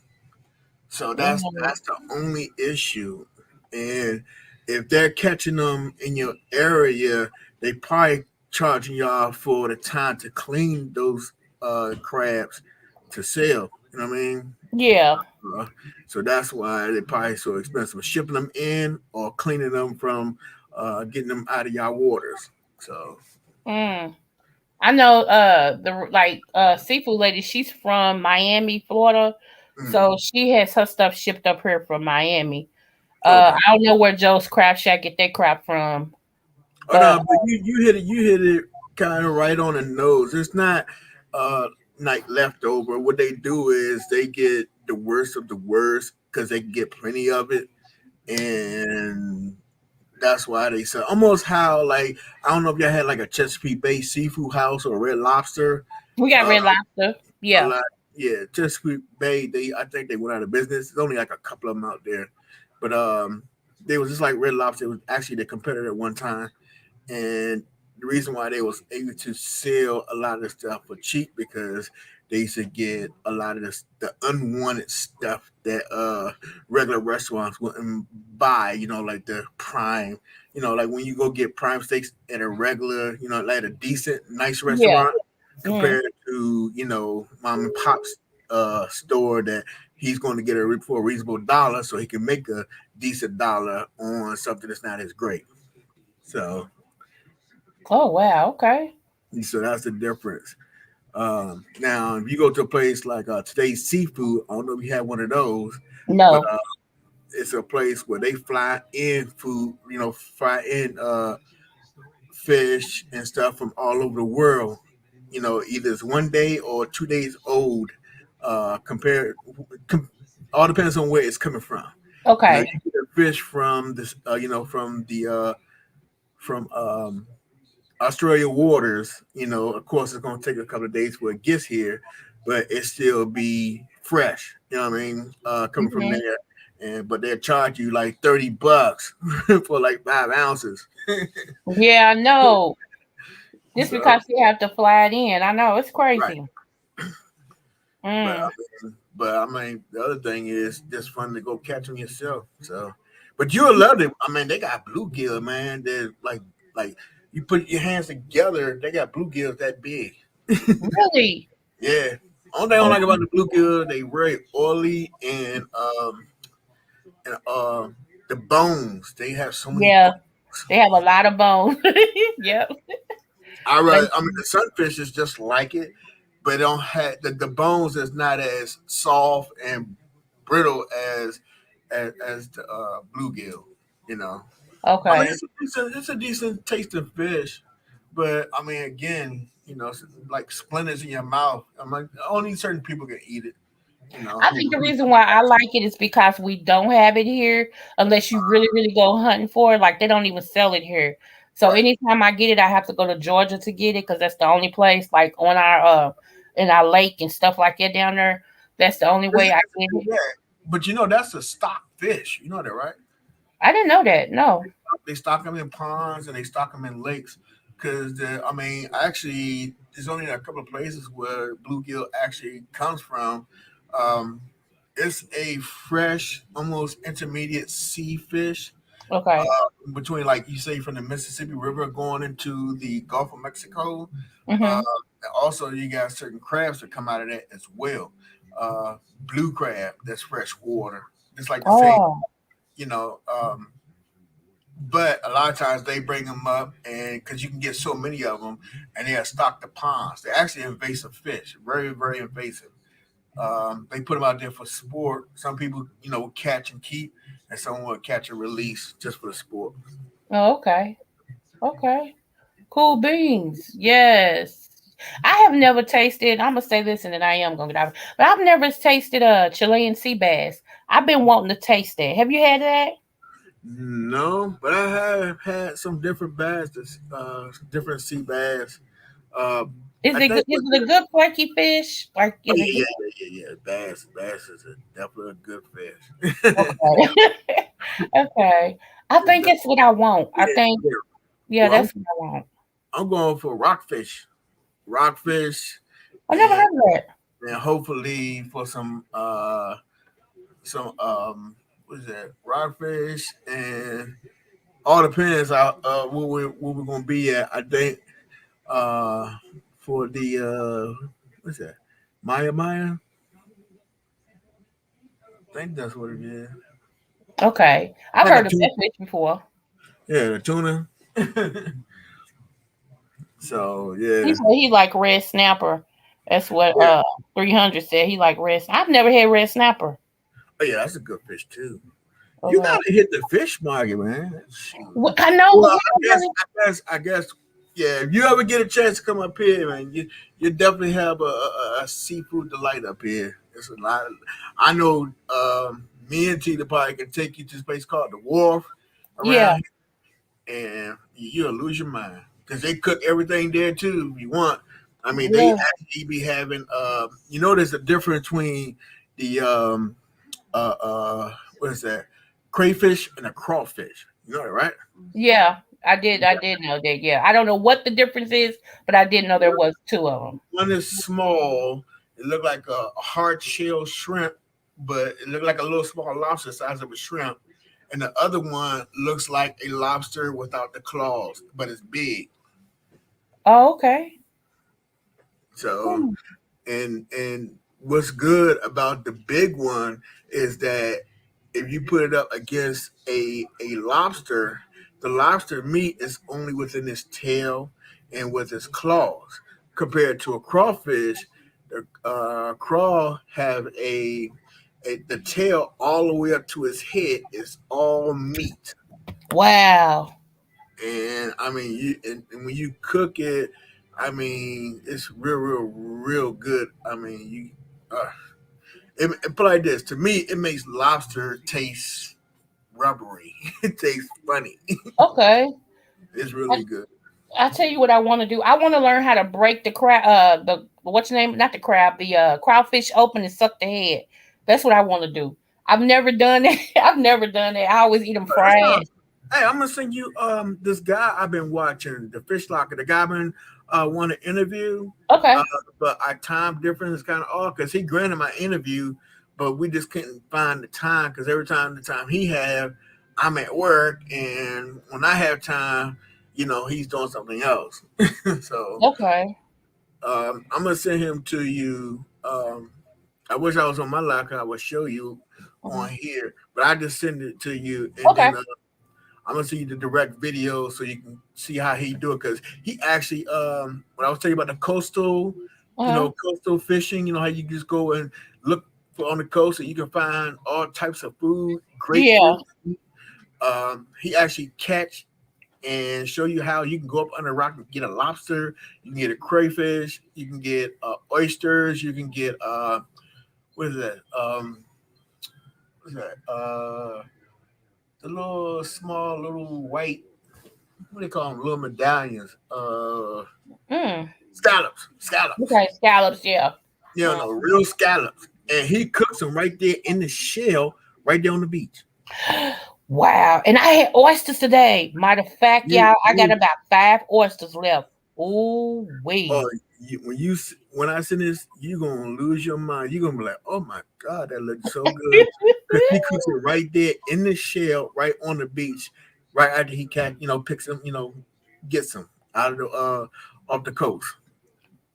So Mm, that's the only issue. And if they're catching them in your area, they probably charging y'all for the time to clean those crabs to sell. You know what I mean? Yeah. Uh, so that's why they're probably so expensive. Shipping them in or cleaning them from getting them out of your waters. So Mm. I know the like seafood lady, she's from Miami, Florida. mm, So she has her stuff shipped up here from Miami. okay. I don't know where Joe's Crab Shack get their crab from, Oh but no, but you hit it kind of right on the nose. It's not uh like leftover. What they do is they get the worst of the worst because they can get plenty of it, and that's why they sell. Almost how like I don't know if y'all had like a Chesapeake Bay seafood house or Red Lobster. we got Uh, Red Lobster. a Yeah. lot, yeah. Chesapeake Bay. I think they went out of business. There's only like a couple of them out there, but they was just like Red Lobster. It was actually their competitor at one time, and the reason why they was able to sell a lot of the stuff for cheap because they used to get a lot of the unwanted stuff that regular restaurants wouldn't buy, like the prime, like when you go get prime steaks at a regular, like a decent nice Yeah. restaurant Mm. compared to mom and pop's store that he's going to get for a reasonable dollar so he can make a decent dollar on something that's not as great. So Oh wow. Okay. So that's the difference. Now, if you go to a place like Today's Seafood, I don't know if you have one of those, but No. it's a place where they fly in food, fly in fish and stuff from all over the world. Either it's 1 day or 2 days old. Compared, all depends on where it's coming from. Okay. You get a fish from this, from the from Australia waters, of course, it's going to take a couple of days before it gets here, but it still be fresh. You know what I mean? Coming from Hmm. there, and but they'll charge you like $30 for like 5 ounces. Yeah, I know. Just So because you have to fly it in. I know it's right, crazy. but Mm. I mean, the other thing is just fun to go catch them yourself. So, but you'll love it. I mean, they got bluegill, man. They're like you put your hands together, they got bluegills that big. Really? Yeah. Only thing I don't Oh, like about the bluegill, they very oily and the bones. They have so many yeah. bones. They have a lot of bone. Yep. I mean, the sunfish is just like it, but it don't have the bones is not as soft and brittle as the bluegill. You know, I mean, Okay. it's a decent tasting fish, but I mean, again, it's like splinters in your mouth. I mean, only certain people can eat it. I think the Who reason why I like it is because we don't have it here unless you really, really go hunting for it. Like they don't even sell it here. So right. anytime I get it, I have to go to Georgia to get it because that's the only place like on our in our lake and stuff like that down there. That's the only way I get it. Yeah, but that's a stock fish. You know that, right? I didn't know that. No. They stock them in ponds and they stock them in lakes because I mean, actually, there's only a couple of places where bluegill actually comes from. Um, it's a fresh, almost intermediate sea fish Okay. between, like you say, from the Mississippi River going into the Gulf of Mexico. Uh, Mhm. Also, you got certain crabs that come out of that as well. Blue crab, that's fresh water. It's like the same, Oh. you know. But a lot of times they bring them up, and because you can get so many of them, and they have stocked the ponds. They're actually invasive fish, very, very invasive. They put them out there for sport. Some people, will catch and keep, and some will catch and release just for the sport. Oh, okay. Okay. Cool beans. Yes. I have never tasted, I'm gonna say this and then I am gonna get out. But I've never tasted a Chilean sea bass. I've been wanting to taste that. Have you had that? No, but I have had some different bass, different sea bass. Uh, Is I it think is it a good flaky fish? Like oh is it yeah, good? yeah, yeah, yeah, yeah. Bass is definitely a good fish. Okay. Okay. I think that's what I want. I Yeah, think yeah. yeah, Well, that's what I want. I'm going for rockfish, I never and heard of that. hopefully for some what is that rockfish and all depends how where we're gonna be at. I think uh for the what's that Maya. I think that's what it is. Okay, I've Like a heard of tuna. that fish before. Yeah, the tuna. So He yeah, said he like red snapper. That's what yeah. 300 said. He like red. I've never had red snapper. Oh yeah, that's a good fish too. You Okay. gotta hit the fish market, man. Shoot. I know, but Well, we don't really. I guess, yeah. If you ever get a chance to come up here, man, you definitely have a seafood delight up here. It's a lot. I know. Me and Tita probably can take you to this place called the Wharf Yeah, around here, and you'll lose your mind because they cook everything there too. If you want, I mean, they yeah, actually be having. You know, there's a difference between the uh, uh, what is that? Crayfish and a crawfish. You know that, right? yeah. I did. I did know that. Yeah, I don't know what the difference is, but I did know there was two of them. One is small. It looked like a hard shell shrimp, but it looked like a little small lobster size of a shrimp. And the other one looks like a lobster without the claws, but it's big. Oh, okay. So Hmm. and what's good about the big one is that if you put it up against a lobster, the lobster meat is only within its tail and with its claws. Compared to a crawfish, the craw have the tail all the way up to its head is all meat, Wow. and I mean and when you cook it, I mean it's real good. I mean uh, it put like this to me, it makes lobster taste rubbery. It tastes funny. Okay. It's I, really good. I tell you what I want to do. I want to learn how to break the crab. The what's your name? Not the crab. The crawfish open and suck the head. That's what I want to do. I've never done it. I've never done it. I always eat them That's fried. not. Hey, I'm gonna send you this guy I've been watching, the fish locker. The guy I've been want to interview, uh, Okay. but our time difference is kind of off because he granted my interview, but we just couldn't find the time because every time the time he have, I'm at work, and when I have time, he's doing something else. So Okay. I'm gonna send him to you. I wish I was on my locker. I would show you on Mhm. here, but I just send it to you, and Okay. then I'm gonna see you the direct video so you can see how he do it. Because he actually, when I was telling you about the coastal, Uh-huh. coastal fishing, how you just go and look for on the coast and you can find all types of food, great Yeah. food. He actually catch and show you how you can go up under a rock and get a lobster, you can get a crayfish, you can get oysters, you can get what is that? What's that? The little small little white, what do they call them? Little medallions. Mm. Scallops. Scallops. Okay. Scallops. Yeah. Yeah, no, real scallops. And he cooks them right there in the shell, right there on the beach. Wow. And I had oysters today. Matter of fact, You, y'all, I got you, about 5 oysters left. Ooh oh, wee. when I send this, you gonna lose your mind. You gonna be like, oh my god, that looks so good. Because he cooks it right there in the shell, right on the beach, right after he picks them, gets them out of the off the coast.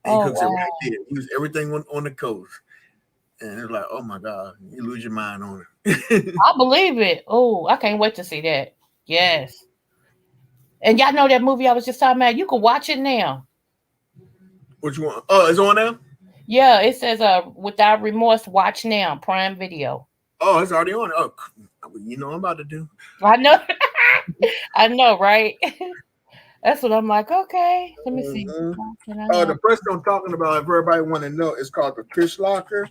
And he Oh cooks it right wow. there. He uses everything on the coast. And it's like, oh my god, you lose your mind on it. I believe it. Oh, I can't wait to see that. Yes. And y'all know that movie I was just talking about? You can watch it now. What you want? Oh, it's on there. Yeah, it says without remorse, watch now, Prime Video. Oh, it's already on. Oh, I'm about to do. I know. I know, right? That's what I'm like, okay. Let me see. Mm-hmm. Can I Oh, now? the person I'm talking about, if everybody want to know, it's called the Fish Locker.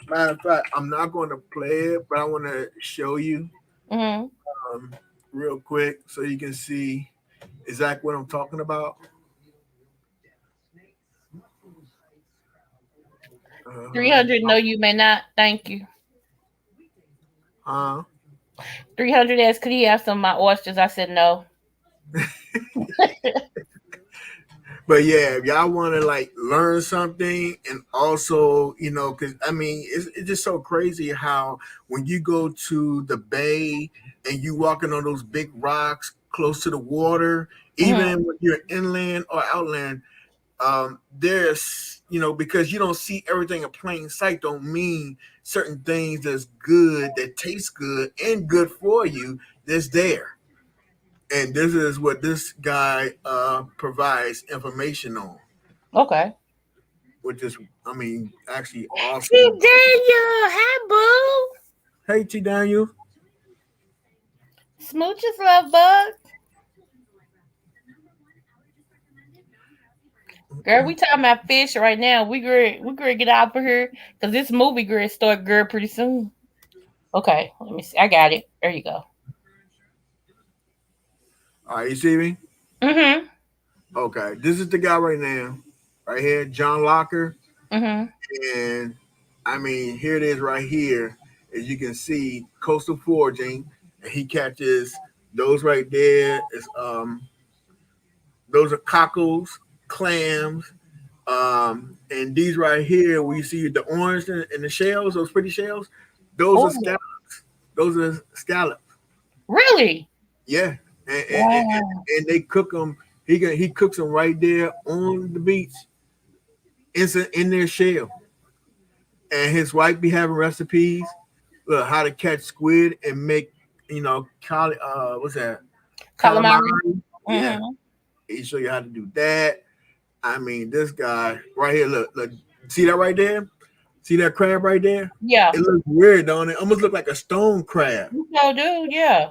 Matter of fact, I'm not going to play it, but I want to show you Hmm. um, real quick so you can see exactly what I'm talking about. 300, no, you may not. Thank you. Uh, 300 asked, could he have some of my oysters? I said no. but yeah, if y'all want to like learn something and also, because I mean, it's just so crazy how when you go to the bay and you walking on those big rocks close to the water, Hmm. even when you're inland or outland, there's because you don't see everything in plain sight don't mean certain things that's good that tastes good and good for you that's there. And this is what this guy provides information on, Okay. which is, I mean, actually awesome. Hey, Daniel. Hi, boo. Hey, T. Daniel. Smooches, love bug. Girl, we talking about fish right now. We gonna get out of here because this movie girl start girl pretty soon. Okay, let me see. I got it. There you go. All right, you see me? Mm-hmm. Okay, this is the guy right now, right here, John Locker. Mm-hmm. And I mean, here it is right here. As you can see, coastal foraging, and he catches those right there. Is those are cockles, clams, and these right here, we see the orange and the shells, those pretty shells. Those are Oh, scallops. Those are scallops. really? Yeah, Wow. and they cook them. He cooks them right there on the beach, in their shell. And his wife be having recipes, look how to catch squid and make what's that, Calamari. calamari. Yeah, Mm-hmm. he show you how to do that. I mean, this guy right here, look, see that right there, see that crab right there. Yeah. It looks weird, don't it? Almost look like a stone crab. You so do. Yeah.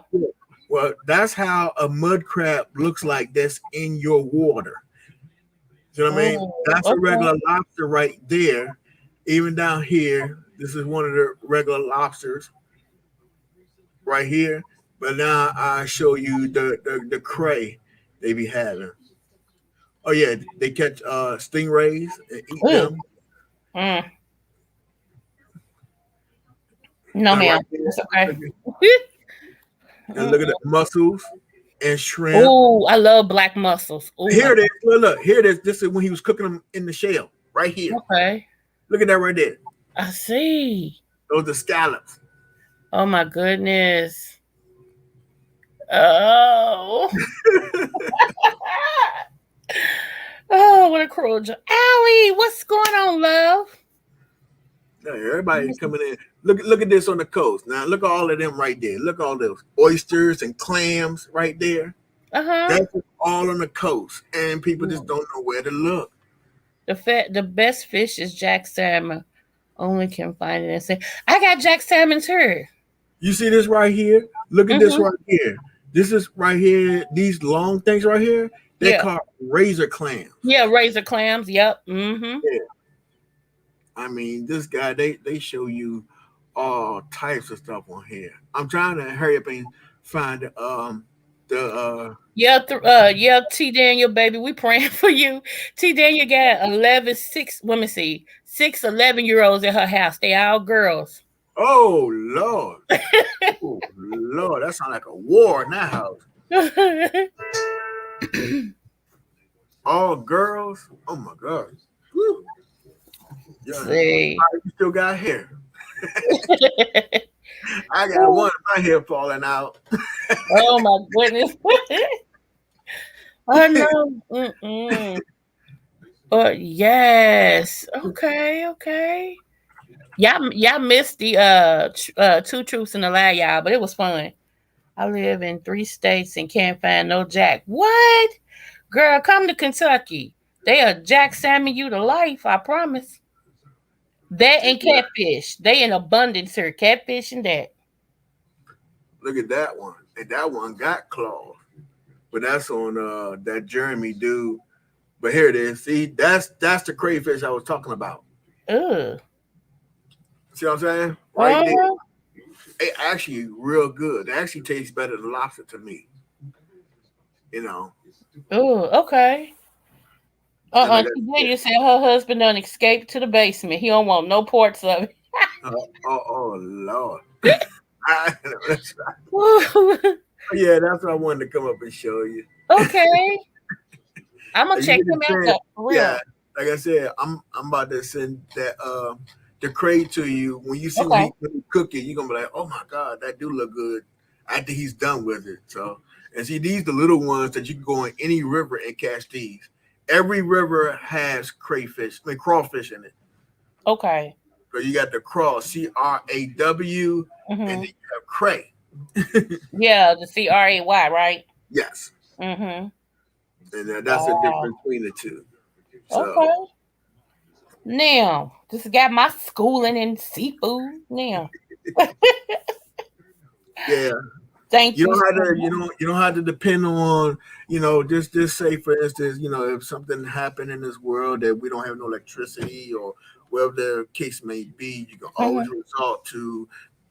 Well, that's how a mud crab looks like, that's in your water. You know what I mean? Oh, That's a okay. regular lobster right there. Even down here, this is one of the regular lobsters right here. But now I show you the cray they be having. Oh yeah, they catch stingrays and eat Ooh. them. Mm. No, And ma'am. right there, It's okay. and look at the mussels and shrimp. Oh, I love black mussels. Oh my Here it is. god. Look, here it is. This is when he was cooking them in the shell. Right here. Okay. Look at that right there. I see. Those are scallops. Oh my goodness. Oh. Oh, what a cruel joke. Allie, what's going on, love? Yeah, everybody coming in. Look at this on the coast. Now look at all of them right there. Look at all those oysters and clams right there. Uh-huh. That's all on the coast, and people just don't know where to look. The best fish is Jack salmon. Only can find it and say, I got Jack salmon's here. You see this right here? Look at this Mm-hmm. right here. This is right here. These long things right here, they're Yeah. called razor clams. Yeah, razor clams. Yep. Mm-hmm. Yeah. I mean, this guy, they show you all types of stuff on here. I'm trying to hurry up and find the Yeah, yeah, T Daniel, baby, we praying for you. T Daniel got 11, 6, let me see, 6 11 year olds at her house. They all girls. oh Lord. Oh Lord, that sounds like a war in that house. All girls. Oh my God. Whew. Yeah, See. you still got hair. I got one of my hair falling out. Oh my goodness. Oh no. Mm-mm. But yes. Okay, okay. Y'all missed the two truths and a lie, y'all, but it was fun. I live in 3 states and can't find no Jack. What? Girl, come to Kentucky. They are Jack salmon you to life, I promise. That and Yeah, catfish. They in abundance here. Catfish and that. look at that one. And that one got claws. But that's on that Jeremy dude. But here it is. See, that's the crayfish I was talking about. Ugh. See what I'm saying? Right there. Uh-huh. It actually real good. It actually tastes better than lobster to me. You know. Okay. And like I Today you said her husband done escaped to the basement. He don't want no parts of oh Lord. That's right. it. Yeah, that's what I wanted to come up and show you. Okay. I'm gonna You check get him a out chance, though, for yeah. real. Like I said, I'm about to send that the crate to you. When you see Okay. when he cook it, you're gonna be like, oh my God, that do look good after he's done with it. So and see these the little ones that you can go in any river and catch these. Every river has crayfish, I mean crawfish in it. Okay. So you got the craw, CRAW, and then Mhm. you have cray. Yeah, the CRAY, right? Yes, Mhm. and that's the Wow. difference between the two. So Okay. Now, this got my schooling in seafood. Now, yeah, thank you you don't so have to much. you don't have to depend on just say for instance if something happened in this world that we don't have no electricity or whatever the case may be, you can always Mhm. resort to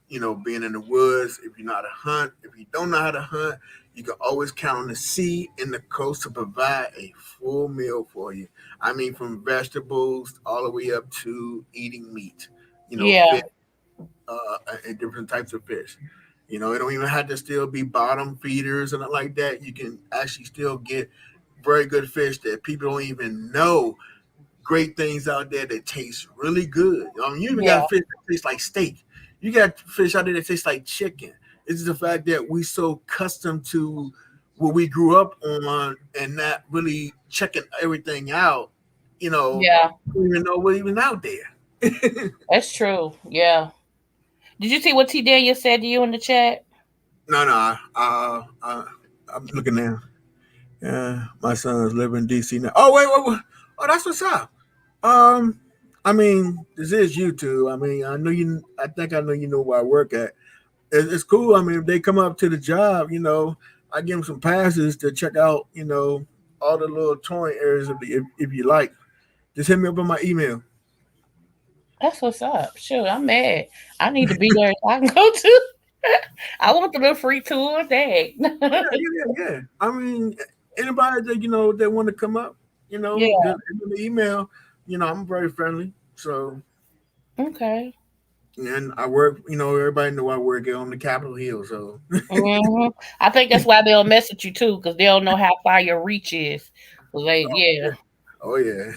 being in the woods. If you know how to hunt, if you don't know how to hunt, you can always count on the sea and the coast to provide a full meal for you. I mean, from vegetables all the way up to eating meat, fish, Yeah, and different types of fish. It don't even have to still be bottom feeders and like that. You can actually still get very good fish that people don't even know. Great things out there that taste really good. You even yeah, got fish that taste like steak. You got fish out there that taste like chicken. It's just the fact that we so accustomed to what we grew up on and not really checking everything out. yeah. Don't even know what even out there. That's true. Yeah. Did you see what T Daniel said to you in the chat? No, no. I'm looking now. Yeah, my son's living in DC now. Oh wait. Oh, that's what's up. Um, I mean, this is YouTube. I mean, I know you. I think I know you know where I work at. It's cool. I mean, if they come up to the job, I give them some passes to check out. All the little touring areas if you like. Just hit me up on my email. That's what's up. Shoot, I'm mad. I need to be there so I can go to. I want the little free tour. Dang. Oh, yeah. I mean, anybody that that want to come up, Yeah. just send me the email. I'm very friendly. So, Okay. and I work. Everybody know I work on the Capitol Hill. So, I think that's why they'll mess with you too, because they don't know how far your reach is. Like, yeah. oh yeah.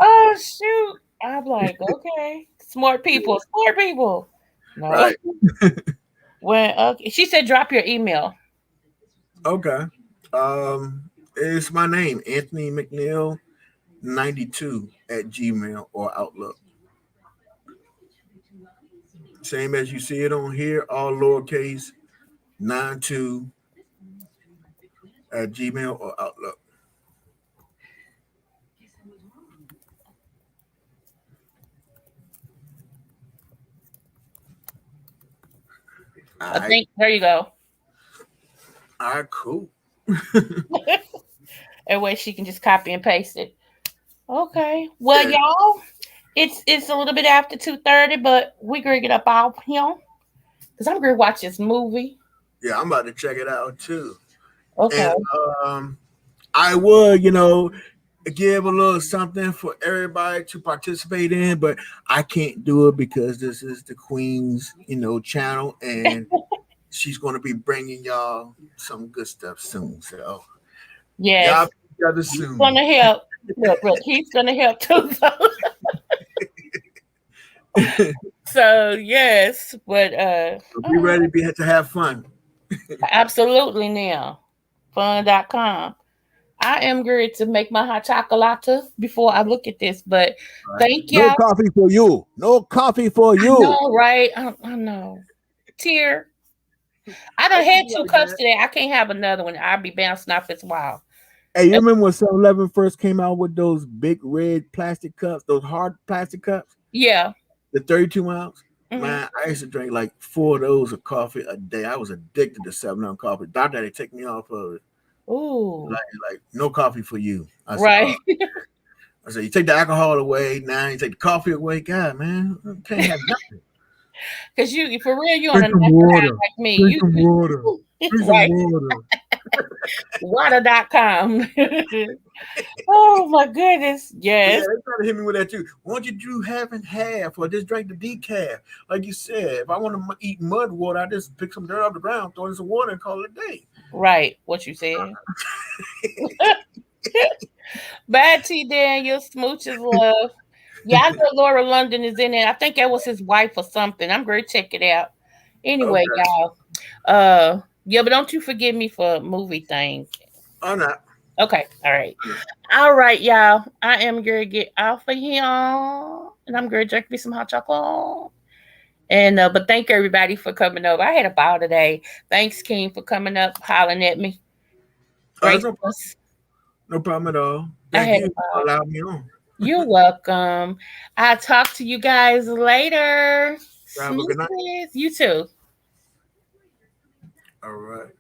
Oh shoot. I'm like, okay. Smart people, smart people. No. Right. When she said drop your email. Okay. It's my name, Anthony McNeil 92 at Gmail or Outlook. Same as you see it on here, all lowercase 92 at Gmail or Outlook. All I right. think there you go. All right, cool. That way she can just copy and paste it. Okay. Well, Yeah, y'all, it's a little bit after 2:30, but we gonna get up out here because I'm gonna watch this movie. yeah, I'm about to check it out too. Okay. And I would, give a little something for everybody to participate in, but I can't do it because this is the Queen's, channel, and she's going to be bringing y'all some good stuff soon. So y'all Yes. be together He's soon. gonna help. Look, he's gonna help too. So yes, but Be ready to have fun. absolutely now. Fun.com. I am going to make my hot chocolate before I look at this, but Right. thank No y'all. coffee for you. No coffee for I you. know, right? I know. Tear. I I done used to had be two like cups that. today. I can't have another one. I'll be bouncing off this wall. Hey, you remember when 7-Eleven first came out with those big red plastic cups, those hard plastic cups, Yeah. the 32 ounce? Hmm. Man, I used to drink like 4 of those of coffee a day. I was addicted to 7-Eleven coffee. Doctor had to take me off of it. Ooh. Like no coffee for you. Right. I said, you take the alcohol away, now you take the coffee away. God, man, you can't have nothing. Cause you for real, you on a Drink natural some high water. like me. Drink some water. Drink some Right. water. Water.com. Oh my goodness. But yeah, Yes. they try to hit me with that too. Why don't you do half and half or just drink the decaf? Like you said, if I want to eat mud water, I just pick some dirt off the ground, throw in some water, and call it a day. Right. What you said. Bad T Daniel, smooches love. Yeah, I know Laura London is in it. I think that was his wife or something. I'm going to check it out. Anyway, Okay. y'all. Uh Yeah, but don't you forgive me for movie things. Oh, not. Okay, all right. All right, y'all. I am gonna get off of here, and I'm gonna drink me some hot chocolate. And but thank everybody for coming over. I had a ball today. Thanks, King, for coming up, hollering at me, Oh, it's gracing. no problem at all. I Thank had you a for ball. allowing me on. You're welcome. I'll talk to you guys later. Have a good night. Smooches. You too. All right.